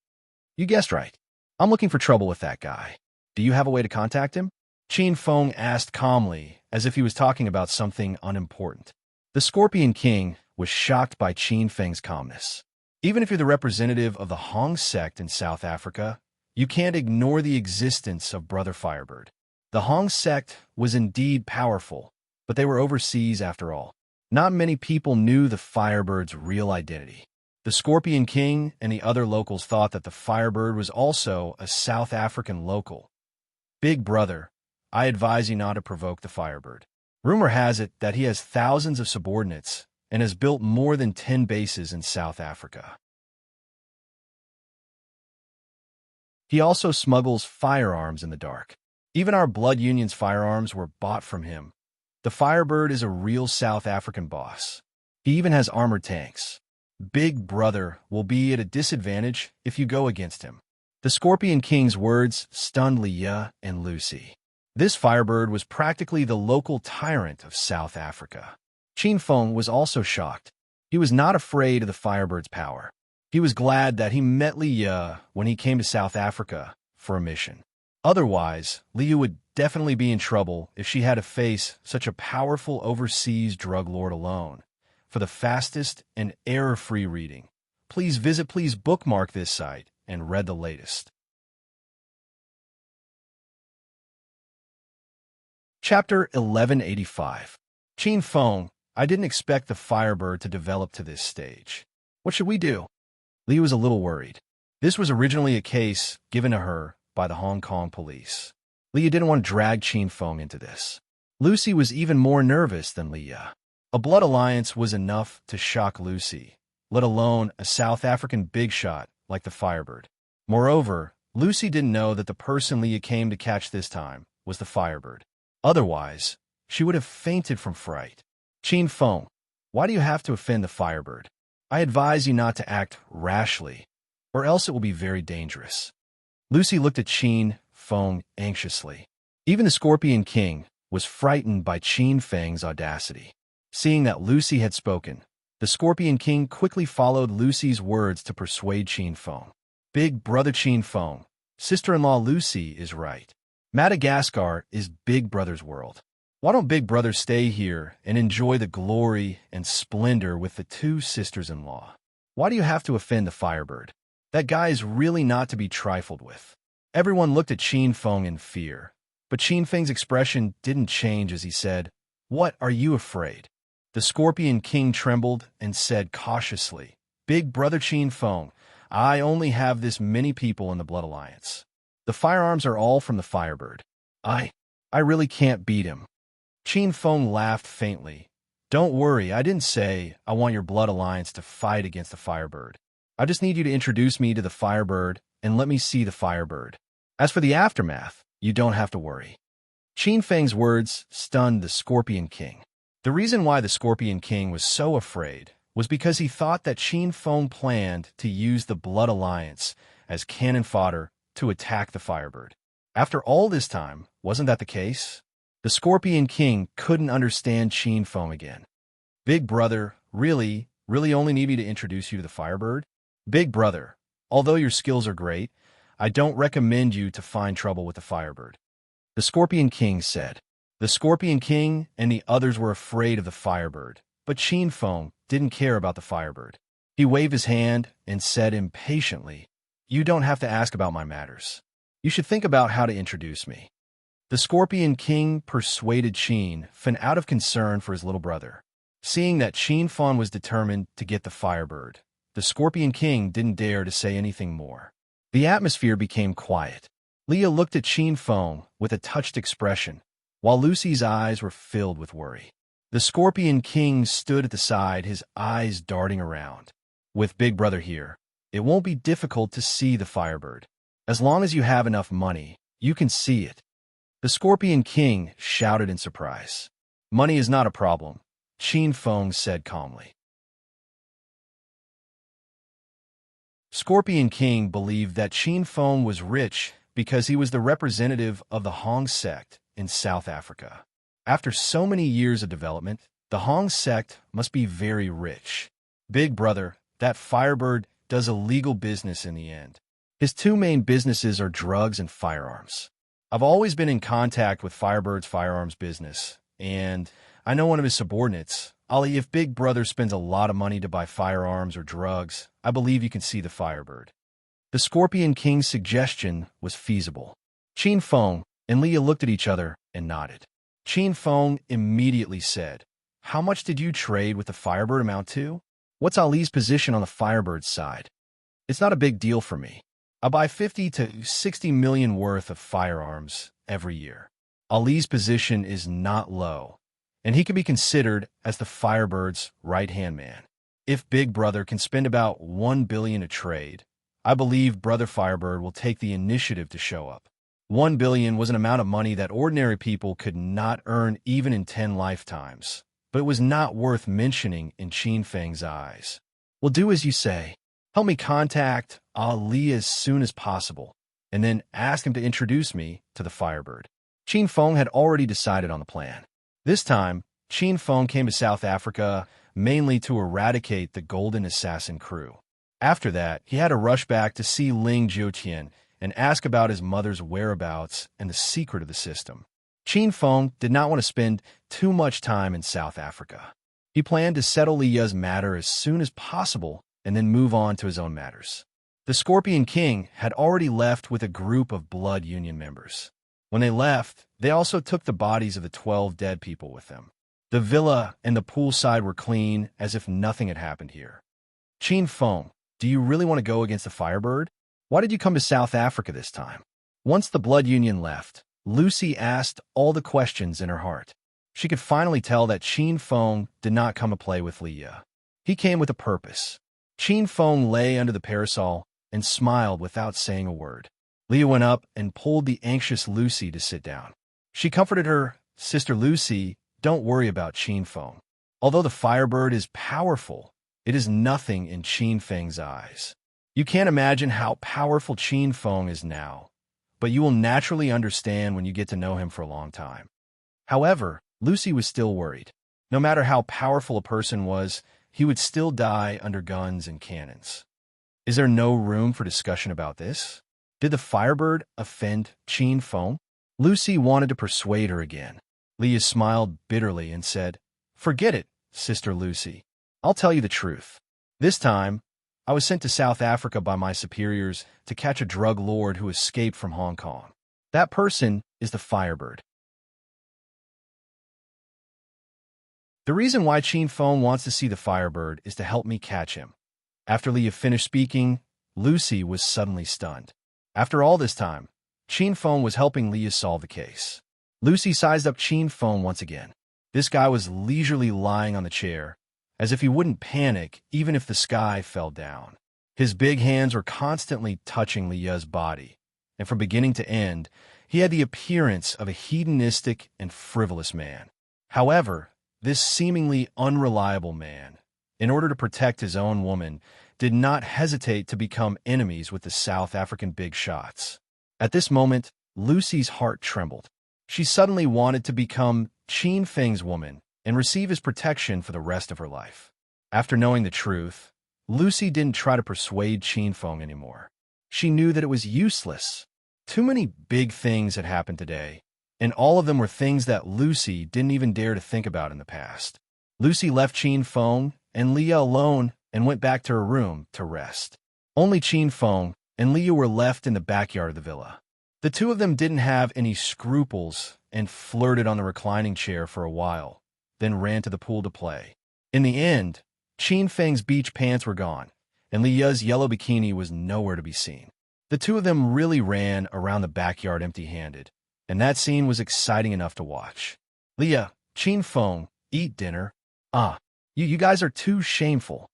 You guessed right. I'm looking for trouble with that guy. Do you have a way to contact him? Qin Feng asked calmly, as if he was talking about something unimportant. The Scorpion King was shocked by Qin Feng's calmness. Even if you're the representative of the Hong sect in South Africa, you can't ignore the existence of Brother Firebird. The Hong sect was indeed powerful, but they were overseas after all. Not many people knew the Firebird's real identity. The Scorpion King and the other locals thought that the Firebird was also a South African local. Big brother, I advise you not to provoke the Firebird. Rumor has it that he has thousands of subordinates and has built more than 10 bases in South Africa. He also smuggles firearms in the dark. Even our Blood Union's firearms were bought from him. The Firebird is a real South African boss. He even has armored tanks. Big brother will be at a disadvantage if you go against him. The Scorpion King's words stunned Li Yi and Lucy. This Firebird was practically the local tyrant of South Africa. Qin Feng was also shocked. He was not afraid of the Firebird's power. He was glad that he met Li Yi when he came to South Africa for a mission. Otherwise, Li Yi would definitely be in trouble if she had to face such a powerful overseas drug lord alone. For the fastest and error-free reading, please bookmark this site and read the latest. Chapter 1185. Qin Feng, I didn't expect the Firebird to develop to this stage. What should we do? Li was a little worried. This was originally a case given to her by the Hong Kong police. Li didn't want to drag Qin Feng into this. Lucy was even more nervous than Li. A blood alliance was enough to shock Lucy, let alone a South African big shot like the Firebird. Moreover, Lucy didn't know that the person Li came to catch this time was the Firebird. Otherwise, she would have fainted from fright. Qin Feng, why do you have to offend the Firebird? I advise you not to act rashly, or else it will be very dangerous. Lucy looked at Qin Feng anxiously. Even the Scorpion King was frightened by Qin Feng's audacity. Seeing that Lucy had spoken, the Scorpion King quickly followed Lucy's words to persuade Qin Feng. Big brother Qin Feng, sister-in-law Lucy is right. Madagascar is Big Brother's world. Why don't Big Brother stay here and enjoy the glory and splendor with the two sisters-in-law? Why do you have to offend the Firebird? That guy is really not to be trifled with. Everyone looked at Qin Feng in fear, but Qin Feng's expression didn't change as he said, "What are you afraid?" The Scorpion King trembled and said cautiously, "Big brother Qin Feng, I only have this many people in the Blood Alliance. The firearms are all from the Firebird. I really can't beat him." Qin Feng laughed faintly. "Don't worry, I didn't say I want your Blood Alliance to fight against the Firebird. I just need you to introduce me to the Firebird and let me see the Firebird. As for the aftermath, you don't have to worry." Qin Feng's words stunned the Scorpion King. The reason why the Scorpion King was so afraid was because he thought that Qin Feng planned to use the Blood Alliance as cannon fodder to attack the Firebird. After all this time, wasn't that the case? The Scorpion King couldn't understand Qin Feng again. Big brother, really only need me to introduce you to the Firebird? Big brother, although your skills are great, I don't recommend you to find trouble with the Firebird. The Scorpion King said. The Scorpion King and the others were afraid of the Firebird, but Qin Feng didn't care about the Firebird. He waved his hand and said impatiently, "You don't have to ask about my matters. You should think about how to introduce me." The Scorpion King persuaded Qin Feng out of concern for his little brother. Seeing that Qin Feng was determined to get the Firebird, the Scorpion King didn't dare to say anything more. The atmosphere became quiet. Leah looked at Qin Feng with a touched expression, while Lucy's eyes were filled with worry. The Scorpion King stood at the side, his eyes darting around. With Big Brother here, it won't be difficult to see the Firebird. As long as you have enough money, you can see it. The Scorpion King shouted in surprise. Money is not a problem, Qin Feng said calmly. Scorpion King believed that Qin Feng was rich because he was the representative of the Hong sect in South Africa. After so many years of development, the Hong sect must be very rich. Big brother, that Firebird does illegal business in the end. His two main businesses are drugs and firearms. I've always been in contact with Firebird's firearms business, and I know one of his subordinates. Ali, if Big Brother spends a lot of money to buy firearms or drugs, I believe you can see the Firebird. The Scorpion King's suggestion was feasible. Qin Feng and Leah looked at each other and nodded. Qin Feng immediately said, "How much did you trade with the Firebird amount to? What's Ali's position on the Firebird's side?" "It's not a big deal for me. I buy 50 to 60 million worth of firearms every year. Ali's position is not low, and he can be considered as the Firebird's right-hand man. If Big Brother can spend about 1 billion a trade, I believe Brother Firebird will take the initiative to show up." 1 billion was an amount of money that ordinary people could not earn even in 10 lifetimes, but it was not worth mentioning in Qin Feng's eyes. "Well, do as you say. Help me contact Ali as soon as possible, and then ask him to introduce me to the Firebird." Qin Feng had already decided on the plan. This time, Qin Feng came to South Africa mainly to eradicate the Golden Assassin crew. After that, he had to rush back to see Ling Jiutian and ask about his mother's whereabouts and the secret of the system. Qin Feng did not want to spend too much time in South Africa. He planned to settle Leah's matter as soon as possible and then move on to his own matters. The Scorpion King had already left with a group of Blood Union members. When they left, they also took the bodies of the 12 dead people with them. The villa and the poolside were clean, as if nothing had happened here. "Qin Feng, do you really want to go against the Firebird? Why did you come to South Africa this time?" Once the Blood Union left, Lucy asked all the questions in her heart. She could finally tell that Qin Feng did not come to play with Leah. He came with a purpose. Qin Feng lay under the parasol and smiled without saying a word. Leah went up and pulled the anxious Lucy to sit down. She comforted her. "Sister Lucy, don't worry about Qin Feng. Although the Firebird is powerful, it is nothing in Qin Feng's eyes. You can't imagine how powerful Qin Feng is now, but you will naturally understand when you get to know him for a long time." However, Lucy was still worried. No matter how powerful a person was, he would still die under guns and cannons. Is there no room for discussion about this? Did the Firebird offend Qin Feng? Lucy wanted to persuade her again. Leah smiled bitterly and said, "Forget it, Sister Lucy. I'll tell you the truth. This time, I was sent to South Africa by my superiors to catch a drug lord who escaped from Hong Kong. That person is the Firebird. The reason why Qin Feng wants to see the Firebird is to help me catch him." After Leah finished speaking, Lucy was suddenly stunned. After all this time, Qin Feng was helping Leah solve the case. Lucy sized up Qin Feng once again. This guy was leisurely lying on the chair, as if he wouldn't panic even if the sky fell down. His big hands were constantly touching Leah's body, and from beginning to end, he had the appearance of a hedonistic and frivolous man. However, this seemingly unreliable man, in order to protect his own woman, did not hesitate to become enemies with the South African big shots. At this moment, Lucy's heart trembled. She suddenly wanted to become Qin Feng's woman and receive his protection for the rest of her life. After knowing the truth, Lucy didn't try to persuade Qin Feng anymore. She knew that it was useless. Too many big things had happened today, and all of them were things that Lucy didn't even dare to think about in the past. Lucy left Qin Feng and Leah alone and went back to her room to rest. Only Qin Feng and Leah were left in the backyard of the villa. The two of them didn't have any scruples and flirted on the reclining chair for a while, then ran to the pool to play. In the end, Qin Feng's beach pants were gone, and Leah's yellow bikini was nowhere to be seen. The two of them really ran around the backyard empty-handed, and that scene was exciting enough to watch. Leah, Qin Feng, eat dinner. You guys are too shameful.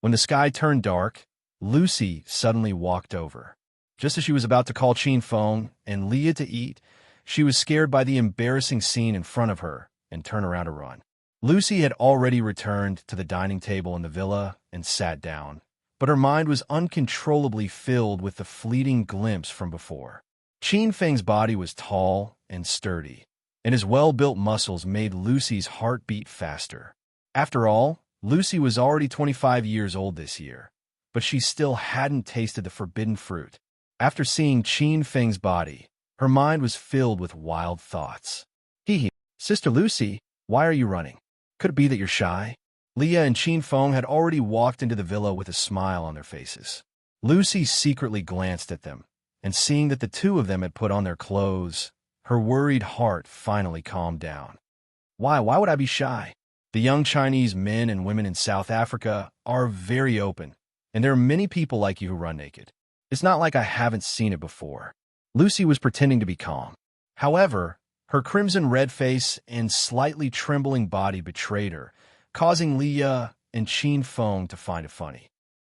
When the sky turned dark, Lucy suddenly walked over. Just as she was about to call Qin Feng and Leah to eat, she was scared by the embarrassing scene in front of her and turned around to run. Lucy had already returned to the dining table in the villa and sat down, but her mind was uncontrollably filled with the fleeting glimpse from before. Qin Feng's body was tall and sturdy, and his well-built muscles made Lucy's heart beat faster. After all, Lucy was already 25 years old this year, but she still hadn't tasted the forbidden fruit. After seeing Qin Feng's body, her mind was filled with wild thoughts. Sister Lucy, why are you running? Could it be that you're shy? Leah and Qin Feng had already walked into the villa with a smile on their faces. Lucy secretly glanced at them, and seeing that the two of them had put on their clothes, her worried heart finally calmed down. Why would I be shy? The young Chinese men and women in South Africa are very open, and there are many people like you who run naked. It's not like I haven't seen it before. Lucy was pretending to be calm. However, her crimson-red face and slightly trembling body betrayed her, causing Leah and Qin Feng to find it funny.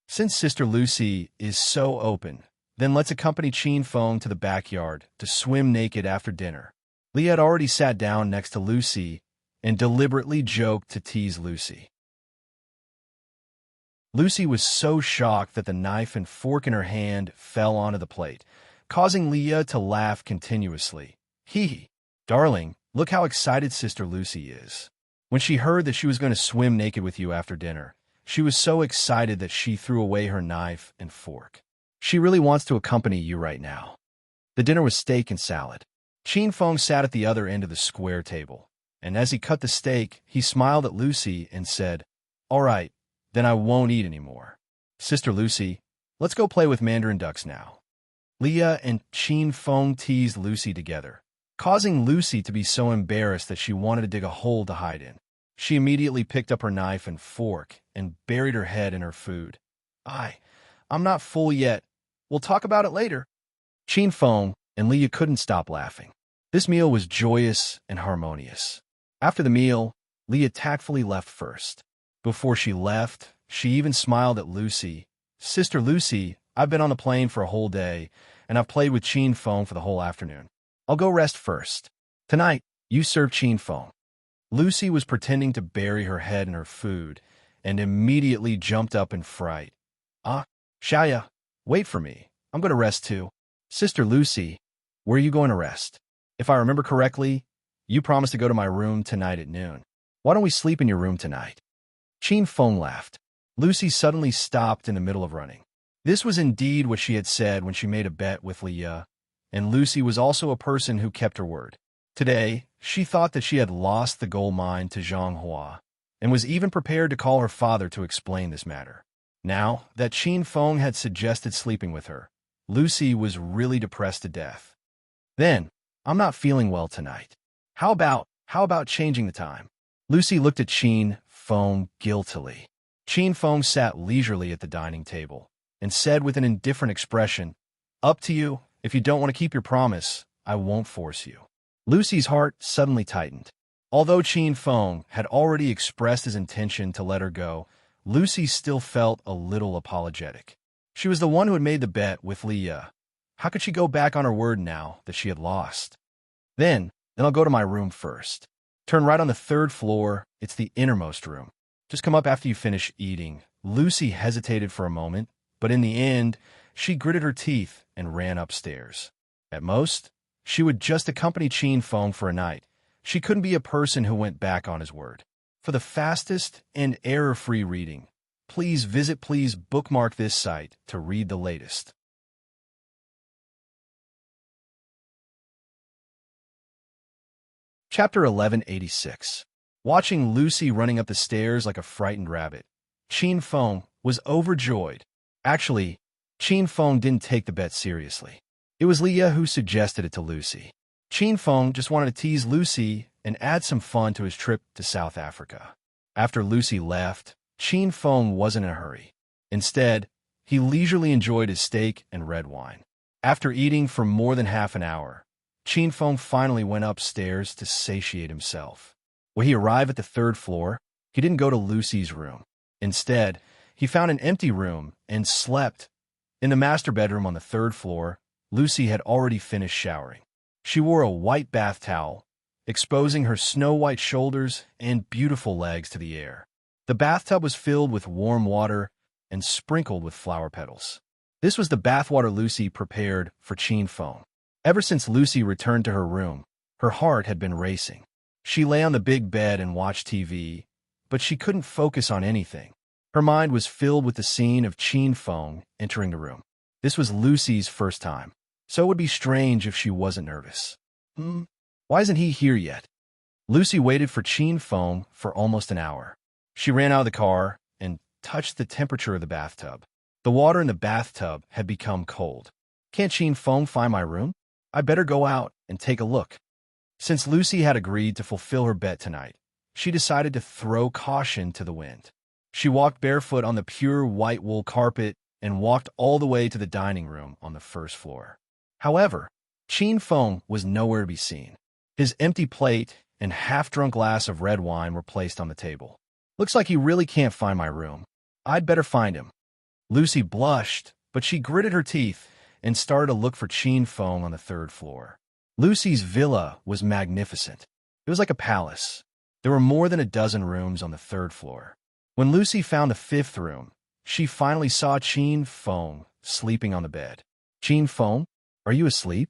Since Sister Lucy is so open, then let's accompany Qin Feng to the backyard to swim naked after dinner. Leah had already sat down next to Lucy and deliberately joked to tease Lucy. Lucy was so shocked that the knife and fork in her hand fell onto the plate, causing Leah to laugh continuously. Darling, look how excited Sister Lucy is. When she heard that she was going to swim naked with you after dinner, she was so excited that she threw away her knife and fork. She really wants to accompany you right now. The dinner was steak and salad. Qin Feng sat at the other end of the square table, and as he cut the steak, he smiled at Lucy and said, "All right, then I won't eat anymore. Sister Lucy, let's go play with mandarin ducks now." Leah and Qin Feng teased Lucy together, causing Lucy to be so embarrassed that she wanted to dig a hole to hide in. She immediately picked up her knife and fork and buried her head in her food. I'm not full yet. We'll talk about it later." Qin Feng and Leah couldn't stop laughing. This meal was joyous and harmonious. After the meal, Leah tactfully left first. Before she left, she even smiled at Lucy. "Sister Lucy, I've been on the plane for a whole day, and I've played with Qin Feng for the whole afternoon. I'll go rest first. Tonight, you serve Qin Feng." Lucy was pretending to bury her head in her food and immediately jumped up in fright. Xiaoya, wait for me. I'm going to rest too." "Sister Lucy, where are you going to rest? If I remember correctly, you promised to go to my room tonight at noon. Why don't we sleep in your room tonight?" Qin Feng laughed. Lucy suddenly stopped in the middle of running. This was indeed what she had said when she made a bet with Leah, and Lucy was also a person who kept her word. Today, she thought that she had lost the gold mine to Zhang Hua, and was even prepared to call her father to explain this matter. Now that Qin Feng had suggested sleeping with her, Lucy was really depressed to death. "Then, I'm not feeling well tonight. How about changing the time?" Lucy looked at Qin Feng guiltily. Qin Feng sat leisurely at the dining table and said with an indifferent expression, "Up to you. If you don't want to keep your promise, I won't force you." Lucy's heart suddenly tightened. Although Qin Feng had already expressed his intention to let her go, Lucy still felt a little apologetic. She was the one who had made the bet with Leah. How could she go back on her word now that she had lost? Then I'll go to my room first. Turn right on the third floor. It's the innermost room. Just come up after you finish eating. Lucy hesitated for a moment, but in the end, she gritted her teeth and ran upstairs. At most, she would just accompany Qin Feng for a night. She couldn't be a person who went back on his word. For the fastest and error-free reading, please bookmark this site to read the latest. Chapter 1186. Watching Lucy running up the stairs like a frightened rabbit, Qin Feng was overjoyed. Actually, Qin Feng didn't take the bet seriously. It was Leah who suggested it to Lucy. Qin Feng just wanted to tease Lucy and add some fun to his trip to South Africa. After Lucy left, Qin Feng wasn't in a hurry. Instead, he leisurely enjoyed his steak and red wine. After eating for more than half an hour, Qin Feng finally went upstairs to satiate himself. When he arrived at the third floor, he didn't go to Lucy's room. Instead, he found an empty room and slept. In the master bedroom on the third floor, Lucy had already finished showering. She wore a white bath towel, exposing her snow-white shoulders and beautiful legs to the air. The bathtub was filled with warm water and sprinkled with flower petals. This was the bathwater Lucy prepared for Qin Feng. Ever since Lucy returned to her room, her heart had been racing. She lay on the big bed and watched TV, but she couldn't focus on anything. Her mind was filled with the scene of Qin Feng entering the room. This was Lucy's first time, so it would be strange if she wasn't nervous. Why isn't he here yet? Lucy waited for Qin Feng for almost an hour. She ran out of the car and touched the temperature of the bathtub. The water in the bathtub had become cold. Can't Qin Feng find my room? I better go out and take a look. Since Lucy had agreed to fulfill her bet tonight, she decided to throw caution to the wind. She walked barefoot on the pure white wool carpet and walked all the way to the dining room on the first floor. However, Qin Feng was nowhere to be seen. His empty plate and half-drunk glass of red wine were placed on the table. Looks like he really can't find my room. I'd better find him. Lucy blushed, but she gritted her teeth and started to look for Qin Feng on the third floor. Lucy's villa was magnificent. It was like a palace. There were more than a dozen rooms on the third floor. When Lucy found the fifth room, she finally saw Qin Feng sleeping on the bed. Qin Feng, are you asleep?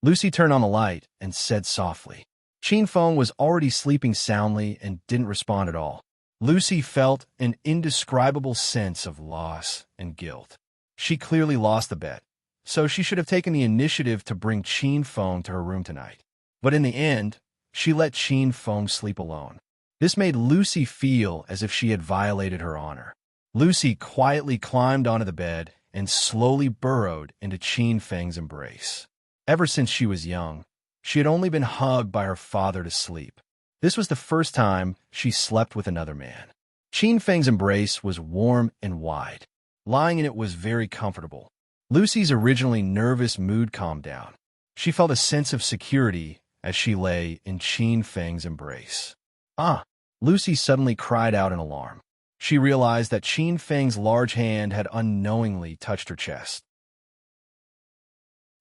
Lucy turned on the light and said softly. Qin Feng was already sleeping soundly and didn't respond at all. Lucy felt an indescribable sense of loss and guilt. She clearly lost the bet, so she should have taken the initiative to bring Qin Feng to her room tonight. But in the end, she let Qin Feng sleep alone. This made Lucy feel as if she had violated her honor. Lucy quietly climbed onto the bed and slowly burrowed into Qin Feng's embrace. Ever since she was young, she had only been hugged by her father to sleep. This was the first time she slept with another man. Qin Feng's embrace was warm and wide. Lying in it was very comfortable. Lucy's originally nervous mood calmed down. She felt a sense of security as she lay in Qin Feng's embrace. Lucy suddenly cried out in alarm. She realized that Qin Feng's large hand had unknowingly touched her chest.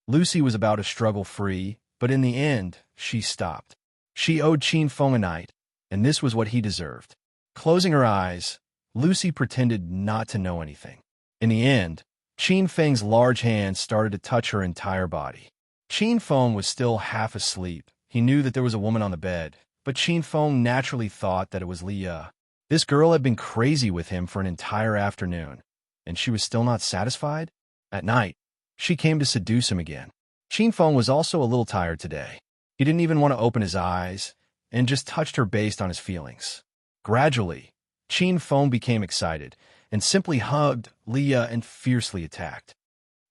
Lucy was about to struggle free, but in the end, she stopped. She owed Qin Feng a night, and this was what he deserved. Closing her eyes, Lucy pretended not to know anything. In the end, Qin Feng's large hand started to touch her entire body. Qin Feng was still half asleep. He knew that there was a woman on the bed, but Qin Feng naturally thought that it was Leah. This girl had been crazy with him for an entire afternoon, and she was still not satisfied? At night, she came to seduce him again. Qin Feng was also a little tired today. He didn't even want to open his eyes, and just touched her based on his feelings. Gradually, Qin Feng became excited, and simply hugged Leah and fiercely attacked.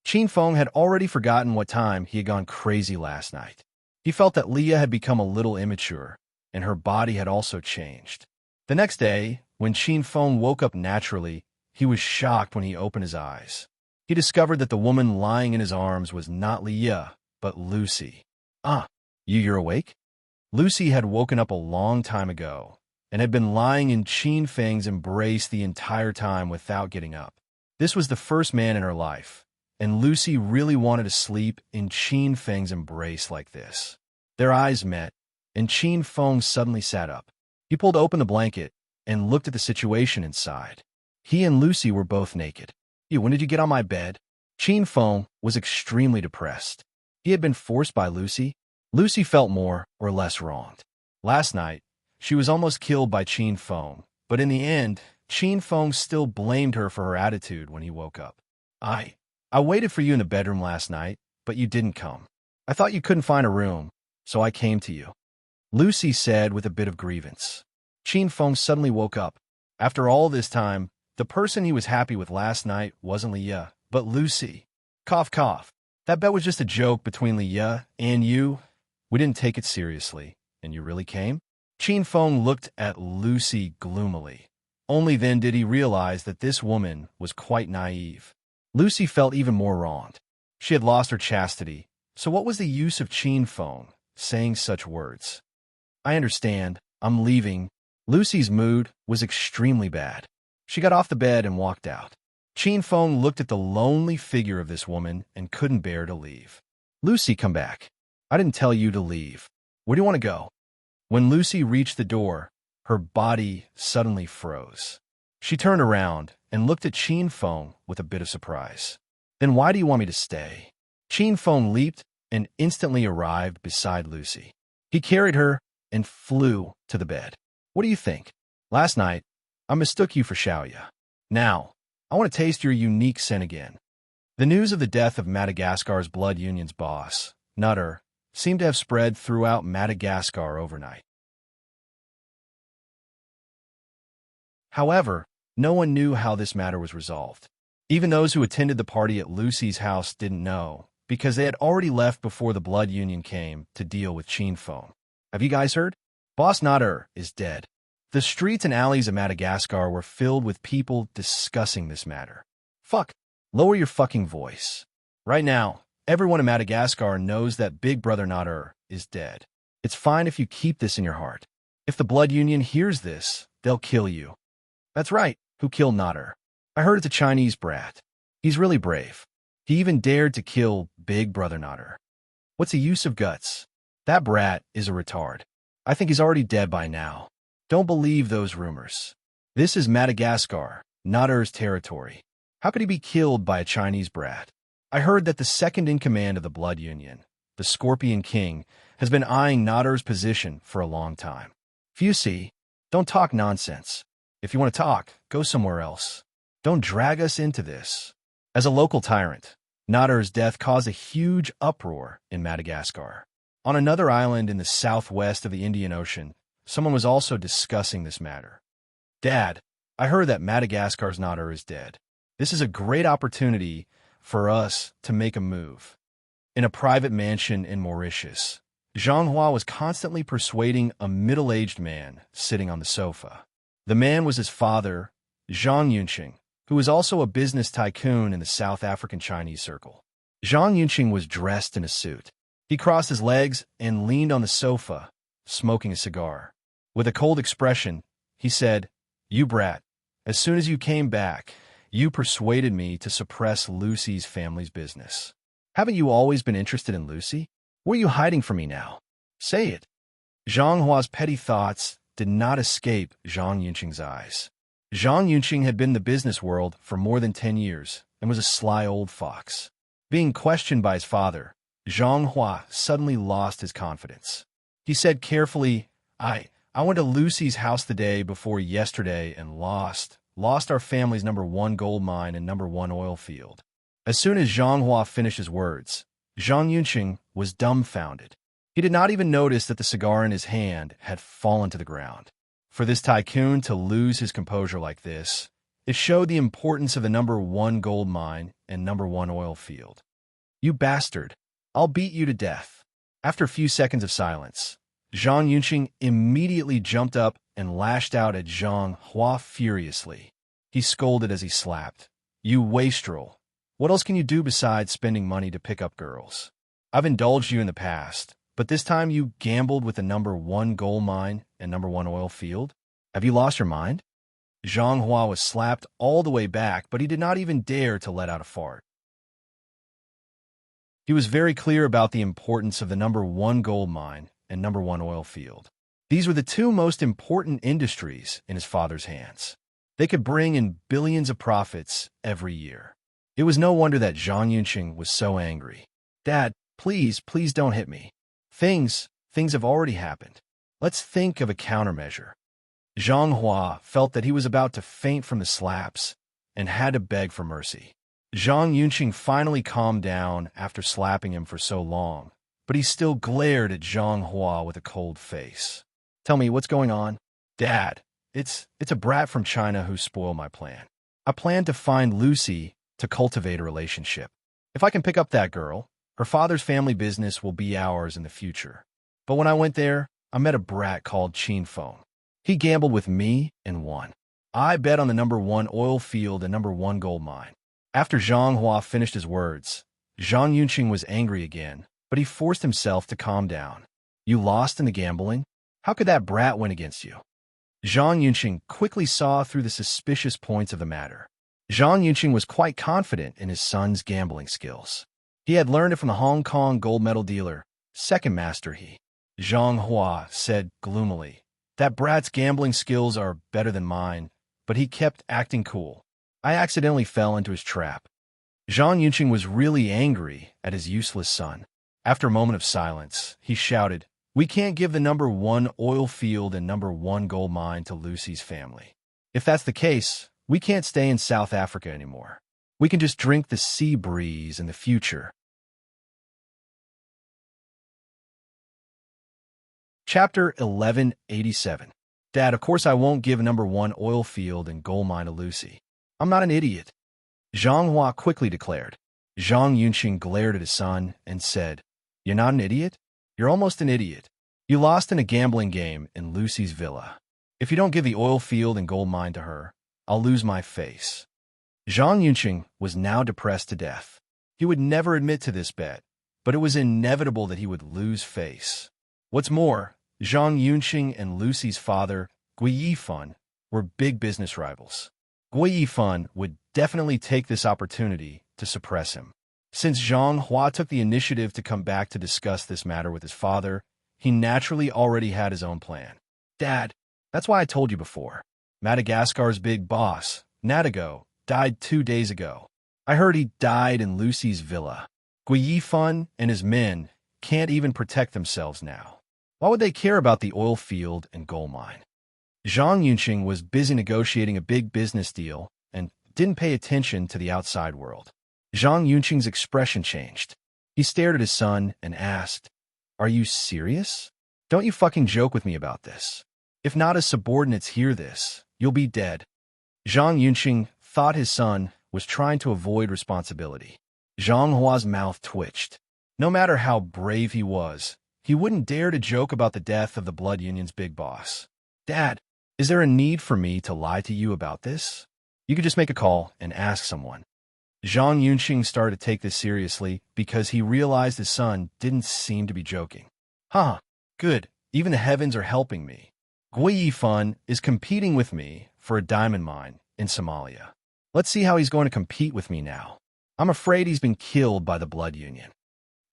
Qin Feng had already forgotten what time he had gone crazy last night. He felt that Leah had become a little immature, and her body had also changed. The next day, when Qin Feng woke up naturally, he was shocked when he opened his eyes. He discovered that the woman lying in his arms was not Leah, but Lucy. You're awake? Lucy had woken up a long time ago, and had been lying in Qin Feng's embrace the entire time without getting up. This was the first man in her life, and Lucy really wanted to sleep in Qin Feng's embrace like this. Their eyes met, and Qin Feng suddenly sat up. He pulled open the blanket and looked at the situation inside. He and Lucy were both naked. When did you get on my bed? Qin Feng was extremely depressed. He had been forced by Lucy. Lucy felt more or less wronged. Last night, she was almost killed by Qin Feng, but in the end, Qin Feng still blamed her for her attitude when he woke up. I waited for you in the bedroom last night, but you didn't come. I thought you couldn't find a room, so I came to you, Lucy said with a bit of grievance. Qin Feng suddenly woke up. After all this time, the person he was happy with last night wasn't Leah, but Lucy. Cough, cough. That bet was just a joke between Leah and you. We didn't take it seriously, and you really came? Qin Feng looked at Lucy gloomily. Only then did he realize that this woman was quite naive. Lucy felt even more wronged. She had lost her chastity, so what was the use of Qin Feng saying such words? I understand. I'm leaving. Lucy's mood was extremely bad. She got off the bed and walked out. Qin Feng looked at the lonely figure of this woman and couldn't bear to leave. Lucy, come back. I didn't tell you to leave. Where do you want to go? When Lucy reached the door, her body suddenly froze. She turned around and looked at Qin Feng with a bit of surprise. Then why do you want me to stay? Qin Feng leaped and instantly arrived beside Lucy. He carried her and flew to the bed. What do you think? Last night, I mistook you for Xiaoya. Now, I want to taste your unique scent again. The news of the death of Madagascar's Blood Union's boss, Nutter, seemed to have spread throughout Madagascar overnight. However, no one knew how this matter was resolved. Even those who attended the party at Lucy's house didn't know, because they had already left before the Blood Union came to deal with Qin Feng. Have you guys heard? Boss Nutter is dead. The streets and alleys of Madagascar were filled with people discussing this matter. Fuck. Lower your fucking voice. Right now, everyone in Madagascar knows that Big Brother Nutter is dead. It's fine if you keep this in your heart. If the Blood Union hears this, they'll kill you. That's right. Who killed Nutter? I heard it's a Chinese brat. He's really brave. He even dared to kill Big Brother Nutter. What's the use of guts? That brat is a retard. I think he's already dead by now. Don't believe those rumors. This is Madagascar, Nutter's territory. How could he be killed by a Chinese brat? I heard that the second in command of the Blood Union, the Scorpion King, has been eyeing Nutter's position for a long time. Fusey, don't talk nonsense. If you want to talk, go somewhere else. Don't drag us into this. As a local tyrant, Nutter's death caused a huge uproar in Madagascar. On another island in the southwest of the Indian Ocean, someone was also discussing this matter. Dad, I heard that Madagascar's Nutter is dead. This is a great opportunity for us to make a move. In a private mansion in Mauritius, Zhang Hua was constantly persuading a middle-aged man sitting on the sofa. The man was his father, Zhang Yunqing, who was also a business tycoon in the South African Chinese circle. Zhang Yunqing was dressed in a suit. He crossed his legs and leaned on the sofa, smoking a cigar. With a cold expression, he said, "You brat, as soon as you came back, you persuaded me to suppress Lucy's family's business. Haven't you always been interested in Lucy? What are you hiding from me now? Say it." Zhang Hua's petty thoughts did not escape Zhang Yunqing's eyes. Zhang Yunqing had been in the business world for more than 10 years and was a sly old fox. Being questioned by his father, Zhang Hua suddenly lost his confidence. He said carefully, I went to Lucy's house the day before yesterday and lost our family's #1 gold mine and #1 oil field." As soon as Zhang Hua finished his words, Zhang Yunqing was dumbfounded. He did not even notice that the cigar in his hand had fallen to the ground. For this tycoon to lose his composure like this, it showed the importance of the #1 gold mine and #1 oil field. "You bastard, I'll beat you to death." After a few seconds of silence, Zhang Yunqing immediately jumped up and lashed out at Zhang Hua furiously. He scolded as he slapped, "You wastrel! What else can you do besides spending money to pick up girls? I've indulged you in the past, but this time you gambled with the #1 gold mine and #1 oil field? Have you lost your mind?" Zhang Hua was slapped all the way back, but he did not even dare to let out a fart. He was very clear about the importance of the #1 gold mine and #1 oil field. These were the two most important industries in his father's hands. They could bring in billions of profits every year. It was no wonder that Zhang Yunqing was so angry. Dad, please don't hit me. Things have already happened. Let's think of a countermeasure. Zhang Hua felt that he was about to faint from the slaps and had to beg for mercy. Zhang Yunqing finally calmed down after slapping him for so long, but he still glared at Zhang Hua with a cold face. Tell me, what's going on? Dad, it's a brat from China who spoiled my plan. I planned to find Lucy to cultivate a relationship. If I can pick up that girl, her father's family business will be ours in the future. But when I went there, I met a brat called Qin Feng. He gambled with me and won. I bet on the #1 oil field and #1 gold mine. After Zhang Hua finished his words, Zhang Yunqing was angry again, but he forced himself to calm down. You lost in the gambling? How could that brat win against you? Zhang Yunqing quickly saw through the suspicious points of the matter. Zhang Yunqing was quite confident in his son's gambling skills. He had learned it from the Hong Kong gold medal dealer, second master he. Zhang Hua said gloomily, that brat's gambling skills are better than mine, but he kept acting cool. I accidentally fell into his trap. Zhang Yunqing was really angry at his useless son. After a moment of silence, he shouted, we can't give the #1 oil field and #1 gold mine to Lucy's family. If that's the case, we can't stay in South Africa anymore. We can just drink the sea breeze in the future. Chapter 1187. Dad, of course I won't give #1 oil field and gold mine to Lucy. I'm not an idiot. Zhang Hua quickly declared. Zhang Yunqing glared at his son and said, you're not an idiot? You're almost an idiot. You lost in a gambling game in Lucy's villa. If you don't give the oil field and gold mine to her, I'll lose my face. Zhang Yunqing was now depressed to death. He would never admit to this bet, but it was inevitable that he would lose face. What's more, Zhang Yunqing and Lucy's father, Gui Yifan, were big business rivals. Gui Yifan would definitely take this opportunity to suppress him. Since Zhang Hua took the initiative to come back to discuss this matter with his father, he naturally already had his own plan. Dad, that's why I told you before. Madagascar's big boss, Nadago, died 2 days ago. I heard he died in Lucy's villa. Gui Yifan and his men can't even protect themselves now. Why would they care about the oil field and gold mine? Zhang Yunqing was busy negotiating a big business deal and didn't pay attention to the outside world. Zhang Yunqing's expression changed. He stared at his son and asked, are you serious? Don't you fucking joke with me about this. If not his subordinates hear this, you'll be dead. Zhang Yunqing thought his son was trying to avoid responsibility. Zhang Hua's mouth twitched. No matter how brave he was, he wouldn't dare to joke about the death of the Blood Union's big boss. Dad, is there a need for me to lie to you about this? You could just make a call and ask someone. Zhang Yunqing started to take this seriously because he realized his son didn't seem to be joking. Good. Even the heavens are helping me. Gui Yifan is competing with me for a diamond mine in Somalia. Let's see how he's going to compete with me now. I'm afraid he's been killed by the Blood Union.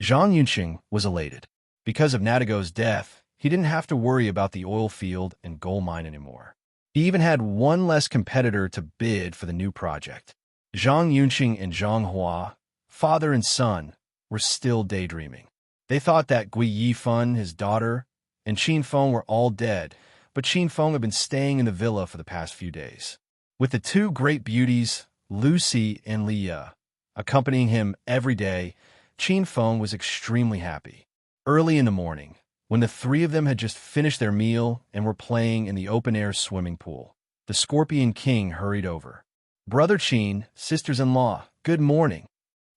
Zhang Yunqing was elated. Because of Nadago's death, he didn't have to worry about the oil field and gold mine anymore. He even had one less competitor to bid for the new project. Zhang Yunqing and Zhang Hua, father and son, were still daydreaming. They thought that Gui Yifan, his daughter, and Qin Feng were all dead, but Qin Feng had been staying in the villa for the past few days. With the two great beauties, Lucy and Leah, accompanying him every day, Qin Feng was extremely happy. Early in the morning, when the three of them had just finished their meal and were playing in the open-air swimming pool, the Scorpion King hurried over. Brother Qin, sisters-in-law, good morning.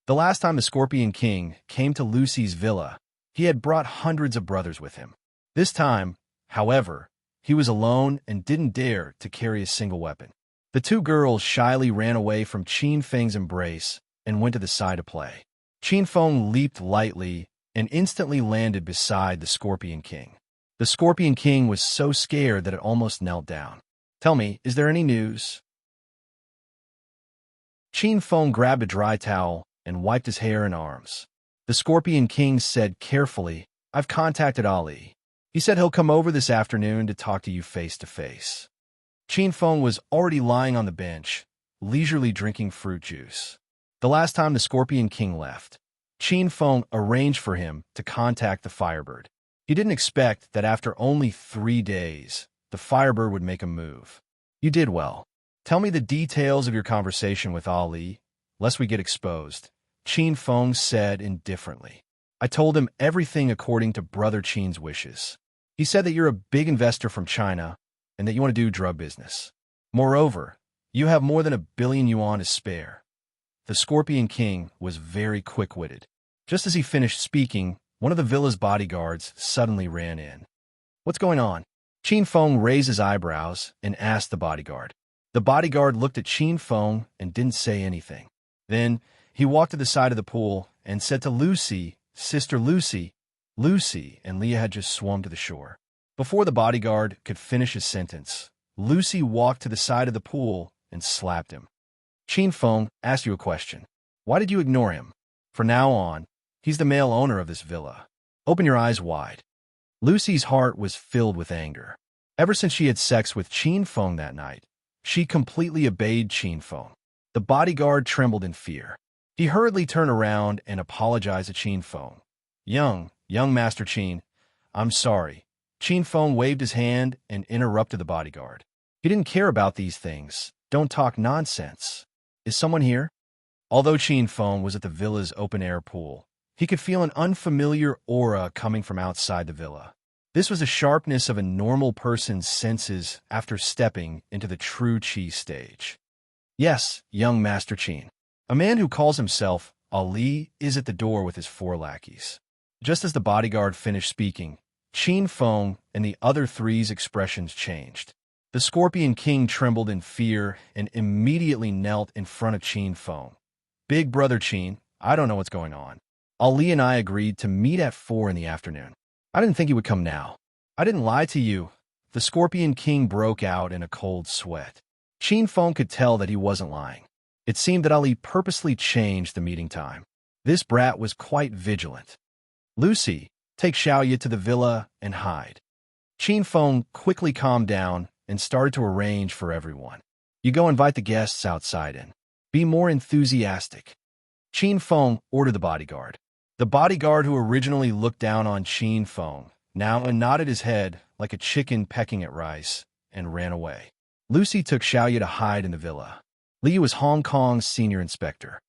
The last time the Scorpion King came to Lucy's villa, he had brought hundreds of brothers with him. This time, however, he was alone and didn't dare to carry a single weapon. The two girls shyly ran away from Qin Feng's embrace and went to the side to play. Qin Feng leaped lightly and instantly landed beside the Scorpion King. The Scorpion King was so scared that it almost knelt down. Tell me, is there any news? Qin Feng grabbed a dry towel and wiped his hair and arms. The Scorpion King said carefully, I've contacted Ali. He said he'll come over this afternoon to talk to you face to face. Qin Feng was already lying on the bench, leisurely drinking fruit juice. The last time the Scorpion King left, Qin Feng arranged for him to contact the Firebird. He didn't expect that after only 3 days, the Firebird would make a move. You did well. Tell me the details of your conversation with Ali, lest we get exposed, Qin Feng said indifferently. I told him everything according to Brother Qin's wishes. He said that you're a big investor from China and that you want to do drug business. Moreover, you have more than 1 billion yuan to spare. The Scorpion King was very quick-witted. Just as he finished speaking, one of the villa's bodyguards suddenly ran in. What's going on? Qin Feng raised his eyebrows and asked the bodyguard. The bodyguard looked at Qin Feng and didn't say anything. Then he walked to the side of the pool and said to Lucy, Sister Lucy. Lucy and Leah had just swum to the shore. Before the bodyguard could finish his sentence, Lucy walked to the side of the pool and slapped him. Qin Feng asked you a question. Why did you ignore him? From now on, he's the male owner of this villa. Open your eyes wide. Lucy's heart was filled with anger. Ever since she had sex with Qin Feng that night, she completely obeyed Qin Feng. The bodyguard trembled in fear. He hurriedly turned around and apologized to Qin Feng. Young Master Qin, I'm sorry. Qin Feng waved his hand and interrupted the bodyguard. He didn't care about these things. Don't talk nonsense. Is someone here? Although Qin Feng was at the villa's open-air pool, he could feel an unfamiliar aura coming from outside the villa. This was the sharpness of a normal person's senses after stepping into the true Qi stage. Yes, young Master Qin. A man who calls himself Ali is at the door with his 4 lackeys. Just as the bodyguard finished speaking, Qin Feng and the other 3's expressions changed. The Scorpion King trembled in fear and immediately knelt in front of Qin Feng. Big brother Qin, I don't know what's going on. Ali and I agreed to meet at 4 in the afternoon. I didn't think he would come now. I didn't lie to you. The Scorpion King broke out in a cold sweat. Qin Feng could tell that he wasn't lying. It seemed that Ali purposely changed the meeting time. This brat was quite vigilant. Lucy, take Xiaoye to the villa and hide. Qin Feng quickly calmed down and started to arrange for everyone. You go invite the guests outside in. Be more enthusiastic. Qin Feng ordered the bodyguard. The bodyguard who originally looked down on Qin Feng now nodded his head like a chicken pecking at rice and ran away. Lucy took Xiaoye to hide in the villa. Li was Hong Kong's senior inspector.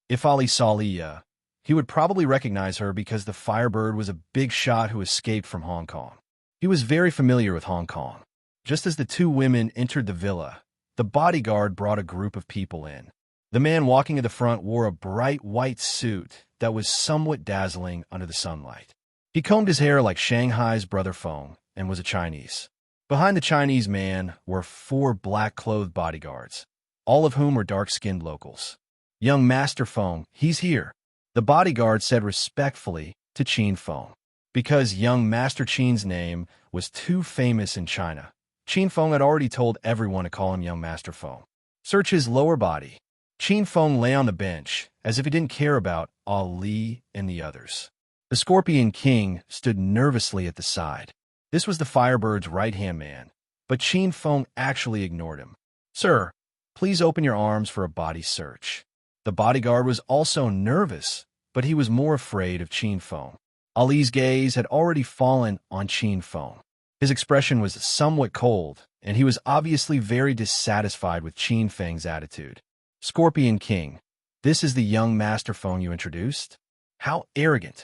If Ali saw Leah, he would probably recognize her because the Firebird was a big shot who escaped from Hong Kong. He was very familiar with Hong Kong. Just as the 2 women entered the villa, the bodyguard brought a group of people in. The man walking at the front wore a bright white suit that was somewhat dazzling under the sunlight. He combed his hair like Shanghai's Brother Feng and was a Chinese. Behind the Chinese man were 4 black-clothed bodyguards, all of whom were dark-skinned locals. Young Master Feng, he's here, the bodyguard said respectfully to Qin Feng. Because young Master Qin's name was too famous in China, Qin Feng had already told everyone to call him young Master Feng. Search his lower body. Qin Feng lay on the bench as if he didn't care about Ali and the others. The Scorpion King stood nervously at the side. This was the Firebird's right-hand man, but Qin Feng actually ignored him. Sir, please open your arms for a body search. The bodyguard was also nervous, but he was more afraid of Qin Feng. Ali's gaze had already fallen on Qin Feng. His expression was somewhat cold, and he was obviously very dissatisfied with Qin Feng's attitude. Scorpion King, this is the young Master Feng you introduced? How arrogant.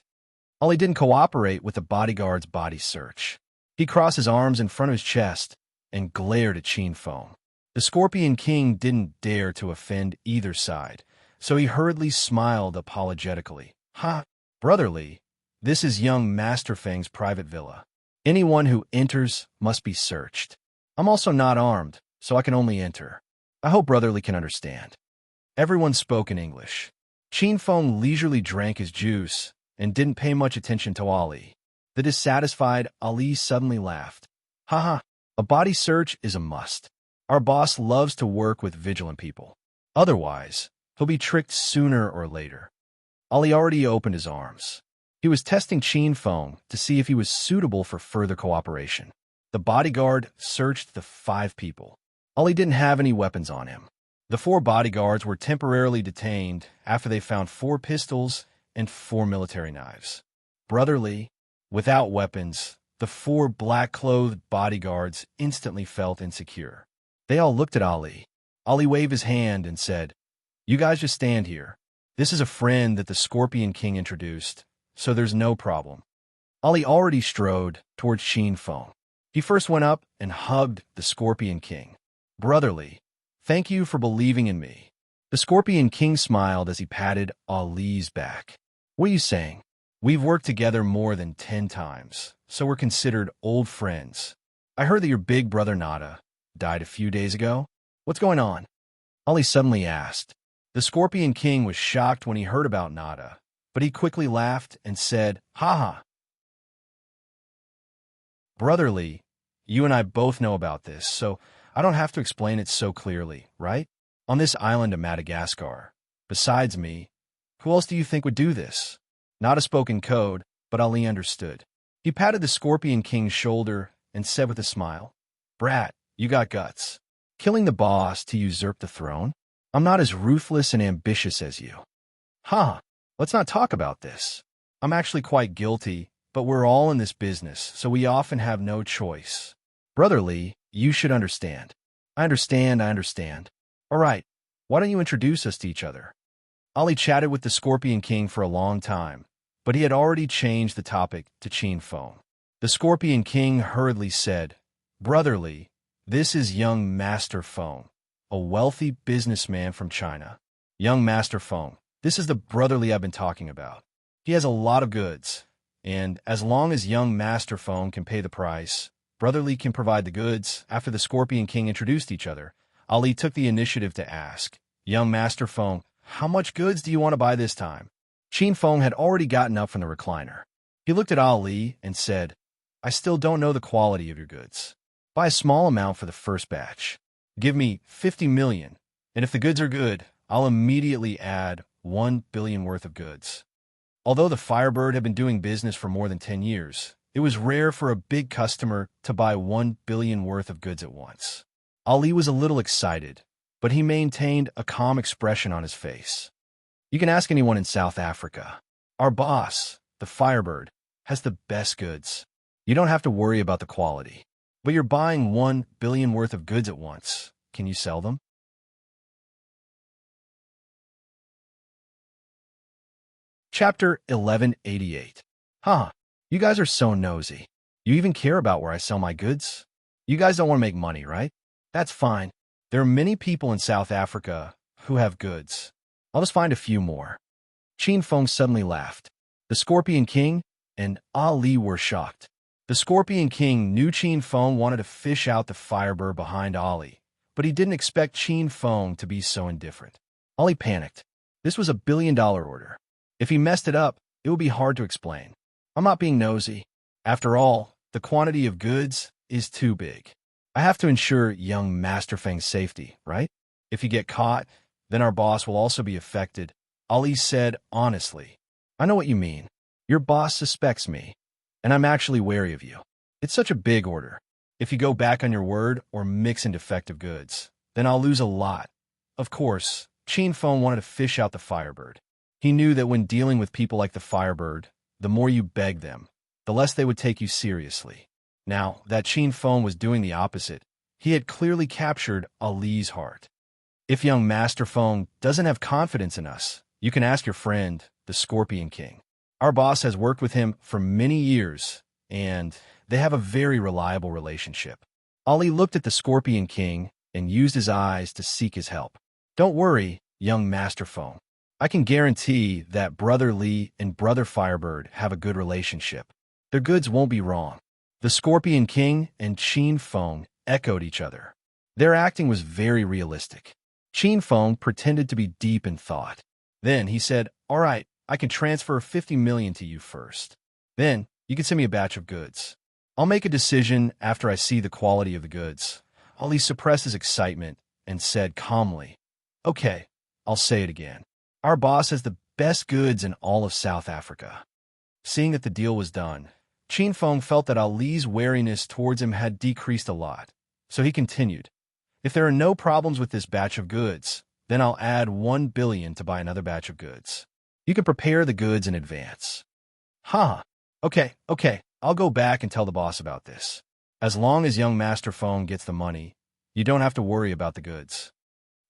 Ali didn't cooperate with the bodyguard's body search. He crossed his arms in front of his chest and glared at Qin Feng. The Scorpion King didn't dare to offend either side, so he hurriedly smiled apologetically. Brotherly, this is young Master Feng's private villa. Anyone who enters must be searched. I'm also not armed, so I can only enter. I hope Brotherly can understand. Everyone spoke in English. Qin Feng leisurely drank his juice and didn't pay much attention to Ali. The dissatisfied Ali suddenly laughed. A body search is a must. Our boss loves to work with vigilant people. Otherwise, he'll be tricked sooner or later. Ali already opened his arms. He was testing Qin Feng to see if he was suitable for further cooperation. The bodyguard searched the 5 people. Ali didn't have any weapons on him. The 4 bodyguards were temporarily detained after they found 4 pistols and 4 military knives. Brotherly, without weapons, the 4 black-clothed bodyguards instantly felt insecure. They all looked at Ali. Ali waved his hand and said, "You guys just stand here. This is a friend that the Scorpion King introduced, so there's no problem." Ali already strode towards Qin Feng. He first went up and hugged the Scorpion King. "Brotherly, thank you for believing in me." The Scorpion King smiled as he patted Ali's back. "What are you saying? We've worked together more than 10 times, so we're considered old friends. I heard that your big brother Nada died a few days ago. What's going on?" Ali suddenly asked. The Scorpion King was shocked when he heard about Nada, but he quickly laughed and said, "Ha. Brotherly, you and I both know about this, so I don't have to explain it so clearly, right? On this island of Madagascar, besides me, who else do you think would do this?" Nada spoke in code, but Ali understood. He patted the Scorpion King's shoulder and said with a smile, "Brat, you got guts. Killing the boss to usurp the throne? I'm not as ruthless and ambitious as you." Let's not talk about this. I'm actually quite guilty, but we're all in this business, so we often have no choice. Brotherly, you should understand. I understand. All right, why don't you introduce us to each other?" Ali chatted with the Scorpion King for a long time, but he had already changed the topic to Qin Feng. The Scorpion King hurriedly said, "Brotherly, this is young Master Feng, a wealthy businessman from China. Young Master Feng, this is the brotherly I've been talking about. He has a lot of goods, and as long as young Master Feng can pay the price, brotherly can provide the goods." After the Scorpion King introduced each other, Ali took the initiative to ask, "Young Master Feng, how much goods do you want to buy this time?" Qin Feng had already gotten up from the recliner. He looked at Ali and said, "I still don't know the quality of your goods. Buy a small amount for the first batch. Give me 50 million, and if the goods are good, I'll immediately add 1 billion worth of goods." Although the Firebird had been doing business for more than 10 years, it was rare for a big customer to buy 1 billion worth of goods at once. Ali was a little excited, but he maintained a calm expression on his face. "You can ask anyone in South Africa. Our boss, the Firebird, has the best goods. You don't have to worry about the quality. But you're buying 1 billion worth of goods at once. Can you sell them?" Chapter 1188. You guys are so nosy. You even care about where I sell my goods? You guys don't want to make money, right? That's fine. There are many people in South Africa who have goods. I'll just find a few more. Qin Feng suddenly laughed. The Scorpion King and Ali were shocked. The Scorpion King knew Qin Feng wanted to fish out the Firebird behind Ali, but he didn't expect Qin Feng to be so indifferent. Ali panicked. This was a billion-dollar order. If he messed it up, it would be hard to explain. "I'm not being nosy. After all, the quantity of goods is too big. I have to ensure young Master Feng's safety, right? If you get caught, then our boss will also be affected." Ali said honestly, "I know what you mean. Your boss suspects me, and I'm actually wary of you. It's such a big order. If you go back on your word or mix in defective goods, then I'll lose a lot." Of course, Qin Feng wanted to fish out the Firebird. He knew that when dealing with people like the Firebird, the more you begged them, the less they would take you seriously. Now that Qin Feng was doing the opposite, he had clearly captured Ali's heart. "If young Master Feng doesn't have confidence in us, you can ask your friend, the Scorpion King. Our boss has worked with him for many years, and they have a very reliable relationship." Ali looked at the Scorpion King and used his eyes to seek his help. "Don't worry, young Master Feng. I can guarantee that Brother Li and Brother Firebird have a good relationship. Their goods won't be wrong." The Scorpion King and Qin Feng echoed each other. Their acting was very realistic. Qin Feng pretended to be deep in thought. Then he said, "All right, I can transfer 50 million to you first. Then you can send me a batch of goods. I'll make a decision after I see the quality of the goods." Ali suppressed his excitement and said calmly, "Okay, I'll say it again. Our boss has the best goods in all of South Africa." Seeing that the deal was done, Qin Feng felt that Ali's wariness towards him had decreased a lot, so he continued, "If there are no problems with this batch of goods, then I'll add 1 billion to buy another batch of goods. You can prepare the goods in advance." Huh. Okay, I'll go back and tell the boss about this. As long as young Master Feng gets the money, you don't have to worry about the goods.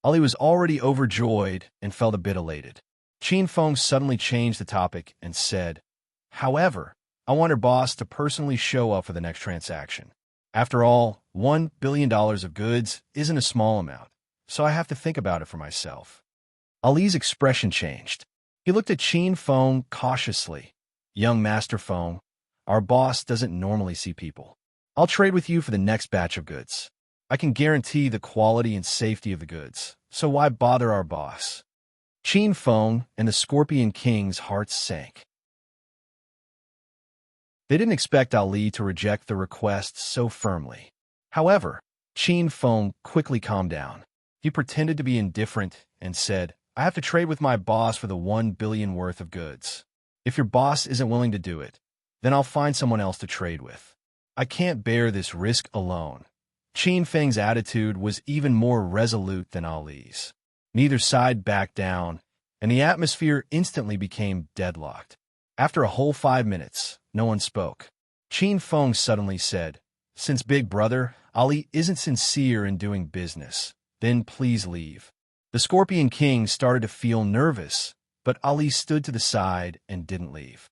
Ali was already overjoyed and felt a bit elated. Qin Feng suddenly changed the topic and said, "However, I want her boss to personally show up for the next transaction. After all, $1 billion of goods isn't a small amount, so I have to think about it for myself." Ali's expression changed. He looked at Qin Feng cautiously. "Young Master Feng, our boss doesn't normally see people. I'll trade with you for the next batch of goods. I can guarantee the quality and safety of the goods, so why bother our boss?" Qin Feng and the Scorpion King's hearts sank. They didn't expect Ali to reject the request so firmly. However, Qin Feng quickly calmed down. He pretended to be indifferent and said, "I have to trade with my boss for the 1 billion worth of goods. If your boss isn't willing to do it, then I'll find someone else to trade with. I can't bear this risk alone." Qin Feng's attitude was even more resolute than Ali's. Neither side backed down, and the atmosphere instantly became deadlocked. After a whole 5 minutes, no one spoke. Qin Feng suddenly said, "Since Big Brother, Ali isn't sincere in doing business, then please leave." The Scorpion King started to feel nervous, but Ali stood to the side and didn't leave.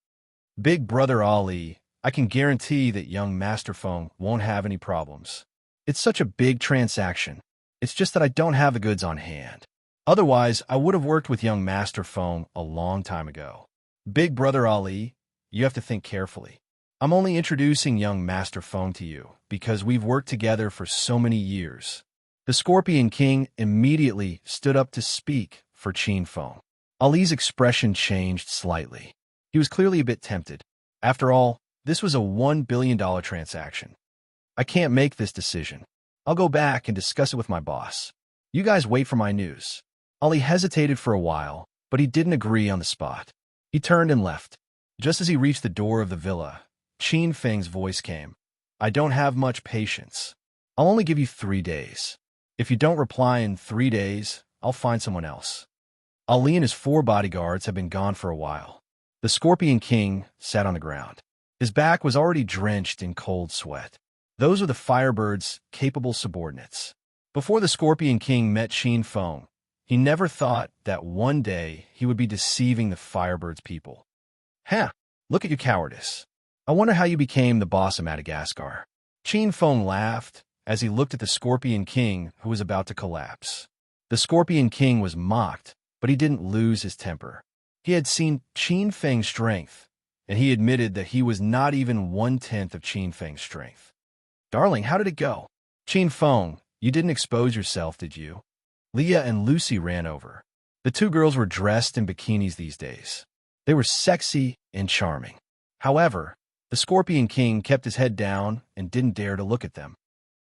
"Big Brother Ali, I can guarantee that young Master Feng won't have any problems. It's such a big transaction. It's just that I don't have the goods on hand. Otherwise, I would have worked with young Master Feng a long time ago. Big Brother Ali, you have to think carefully. I'm only introducing young Master Feng to you because we've worked together for so many years." The Scorpion King immediately stood up to speak for Qin Feng. Ali's expression changed slightly. He was clearly a bit tempted. After all, this was a $1 billion transaction. "I can't make this decision. I'll go back and discuss it with my boss. You guys wait for my news." Ali hesitated for a while, but he didn't agree on the spot. He turned and left. Just as he reached the door of the villa, Qin Feng's voice came. "I don't have much patience. I'll only give you 3 days. If you don't reply in 3 days, I'll find someone else." Ali and his 4 bodyguards had been gone for a while. The Scorpion King sat on the ground. His back was already drenched in cold sweat. Those were the Firebird's capable subordinates. Before the Scorpion King met Qin Feng, he never thought that one day he would be deceiving the Firebird's people. "Huh, look at your cowardice. I wonder how you became the boss of Madagascar." Qin Feng laughed as he looked at the Scorpion King, who was about to collapse. The Scorpion King was mocked, but he didn't lose his temper. He had seen Qin Feng's strength, and he admitted that he was not even 1/10 of Qin Feng's strength. "Darling, how did it go?" "Qin Feng, you didn't expose yourself, did you?" Leah and Lucy ran over. The 2 girls were dressed in bikinis these days. They were sexy and charming. However, the Scorpion King kept his head down and didn't dare to look at them.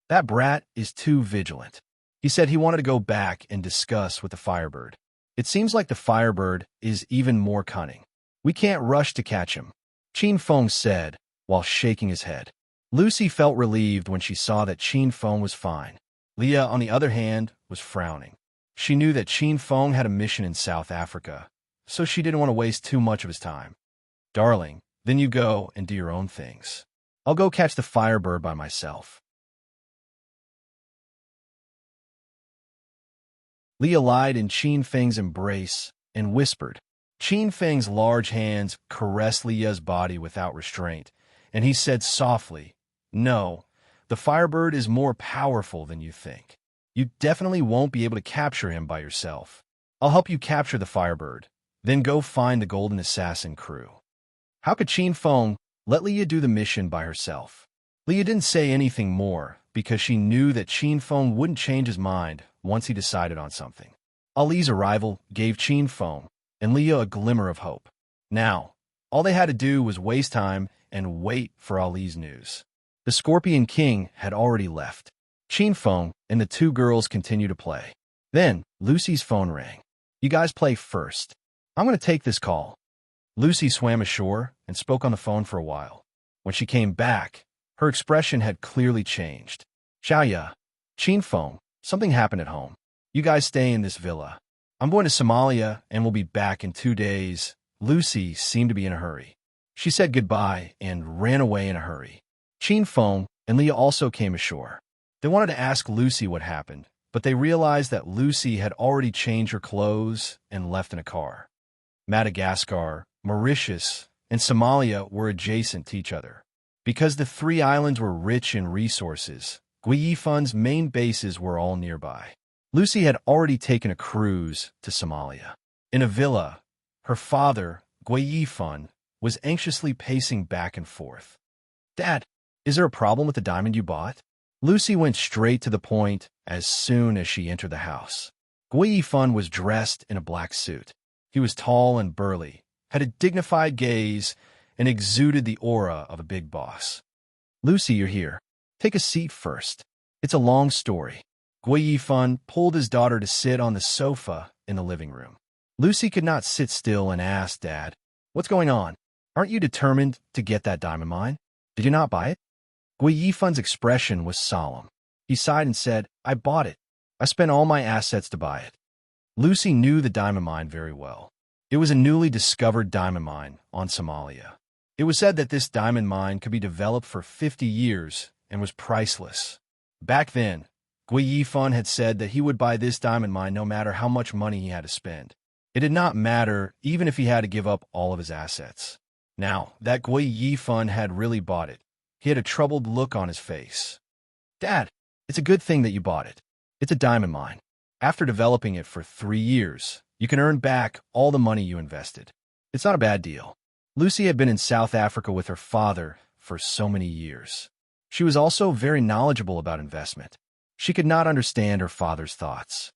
"That brat is too vigilant." He said he wanted to go back and discuss with the Firebird. "It seems like the Firebird is even more cunning. We can't rush to catch him," Qin Feng said while shaking his head. Lucy felt relieved when she saw that Qin Feng was fine. Leah, on the other hand, was frowning. She knew that Qin Feng had a mission in South Africa, so she didn't want to waste too much of his time. "Darling, then you go and do your own things. I'll go catch the Firebird by myself." Leah lied in Qin Feng's embrace and whispered. Qin Feng's large hands caressed Leah's body without restraint, and he said softly, "No, the Firebird is more powerful than you think. You definitely won't be able to capture him by yourself. I'll help you capture the Firebird, then go find the Golden Assassin crew." How could Qin Feng let Leah do the mission by herself? Leah didn't say anything more because she knew that Qin Feng wouldn't change his mind once he decided on something. Ali's arrival gave Qin Feng and Leah a glimmer of hope. Now, all they had to do was waste time and wait for Ali's news. The Scorpion King had already left. Qin Feng and the 2 girls continued to play. Then, Lucy's phone rang. "You guys play first. I'm going to take this call." Lucy swam ashore and spoke on the phone for a while. When she came back, her expression had clearly changed. Xiaoya, Qinfeng, something happened at home. You guys stay in this villa. I'm going to Somalia and will be back in 2 days. Lucy seemed to be in a hurry. She said goodbye and ran away in a hurry. Qinfeng and Leah also came ashore. They wanted to ask Lucy what happened, but they realized that Lucy had already changed her clothes and left in a car. Madagascar, Mauritius, and Somalia were adjacent to each other. Because the 3 islands were rich in resources, Guiyifan's main bases were all nearby. Lucy had already taken a cruise to Somalia. In a villa, her father, Guiyifan, was anxiously pacing back and forth. Dad, is there a problem with the diamond you bought? Lucy went straight to the point as soon as she entered the house. Guiyifan was dressed in a black suit. He was tall and burly, had a dignified gaze, and exuded the aura of a big boss. Lucy, you're here. Take a seat first. It's a long story. Guiyifan pulled his daughter to sit on the sofa in the living room. Lucy could not sit still and asked, Dad, what's going on? Aren't you determined to get that diamond mine? Did you not buy it? Guiyifan's expression was solemn. He sighed and said, I bought it. I spent all my assets to buy it. Lucy knew the diamond mine very well. It was a newly discovered diamond mine on Somalia. It was said that this diamond mine could be developed for 50 years and was priceless. Back then, Guiyifan had said that he would buy this diamond mine no matter how much money he had to spend. It did not matter even if he had to give up all of his assets. Now that Guiyifan had really bought it, he had a troubled look on his face. Dad, it's a good thing that you bought it. It's a diamond mine. After developing it for 3 years, you can earn back all the money you invested. It's not a bad deal. Lucy had been in South Africa with her father for so many years. She was also very knowledgeable about investment. She could not understand her father's thoughts.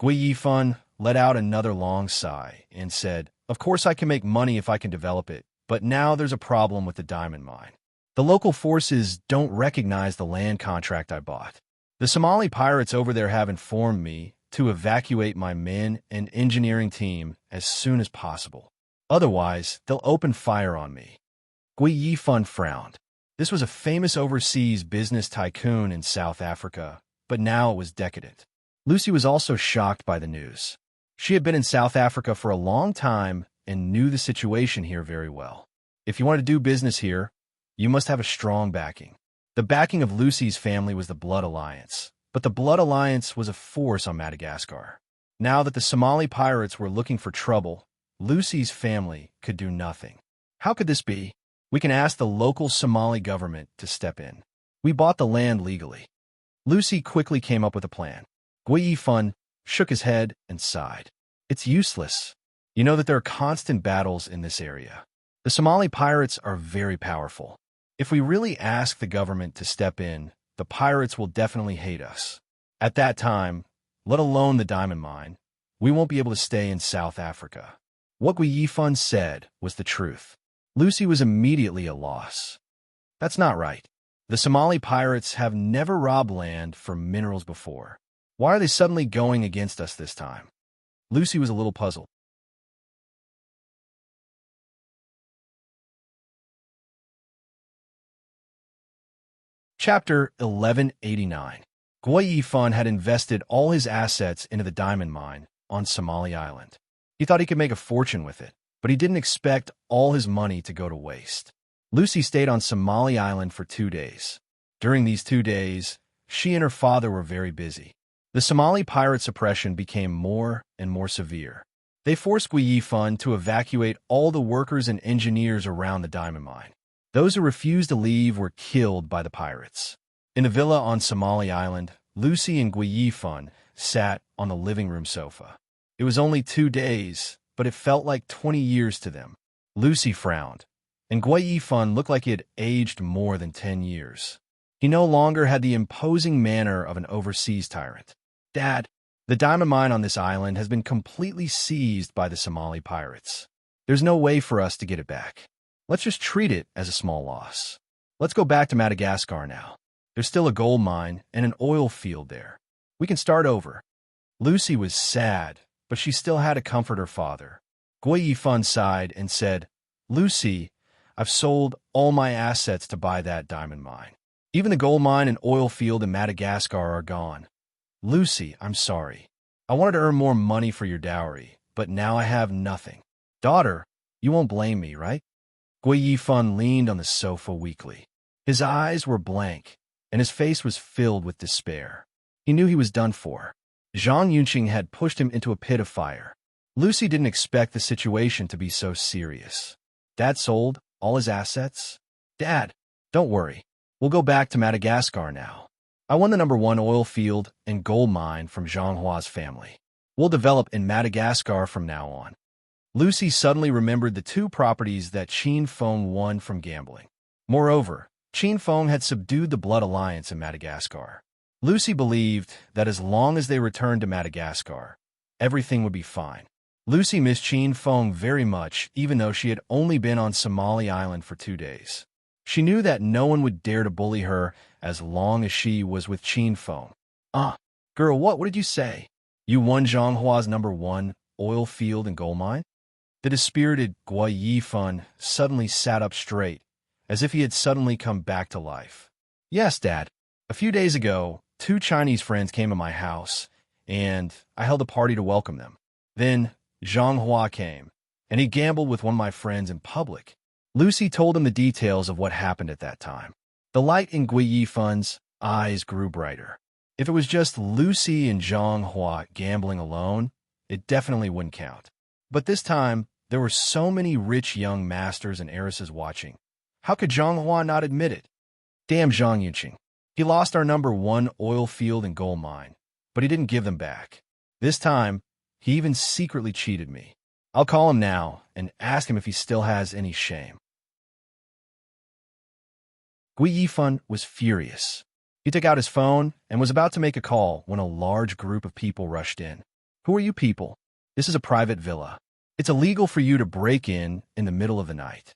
Guiyifan let out another long sigh and said, Of course I can make money if I can develop it, but now there's a problem with the diamond mine. The local forces don't recognize the land contract I bought. The Somali pirates over there have informed me to evacuate my men and engineering team as soon as possible. Otherwise, they'll open fire on me. Guiyifan frowned. This was a famous overseas business tycoon in South Africa, but now it was decadent. Lucy was also shocked by the news. She had been in South Africa for a long time and knew the situation here very well. If you want to do business here, you must have a strong backing. The backing of Lucy's family was the Blood Alliance, but the Blood Alliance was a force on Madagascar. Now that the Somali pirates were looking for trouble, Lucy's family could do nothing. How could this be? We can ask the local Somali government to step in. We bought the land legally. Lucy quickly came up with a plan. Guiyifan shook his head and sighed. It's useless. You know that there are constant battles in this area. The Somali pirates are very powerful. If we really ask the government to step in, the pirates will definitely hate us. At that time, let alone the diamond mine, we won't be able to stay in South Africa. What Guiyifan said was the truth. Lucy was immediately at a loss. That's not right. The Somali pirates have never robbed land for minerals before. Why are they suddenly going against us this time? Lucy was a little puzzled. Chapter 1189. Guiyifan had invested all his assets into the diamond mine on Somali Island. He thought he could make a fortune with it, but he didn't expect all his money to go to waste. Lucy stayed on Somali Island for 2 days. During these 2 days, she and her father were very busy. The Somali pirate suppression became more and more severe. They forced Guiyifan to evacuate all the workers and engineers around the diamond mine. Those who refused to leave were killed by the pirates. In a villa on Somali Island, Lucy and Guiyifan sat on the living room sofa. It was only 2 days, but it felt like 20 years to them. Lucy frowned, and Guiyifan looked like he had aged more than 10 years. He no longer had the imposing manner of an overseas tyrant. Dad, the diamond mine on this island has been completely seized by the Somali pirates. There's no way for us to get it back. Let's just treat it as a small loss. Let's go back to Madagascar now. There's still a gold mine and an oil field there. We can start over. Lucy was sad, but she still had to comfort her father. Guiyifan sighed and said, Lucy, I've sold all my assets to buy that diamond mine. Even the gold mine and oil field in Madagascar are gone. Lucy, I'm sorry. I wanted to earn more money for your dowry, but now I have nothing. Daughter, you won't blame me, right? Gui Yifan leaned on the sofa weakly. His eyes were blank, and his face was filled with despair. He knew he was done for. Zhang Yunqing had pushed him into a pit of fire. Lucy didn't expect the situation to be so serious. Dad sold all his assets? Dad, don't worry. We'll go back to Madagascar now. I won the #1 oil field and gold mine from Zhanghua's family. We'll develop in Madagascar from now on. Lucy suddenly remembered the 2 properties that Qin Feng won from gambling. Moreover, Qin Feng had subdued the Blood Alliance in Madagascar. Lucy believed that as long as they returned to Madagascar, everything would be fine. Lucy missed Qin Feng very much, even though she had only been on Somali Island for 2 days. She knew that no one would dare to bully her as long as she was with Qin Feng. Girl, what did you say? You won Zhanghua's #1 oil field and gold mine? The dispirited Gui Yifan suddenly sat up straight, as if he had suddenly come back to life. Yes, Dad. A few days ago, 2 Chinese friends came to my house, and I held a party to welcome them. Then Zhanghua came, and he gambled with one of my friends in public. Lucy told him the details of what happened at that time. The light in Gui Yifan's eyes grew brighter. If it was just Lucy and Zhanghua gambling alone, it definitely wouldn't count. But this time, there were so many rich young masters and heiresses watching. How could Zhanghua not admit it? Damn Zhang Yunqing. He lost our #1 oil field and gold mine, but he didn't give them back. This time, he even secretly cheated me. I'll call him now and ask him if he still has any shame. Gui Yifan was furious. He took out his phone and was about to make a call when a large group of people rushed in. Who are you people? This is a private villa. It's illegal for you to break in the middle of the night.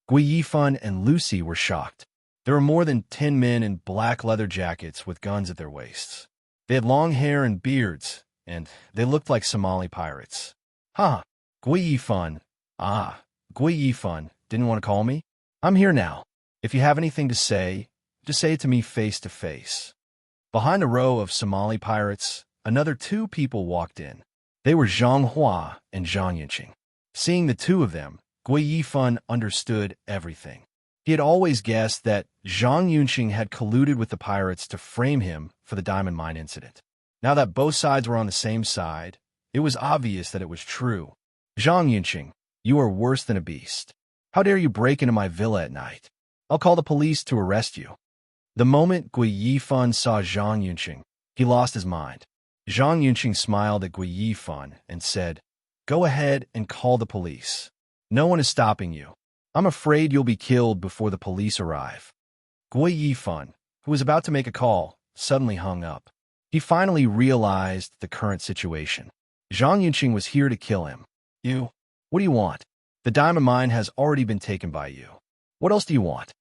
Gui Yifan and Lucy were shocked. There were more than 10 men in black leather jackets with guns at their waists. They had long hair and beards, and they looked like Somali pirates. Gui Yifan. Gui Yifan didn't want to call me? I'm here now. If you have anything to say, just say it to me face to face. Behind a row of Somali pirates, another 2 people walked in. They were Zhanghua and Zhang Yunqing. Seeing the 2 of them, Gui Yifan understood everything. He had always guessed that Zhang Yunqing had colluded with the pirates to frame him for the diamond mine incident. Now that both sides were on the same side, it was obvious that it was true. Zhang Yunqing, you are worse than a beast. How dare you break into my villa at night? I'll call the police to arrest you. The moment Gui Yifan saw Zhang Yunqing, he lost his mind. Zhang Yunqing smiled at Gui Yifan and said, Go ahead and call the police. No one is stopping you. I'm afraid you'll be killed before the police arrive. Gui Yifan, who was about to make a call, suddenly hung up. He finally realized the current situation. Zhang Yunqing was here to kill him. You? What do you want? The diamond mine has already been taken by you. What else do you want?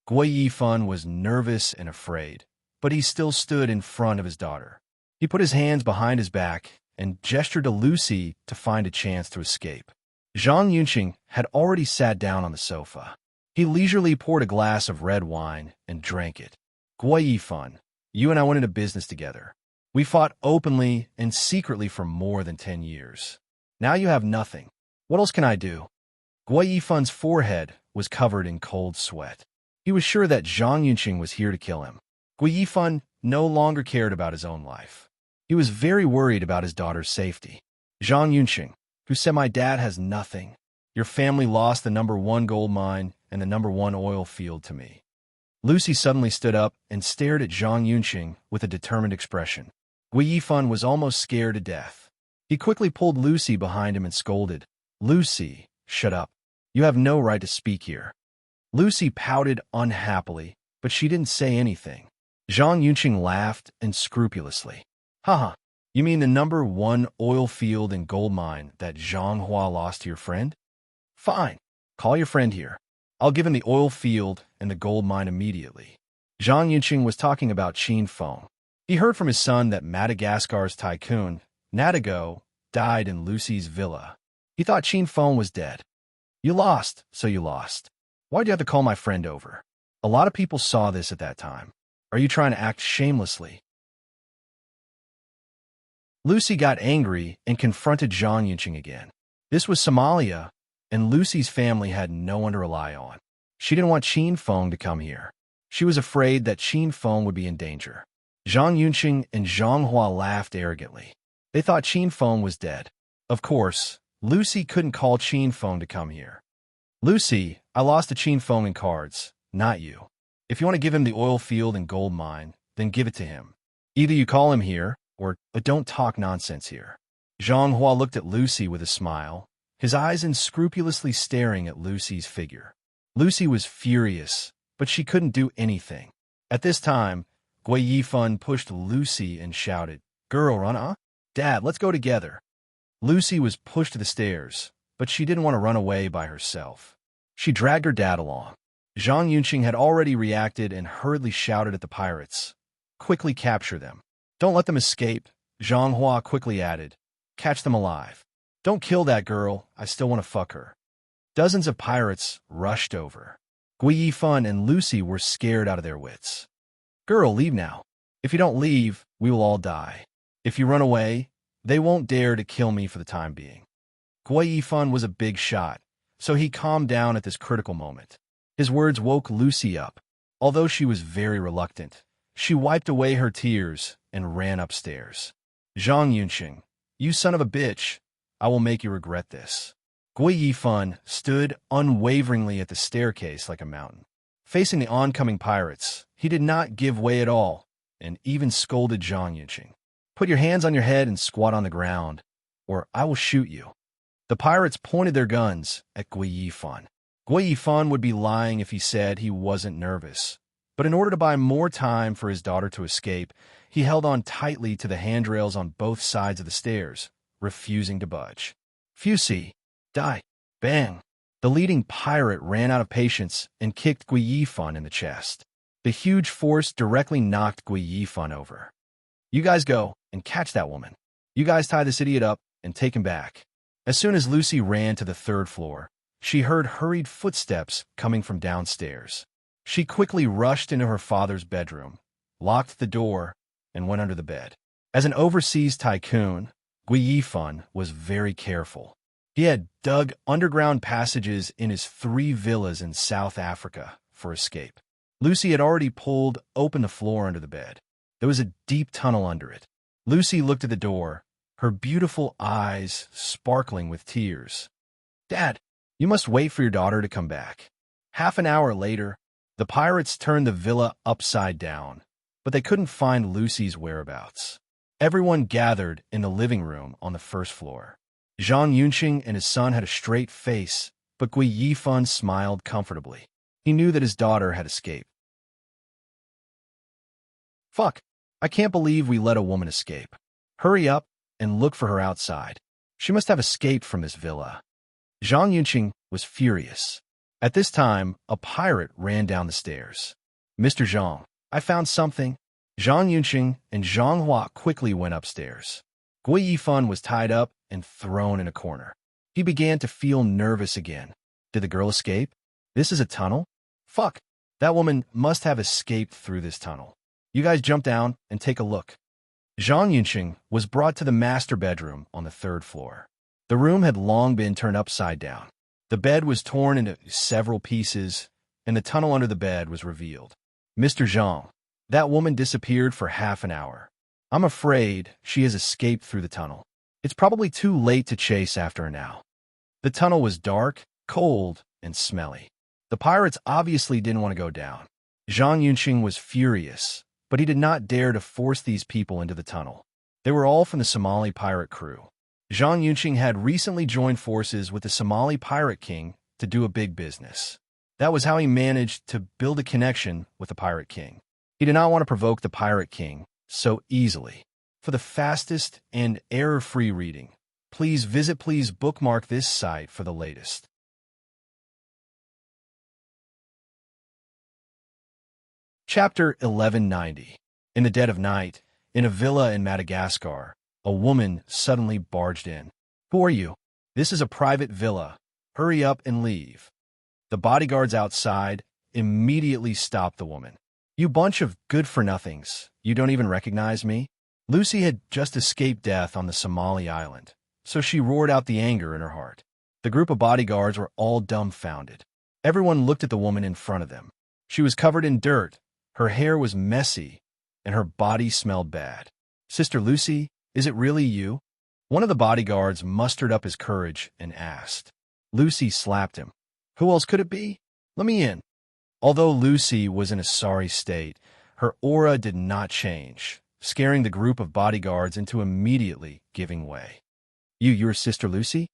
Gui Yifan was nervous and afraid, but he still stood in front of his daughter. He put his hands behind his back and gestured to Lucy to find a chance to escape. Zhang Yunqing had already sat down on the sofa. He leisurely poured a glass of red wine and drank it. Gui Yifan, you and I went into business together. We fought openly and secretly for more than 10 years. Now you have nothing. What else can I do? Gui Yifan's forehead was covered in cold sweat. He was sure that Zhang Yunqing was here to kill him. Gui Yifan no longer cared about his own life. He was very worried about his daughter's safety. Zhang Yunqing, who said my dad has nothing. Your family lost the #1 gold mine and the #1 oil field to me. Lucy suddenly stood up and stared at Zhang Yunqing with a determined expression. Gui Yifan was almost scared to death. He quickly pulled Lucy behind him and scolded, Lucy, shut up. You have no right to speak here. Lucy pouted unhappily, but she didn't say anything. Zhang Yunqing laughed unscrupulously. You mean the #1 oil field and gold mine that Zhanghua lost to your friend? Fine, call your friend here. I'll give him the oil field and the gold mine immediately. Zhang Yunqing was talking about Qin Feng. He heard from his son that Madagascar's tycoon, Nadago, died in Lucy's villa. He thought Qin Feng was dead. You lost, so you lost. Why'd you have to call my friend over? A lot of people saw this at that time. Are you trying to act shamelessly? Lucy got angry and confronted Zhang Yunqing again. This was Somalia, and Lucy's family had no one to rely on. She didn't want Qin Feng to come here. She was afraid that Qin Feng would be in danger. Zhang Yunqing and Zhang Hua laughed arrogantly. They thought Qin Feng was dead. Of course, Lucy couldn't call Qin Feng to come here. Lucy, I lost to Qin Feng in cards, not you. If you want to give him the oil field and gold mine, then give it to him. Either you call him here, or don't talk nonsense here. Zhang Hua looked at Lucy with a smile, his eyes unscrupulously staring at Lucy's figure. Lucy was furious, but she couldn't do anything. At this time, Gui Yifan pushed Lucy and shouted, "Girl, run, huh? Dad, let's go together." Lucy was pushed to the stairs, but she didn't want to run away by herself. She dragged her dad along. Zhang Yunqing had already reacted and hurriedly shouted at the pirates, "Quickly capture them. Don't let them escape," Zhang Hua quickly added. "Catch them alive. Don't kill that girl, I still want to fuck her." Dozens of pirates rushed over. Gui Yifan and Lucy were scared out of their wits. "Girl, leave now. If you don't leave, we will all die. If you run away, they won't dare to kill me for the time being." Gui Yifan was a big shot, so he calmed down at this critical moment. His words woke Lucy up. Although she was very reluctant, she wiped away her tears and ran upstairs. "Zhang Yunqing, you son of a bitch, I will make you regret this." Gui Yifan stood unwaveringly at the staircase like a mountain. Facing the oncoming pirates, he did not give way at all, and even scolded Zhang Yunqing. "Put your hands on your head and squat on the ground, or I will shoot you." The pirates pointed their guns at Gui Yifan. Gui Yifan would be lying if he said he wasn't nervous. But in order to buy more time for his daughter to escape, he held on tightly to the handrails on both sides of the stairs, refusing to budge. "Fusi! Die! Bang!" The leading pirate ran out of patience and kicked Gui Yifan in the chest. The huge force directly knocked Gui Yifan over. "You guys go and catch that woman. You guys tie this idiot up and take him back." As soon as Lucy ran to the third floor, she heard hurried footsteps coming from downstairs. She quickly rushed into her father's bedroom, locked the door, and went under the bed. As an overseas tycoon, Gui Yifan was very careful. He had dug underground passages in his 3 villas in South Africa for escape. Lucy had already pulled open the floor under the bed. There was a deep tunnel under it. Lucy looked at the door, her beautiful eyes sparkling with tears. "Dad, you must wait for your daughter to come back." Half an hour later, the pirates turned the villa upside down, but they couldn't find Lucy's whereabouts. Everyone gathered in the living room on the first floor. Zhang Yunqing and his son had a straight face, but Gui Yifan smiled comfortably. He knew that his daughter had escaped. "Fuck, I can't believe we let a woman escape. Hurry up and look for her outside. She must have escaped from this villa." Zhang Yunqing was furious. At this time, a pirate ran down the stairs. "Mr. Zhang, I found something." Zhang Yunqing and Zhang Hua quickly went upstairs. Gui Yifan was tied up and thrown in a corner. He began to feel nervous again. Did the girl escape? This is a tunnel? Fuck, that woman must have escaped through this tunnel. You guys jump down and take a look. Zhang Yunqing was brought to the master bedroom on the 3rd floor. The room had long been turned upside down. The bed was torn into several pieces, and the tunnel under the bed was revealed. "Mr. Zhang, that woman disappeared for half an hour. I'm afraid she has escaped through the tunnel. It's probably too late to chase after her now." The tunnel was dark, cold, and smelly. The pirates obviously didn't want to go down. Zhang Yunqing was furious, but he did not dare to force these people into the tunnel. They were all from the Somali pirate crew. Zhang Yunqing had recently joined forces with the Somali pirate king to do a big business. That was how he managed to build a connection with the pirate king. He did not want to provoke the pirate king so easily. For the fastest and error-free reading, please bookmark this site for the latest. Chapter 1190. In the dead of night, in a villa in Madagascar, a woman suddenly barged in. "Who are you? This is a private villa. Hurry up and leave." The bodyguards outside immediately stopped the woman. "You bunch of good-for-nothings. You don't even recognize me?" Lucy had just escaped death on the Somali island, so she roared out the anger in her heart. The group of bodyguards were all dumbfounded. Everyone looked at the woman in front of them. She was covered in dirt, her hair was messy, and her body smelled bad. "Sister Lucy, is it really you?" One of the bodyguards mustered up his courage and asked. Lucy slapped him. "Who else could it be? Let me in." Although Lucy was in a sorry state, her aura did not change, scaring the group of bodyguards into immediately giving way. Your Sister Lucy?"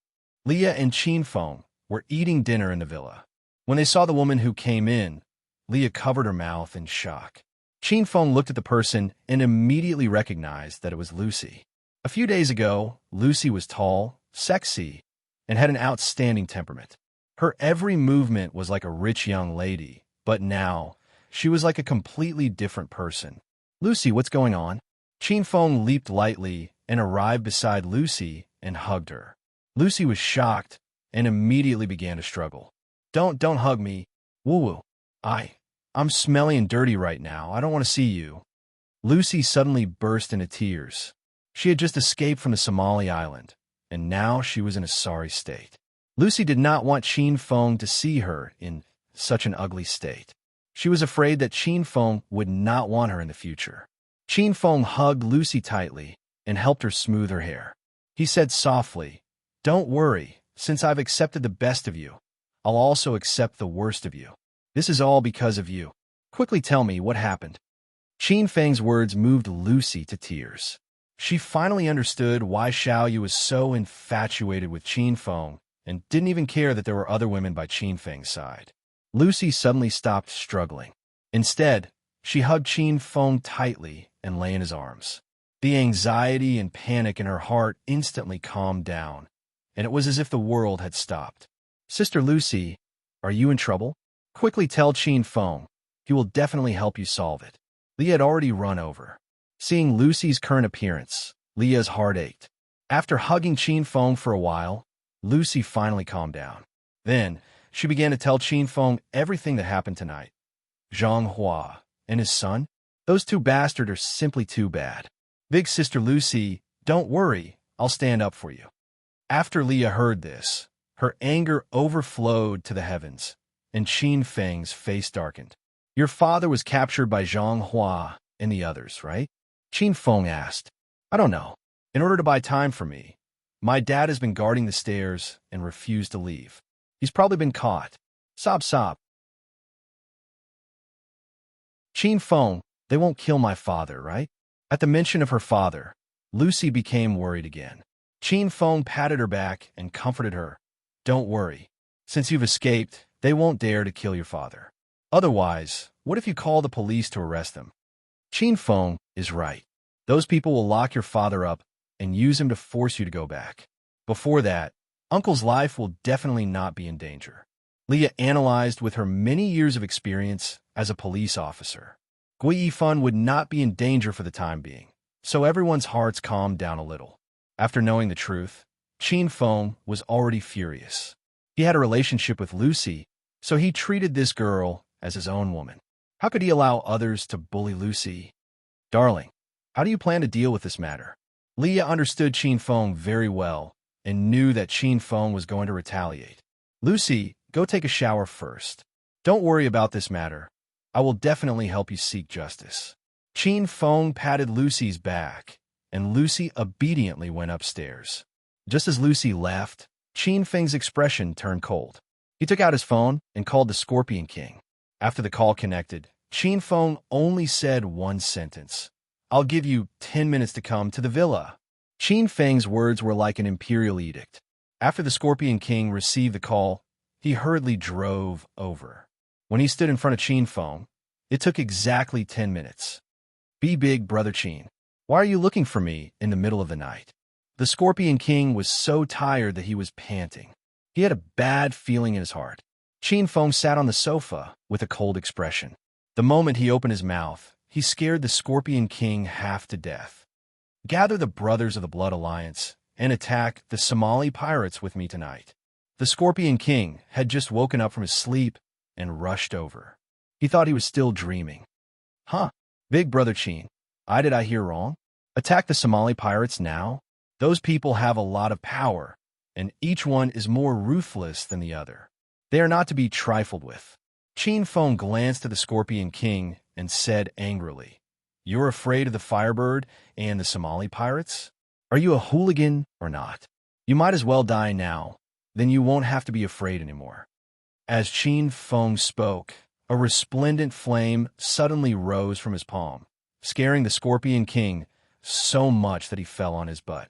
Leah and Chinfeng were eating dinner in the villa. When they saw the woman who came in, Leah covered her mouth in shock. Chinfeng looked at the person and immediately recognized that it was Lucy. A few days ago, Lucy was tall, sexy, and had an outstanding temperament. Her every movement was like a rich young lady, but now she was like a completely different person. "Lucy, what's going on?" Chinfeng leaped lightly and arrived beside Lucy and hugged her. Lucy was shocked and immediately began to struggle. Don't hug me. Woo-woo. I'm smelly and dirty right now. I don't want to see you." Lucy suddenly burst into tears. She had just escaped from the Somali island, and now she was in a sorry state. Lucy did not want Chinfeng to see her in such an ugly state. She was afraid that Chinfeng would not want her in the future. Chinfeng hugged Lucy tightly and helped her smooth her hair. He said softly, "Don't worry, since I've accepted the best of you, I'll also accept the worst of you. This is all because of you. Quickly tell me what happened." Chinfeng's words moved Lucy to tears. She finally understood why Xiaoyu was so infatuated with Chinfeng and didn't even care that there were other women by Chinfeng's side. Lucy suddenly stopped struggling. Instead, she hugged Chinfeng tightly and lay in his arms. The anxiety and panic in her heart instantly calmed down, and it was as if the world had stopped. "Sister Lucy, are you in trouble? Quickly tell Chinfeng. He will definitely help you solve it." Leah had already run over. Seeing Lucy's current appearance, Leah's heart ached. After hugging Chinfeng for a while, Lucy finally calmed down. Then, she began to tell Chinfeng everything that happened tonight. Zhang Hua and his son? Those two bastards are simply too bad. "Big Sister Lucy, don't worry, I'll stand up for you." After Leah heard this, her anger overflowed to the heavens, and Chinfeng's face darkened. "Your father was captured by Zhang Hua and the others, right?" Chinfeng asked. "I don't know. In order to buy time for me, my dad has been guarding the stairs and refused to leave. He's probably been caught." Sob sob. "Chinfeng, they won't kill my father, right?" At the mention of her father, Lucy became worried again. Chinfeng patted her back and comforted her. "Don't worry. Since you've escaped, they won't dare to kill your father. Otherwise, what if you call the police to arrest them?" Chinfeng is right. Those people will lock your father up and use him to force you to go back. Before that, Uncle's life will definitely not be in danger. Leah analyzed with her many years of experience as a police officer. Gui Yifan would not be in danger for the time being, so everyone's hearts calmed down a little. After knowing the truth, Chinfeng was already furious. He had a relationship with Lucy, so he treated this girl as his own woman. How could he allow others to bully Lucy? "Darling, how do you plan to deal with this matter?" Leah understood Chinfeng very well and knew that Chinfeng was going to retaliate. "Lucy, go take a shower first. Don't worry about this matter. I will definitely help you seek justice." Chinfeng patted Lucy's back, and Lucy obediently went upstairs. Just as Lucy left, Chinfeng's expression turned cold. He took out his phone and called the Scorpion King. After the call connected, Chinfeng only said one sentence. "I'll give you 10 minutes to come to the villa." Chinfeng's words were like an imperial edict. After the Scorpion King received the call, he hurriedly drove over. When he stood in front of Chinfeng, it took exactly 10 minutes. "Be big, Brother Chin. Why are you looking for me in the middle of the night?" The Scorpion King was so tired that he was panting. He had a bad feeling in his heart. Chinfeng sat on the sofa with a cold expression. The moment he opened his mouth, he scared the Scorpion King half to death. "Gather the brothers of the Blood Alliance and attack the Somali pirates with me tonight. The Scorpion King had just woken up from his sleep and rushed over. He thought he was still dreaming. Huh? Big Brother Chin, did I hear wrong? Attack the Somali pirates now? Those people have a lot of power, and each one is more ruthless than the other. They are not to be trifled with. Chin Feng glanced at the Scorpion King and said angrily, "You're afraid of the Firebird and the Somali pirates? Are you a hooligan or not? You might as well die now, then you won't have to be afraid anymore." As Chin Feng spoke, a resplendent flame suddenly rose from his palm, scaring the Scorpion King so much that he fell on his butt.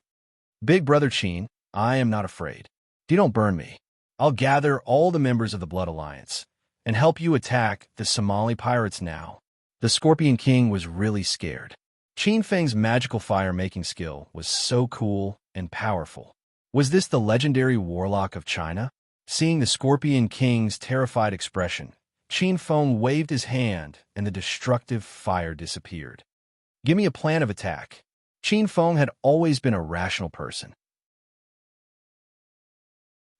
"Big Brother Chin, I am not afraid. You don't burn me. I'll gather all the members of the Blood Alliance and help you attack the Somali pirates now." The Scorpion King was really scared. Chin Feng's magical fire-making skill was so cool and powerful. Was this the legendary warlock of China? Seeing the Scorpion King's terrified expression, Chin Feng waved his hand and the destructive fire disappeared. "Give me a plan of attack." Chin Feng had always been a rational person.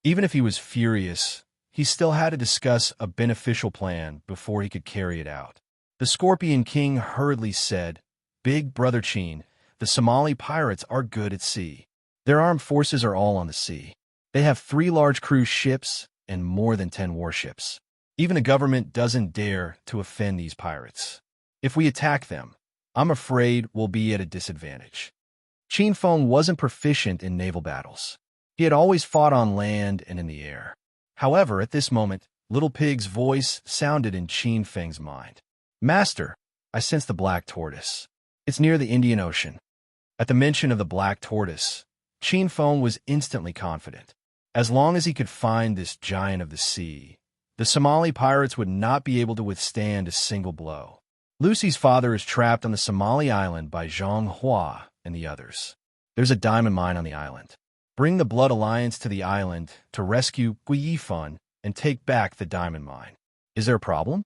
Even if he was furious, he still had to discuss a beneficial plan before he could carry it out. The Scorpion King hurriedly said, "Big Brother Chin, the Somali pirates are good at sea. Their armed forces are all on the sea. They have 3 large cruise ships and more than 10 warships. Even the government doesn't dare to offend these pirates. If we attack them, I'm afraid we'll be at a disadvantage." Chin Feng wasn't proficient in naval battles. He had always fought on land and in the air. However, at this moment, Little Pig's voice sounded in Chin Feng's mind. "Master, I sense the black tortoise. It's near the Indian Ocean." At the mention of the black tortoise, Chin Feng was instantly confident. As long as he could find this giant of the sea, the Somali pirates would not be able to withstand a single blow. Lucy's father is trapped on the Somali island by Zhang Hua and the others. There's a diamond mine on the island. Bring the Blood Alliance to the island to rescue Gui Yifan and take back the diamond mine. Is there a problem?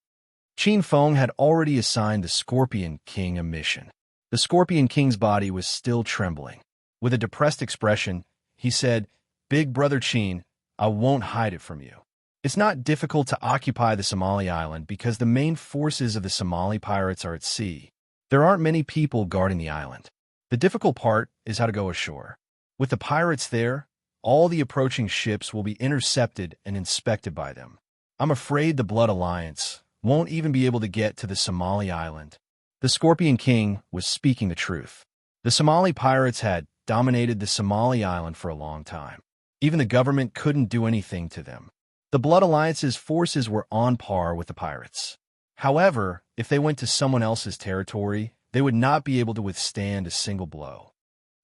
Chin Feng had already assigned the Scorpion King a mission. The Scorpion King's body was still trembling. With a depressed expression, he said, "Big Brother Chin, I won't hide it from you. It's not difficult to occupy the Somali island because the main forces of the Somali pirates are at sea. There aren't many people guarding the island. The difficult part is how to go ashore. With the pirates there, all the approaching ships will be intercepted and inspected by them. I'm afraid the Blood Alliance won't even be able to get to the Somali island." The Scorpion King was speaking the truth. The Somali pirates had dominated the Somali island for a long time. Even the government couldn't do anything to them. The Blood Alliance's forces were on par with the pirates. However, if they went to someone else's territory, they would not be able to withstand a single blow.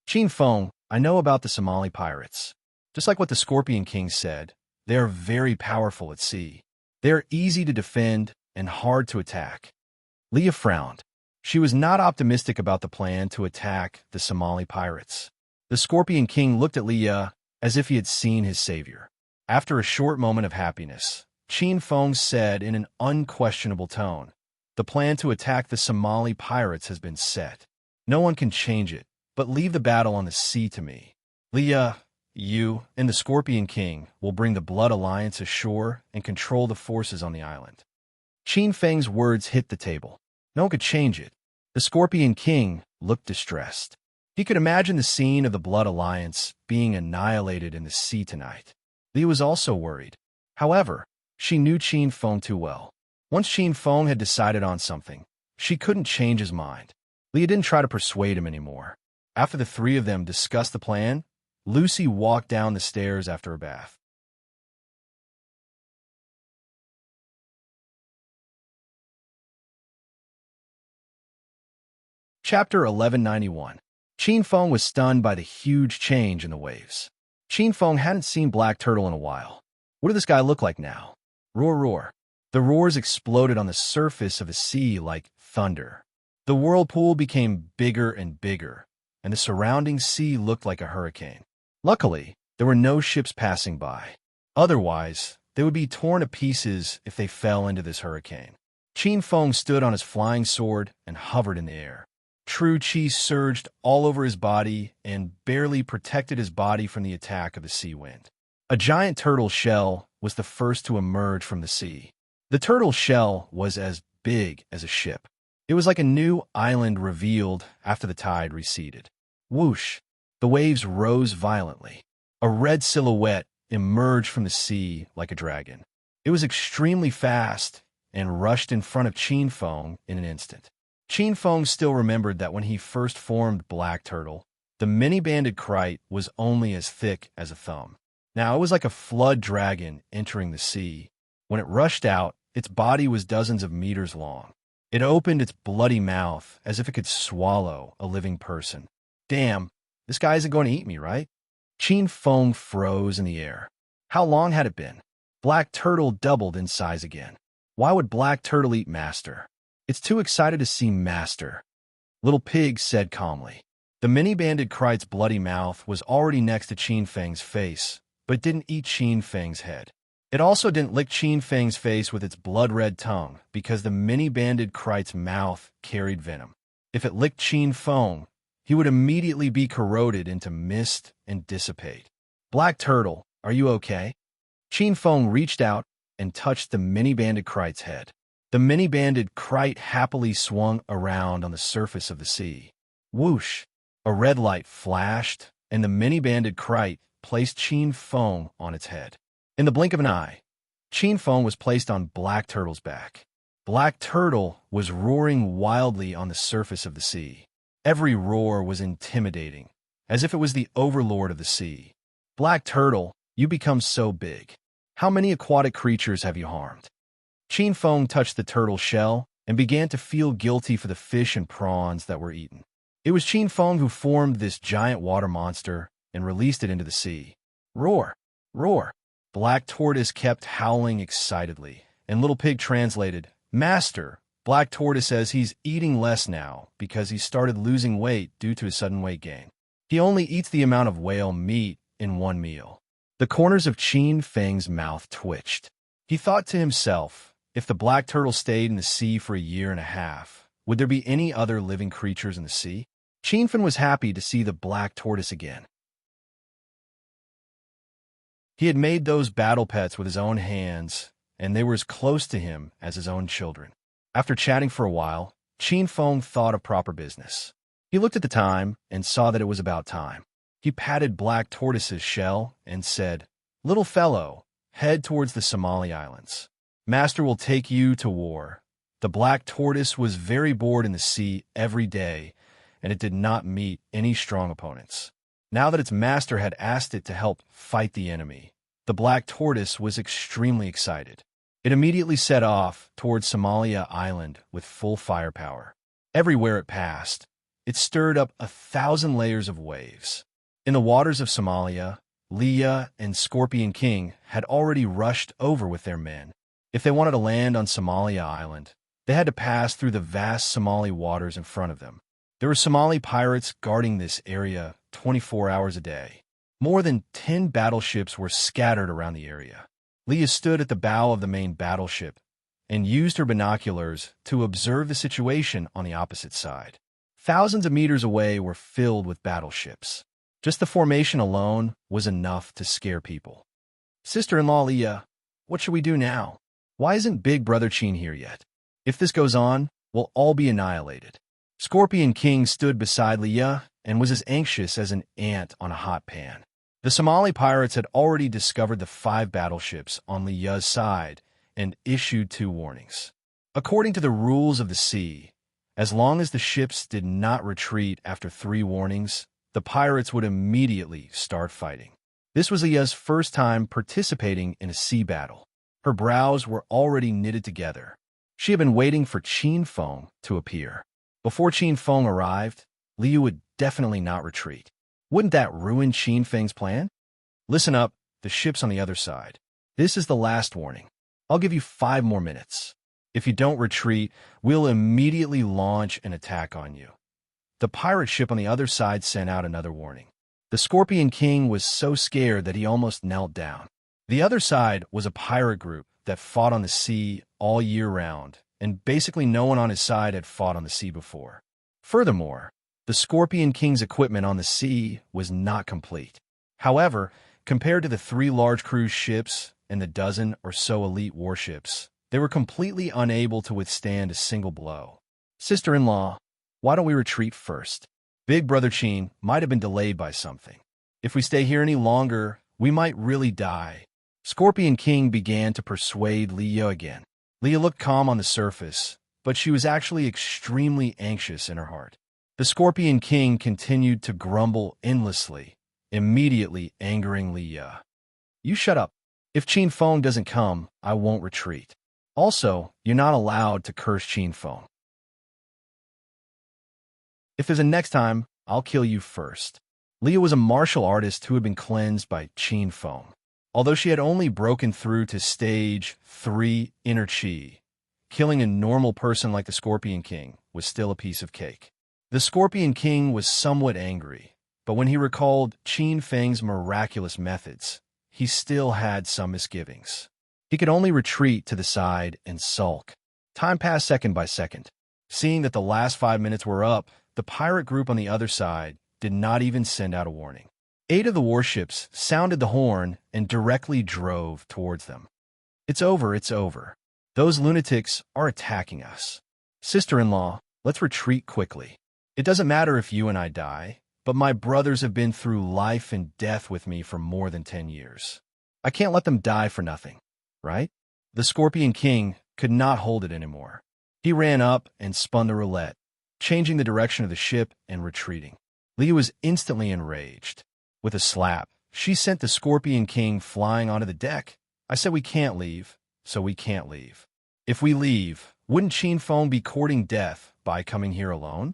"Chin Feng, I know about the Somali pirates. Just like what the Scorpion King said, they are very powerful at sea. They are easy to defend and hard to attack." Leah frowned. She was not optimistic about the plan to attack the Somali pirates. The Scorpion King looked at Leah as if he had seen his savior. After a short moment of happiness, Chin Feng said in an unquestionable tone, "The plan to attack the Somali pirates has been set. No one can change it, but leave the battle on the sea to me. Leah, you and the Scorpion King will bring the Blood Alliance ashore and control the forces on the island." Chin Feng's words hit the table. No one could change it. The Scorpion King looked distressed. He could imagine the scene of the Blood Alliance being annihilated in the sea tonight. Leah was also worried. However, she knew Chin Feng too well. Once Chin Feng had decided on something, she couldn't change his mind. Leah didn't try to persuade him anymore. After the 3 of them discussed the plan, Lucy walked down the stairs after a bath. Chapter 1191. Chin Feng was stunned by the huge change in the waves. Chin Feng hadn't seen Black Turtle in a while. What did this guy look like now? Roar, roar. The roars exploded on the surface of the sea like thunder. The whirlpool became bigger and bigger, and the surrounding sea looked like a hurricane. Luckily, there were no ships passing by. Otherwise, they would be torn to pieces if they fell into this hurricane. Chin Feng stood on his flying sword and hovered in the air. True chi surged all over his body and barely protected his body from the attack of the sea wind. A giant turtle shell was the first to emerge from the sea. The turtle shell was as big as a ship. It was like a new island revealed after the tide receded. Whoosh! The waves rose violently. A red silhouette emerged from the sea like a dragon. It was extremely fast and rushed in front of Qin Feng in an instant. Qin Feng still remembered that when he first formed Black Turtle, the many-banded kite was only as thick as a thumb. Now it was like a flood dragon entering the sea. When it rushed out, its body was dozens of meters long. It opened its bloody mouth as if it could swallow a living person. Damn, this guy isn't going to eat me, right? Qin Feng froze in the air. How long had it been? Black Turtle doubled in size again. Why would Black Turtle eat Master? It's too excited to see Master. Little Pig said calmly. The many-banded kite's bloody mouth was already next to Qin Feng's face, but didn't eat Qin Feng's head. It also didn't lick Qin Feng's face with its blood-red tongue because the many-banded kite's mouth carried venom. If it licked Qin Feng, he would immediately be corroded into mist and dissipate. Black Turtle, are you okay? Qin Feng reached out and touched the many-banded kite's head. The many-banded kite happily swung around on the surface of the sea. Whoosh! A red light flashed, and the many-banded kite placed Qin Feng on its head. In the blink of an eye, Qin Feng was placed on Black Turtle's back. Black Turtle was roaring wildly on the surface of the sea. Every roar was intimidating, as if it was the overlord of the sea. Black Turtle, you become so big. How many aquatic creatures have you harmed? Qin Feng touched the turtle shell and began to feel guilty for the fish and prawns that were eaten. It was Qin Feng who formed this giant water monster and released it into the sea. Roar! Roar! Black Tortoise kept howling excitedly, and Little Pig translated, Master, Black Tortoise says he's eating less now because he started losing weight due to his sudden weight gain. He only eats the amount of whale meat in one meal. The corners of Qin Feng's mouth twitched. He thought to himself, if the Black Turtle stayed in the sea for a year and a half, would there be any other living creatures in the sea? Qin Feng was happy to see the Black Tortoise again. He had made those battle pets with his own hands, and they were as close to him as his own children. After chatting for a while, Qin Feng thought of proper business. He looked at the time and saw that it was about time. He patted Black Tortoise's shell and said, Little fellow, head towards the Somali Islands. Master will take you to war. The Black Tortoise was very bored in the sea every day, and it did not meet any strong opponents. Now that its master had asked it to help fight the enemy, the Black Tortoise was extremely excited. It immediately set off towards Somalia Island with full firepower. Everywhere it passed, it stirred up 1,000 layers of waves. In the waters of Somalia, Leah and Scorpion King had already rushed over with their men. If they wanted to land on Somalia Island, they had to pass through the vast Somali waters in front of them. There were Somali pirates guarding this area 24 hours a day. More than 10 battleships were scattered around the area. Leah stood at the bow of the main battleship and used her binoculars to observe the situation on the opposite side. Thousands of meters away were filled with battleships. Just the formation alone was enough to scare people. Sister-in-law Leah, what should we do now? Why isn't Big Brother Qin here yet? If this goes on, we'll all be annihilated. Scorpion King stood beside Leah and was as anxious as an ant on a hot pan. The Somali pirates had already discovered the 5 battleships on Leah's side and issued 2 warnings. According to the rules of the sea, as long as the ships did not retreat after 3 warnings, the pirates would immediately start fighting. This was Leah's first time participating in a sea battle. Her brows were already knitted together. She had been waiting for Qin Feng to appear. Before Qin Feng arrived, Leah would definitely not retreat. Wouldn't that ruin Qin Feng's plan? Listen up, the ship's on the other side. This is the last warning. I'll give you 5 more minutes. If you don't retreat, we'll immediately launch an attack on you. The pirate ship on the other side sent out another warning. The Scorpion King was so scared that he almost knelt down. The other side was a pirate group that fought on the sea all year round, and basically no one on his side had fought on the sea before. Furthermore, the Scorpion King's equipment on the sea was not complete. However, Compared to the 3 large cruise ships and the dozen or so elite warships, they were completely unable to withstand a single blow. Sister-in-law, why don't we retreat first? Big Brother Qin might have been delayed by something. If we stay here any longer, we might really die. Scorpion King began to persuade Leah again. Leah looked calm on the surface, but she was actually extremely anxious in her heart. The Scorpion King continued to grumble endlessly, immediately angering Leah. You shut up. If Qin Feng doesn't come, I won't retreat. Also, you're not allowed to curse Qin Feng. If there's a next time, I'll kill you first. Leah was a martial artist who had been cleansed by Qin Feng. Although she had only broken through to stage 3 inner chi, killing a normal person like the Scorpion King was still a piece of cake. The Scorpion King was somewhat angry, but when he recalled Qin Feng's miraculous methods, he still had some misgivings. He could only retreat to the side and sulk. Time passed second by second. Seeing that the last 5 minutes were up, the pirate group on the other side did not even send out a warning. 8 of the warships sounded the horn and directly drove towards them. It's over, it's over. Those lunatics are attacking us. Sister-in-law, let's retreat quickly. It doesn't matter if you and I die, but my brothers have been through life and death with me for more than 10 years. I can't let them die for nothing, right? The Scorpion King could not hold it anymore. He ran up and spun the roulette, changing the direction of the ship and retreating. Leah was instantly enraged. With a slap, she sent the Scorpion King flying onto the deck. I said we can't leave, so we can't leave. If we leave, wouldn't Qin Feng be courting death by coming here alone?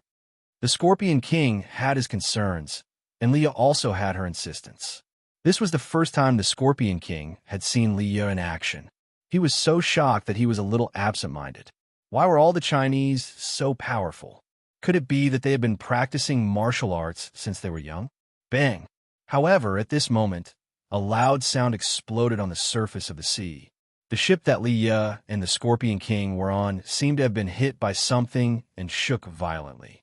The Scorpion King had his concerns, and Leah also had her insistence. This was the first time the Scorpion King had seen Leah in action. He was so shocked that he was a little absent-minded. Why were all the Chinese so powerful? Could it be that they had been practicing martial arts since they were young? Bang! However, at this moment, a loud sound exploded on the surface of the sea. The ship that Leah and the Scorpion King were on seemed to have been hit by something and shook violently.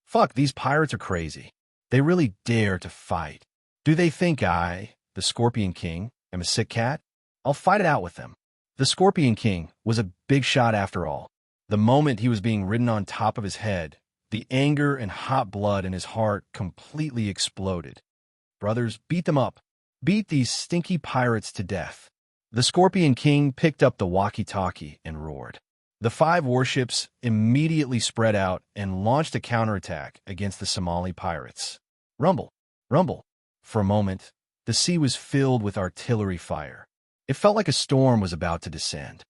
Fuck, these pirates are crazy. They really dare to fight. Do they think I, the Scorpion King, am a sick cat? I'll fight it out with them. The Scorpion King was a big shot after all. The moment he was being ridden on top of his head, the anger and hot blood in his heart completely exploded. Brothers, beat them up. Beat these stinky pirates to death. The Scorpion King picked up the walkie-talkie and roared. The 5 warships immediately spread out and launched a counterattack against the Somali pirates. Rumble, rumble. For a moment, the sea was filled with artillery fire. It felt like a storm was about to descend.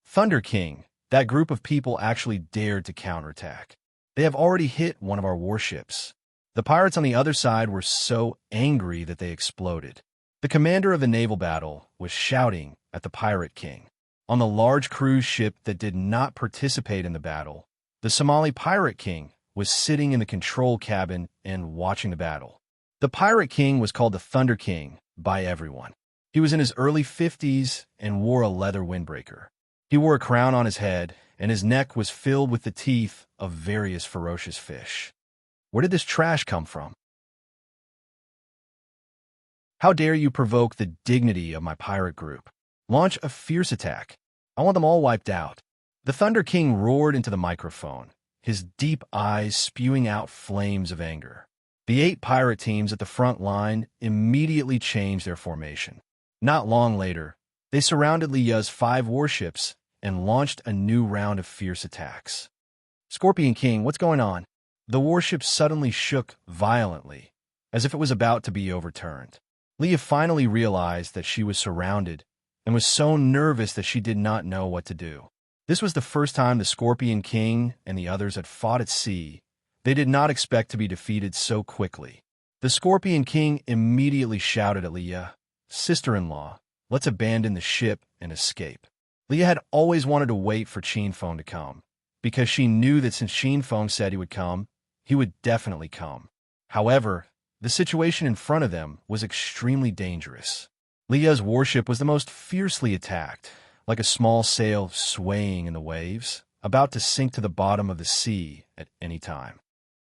Thunder King, that group of people actually dared to counterattack. They have already hit one of our warships. The pirates on the other side were so angry that they exploded. The commander of the naval battle was shouting at the Pirate King. On the large cruise ship that did not participate in the battle, the Somali Pirate King was sitting in the control cabin and watching the battle. The Pirate King was called the Thunder King by everyone. He was in his early 50s and wore a leather windbreaker. He wore a crown on his head, and his neck was filled with the teeth of various ferocious fish. Where did this trash come from? How dare you provoke the dignity of my pirate group? Launch a fierce attack. I want them all wiped out. The Thunder King roared into the microphone, his deep eyes spewing out flames of anger. The 8 pirate teams at the front line immediately changed their formation. Not long later, they surrounded Leah's 5 warships and launched a new round of fierce attacks. Scorpion King, what's going on? The warship suddenly shook violently, as if it was about to be overturned. Leah finally realized that she was surrounded and was so nervous that she did not know what to do. This was the first time the Scorpion King and the others had fought at sea. They did not expect to be defeated so quickly. The Scorpion King immediately shouted at Leah, "Sister-in-law, let's abandon the ship and escape." Leah had always wanted to wait for Qin Feng to come, because she knew that since Qin Feng said he would come, he would definitely come. However, the situation in front of them was extremely dangerous. Leah's warship was the most fiercely attacked, like a small sail swaying in the waves, about to sink to the bottom of the sea at any time.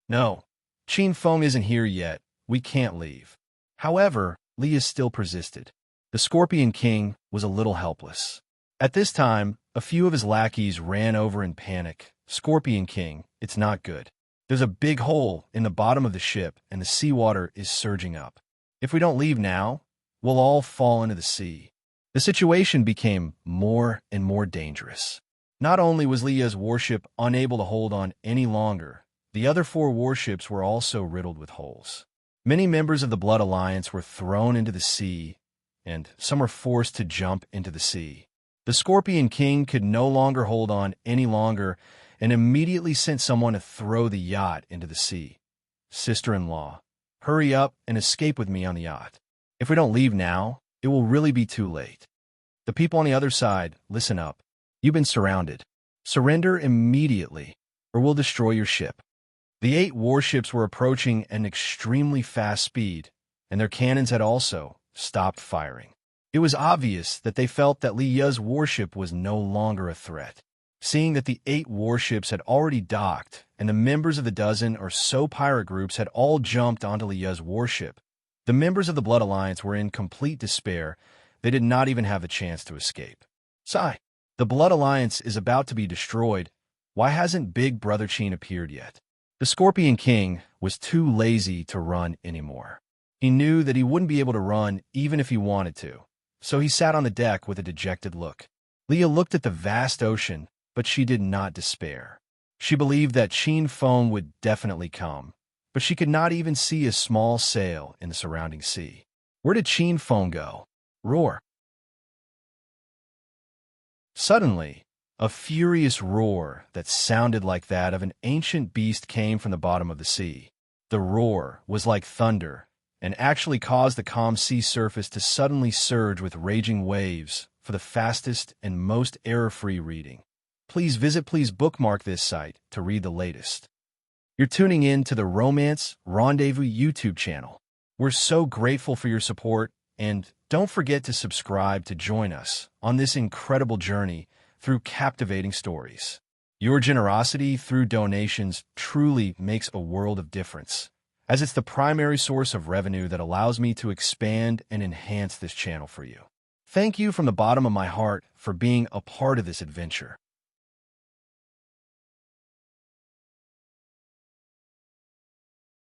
No, Qin Feng isn't here yet. We can't leave. However, Leah still persisted. The Scorpion King was a little helpless. At this time, a few of his lackeys ran over in panic. Scorpion King, it's not good. There's a big hole in the bottom of the ship, and the seawater is surging up. If we don't leave now, we'll all fall into the sea. The situation became more and more dangerous. Not only was Leah's warship unable to hold on any longer, the other 4 warships were also riddled with holes. Many members of the Blood Alliance were thrown into the sea, and some were forced to jump into the sea. The Scorpion King could no longer hold on any longer and immediately sent someone to throw the yacht into the sea. Sister-in-law, hurry up and escape with me on the yacht. If we don't leave now, it will really be too late. The people on the other side, listen up. You've been surrounded. Surrender immediately, or we'll destroy your ship. The 8 warships were approaching an extremely fast speed, and their cannons had also stopped firing. It was obvious that they felt that Leah's warship was no longer a threat. Seeing that the 8 warships had already docked, and the members of the dozen or so pirate groups had all jumped onto Leah's warship, the members of the Blood Alliance were in complete despair. They did not even have a chance to escape. Sigh. The Blood Alliance is about to be destroyed. Why hasn't Big Brother Chin appeared yet? The Scorpion King was too lazy to run anymore. He knew that he wouldn't be able to run even if he wanted to, so he sat on the deck with a dejected look. Leah looked at the vast ocean, but she did not despair. She believed that Chin Fong would definitely come, but she could not even see a small sail in the surrounding sea. Where did Chin Fong go? Roar. Suddenly, a furious roar that sounded like that of an ancient beast came from the bottom of the sea. The roar was like thunder and actually caused the calm sea surface to suddenly surge with raging waves. For the fastest and most error-free reading, please bookmark this site to read the latest. You're tuning in to the Romance Rendezvous YouTube channel. We're so grateful for your support, and don't forget to subscribe to join us on this incredible journey through captivating stories. Your generosity through donations truly makes a world of difference, as it's the primary source of revenue that allows me to expand and enhance this channel for you. Thank you from the bottom of my heart for being a part of this adventure.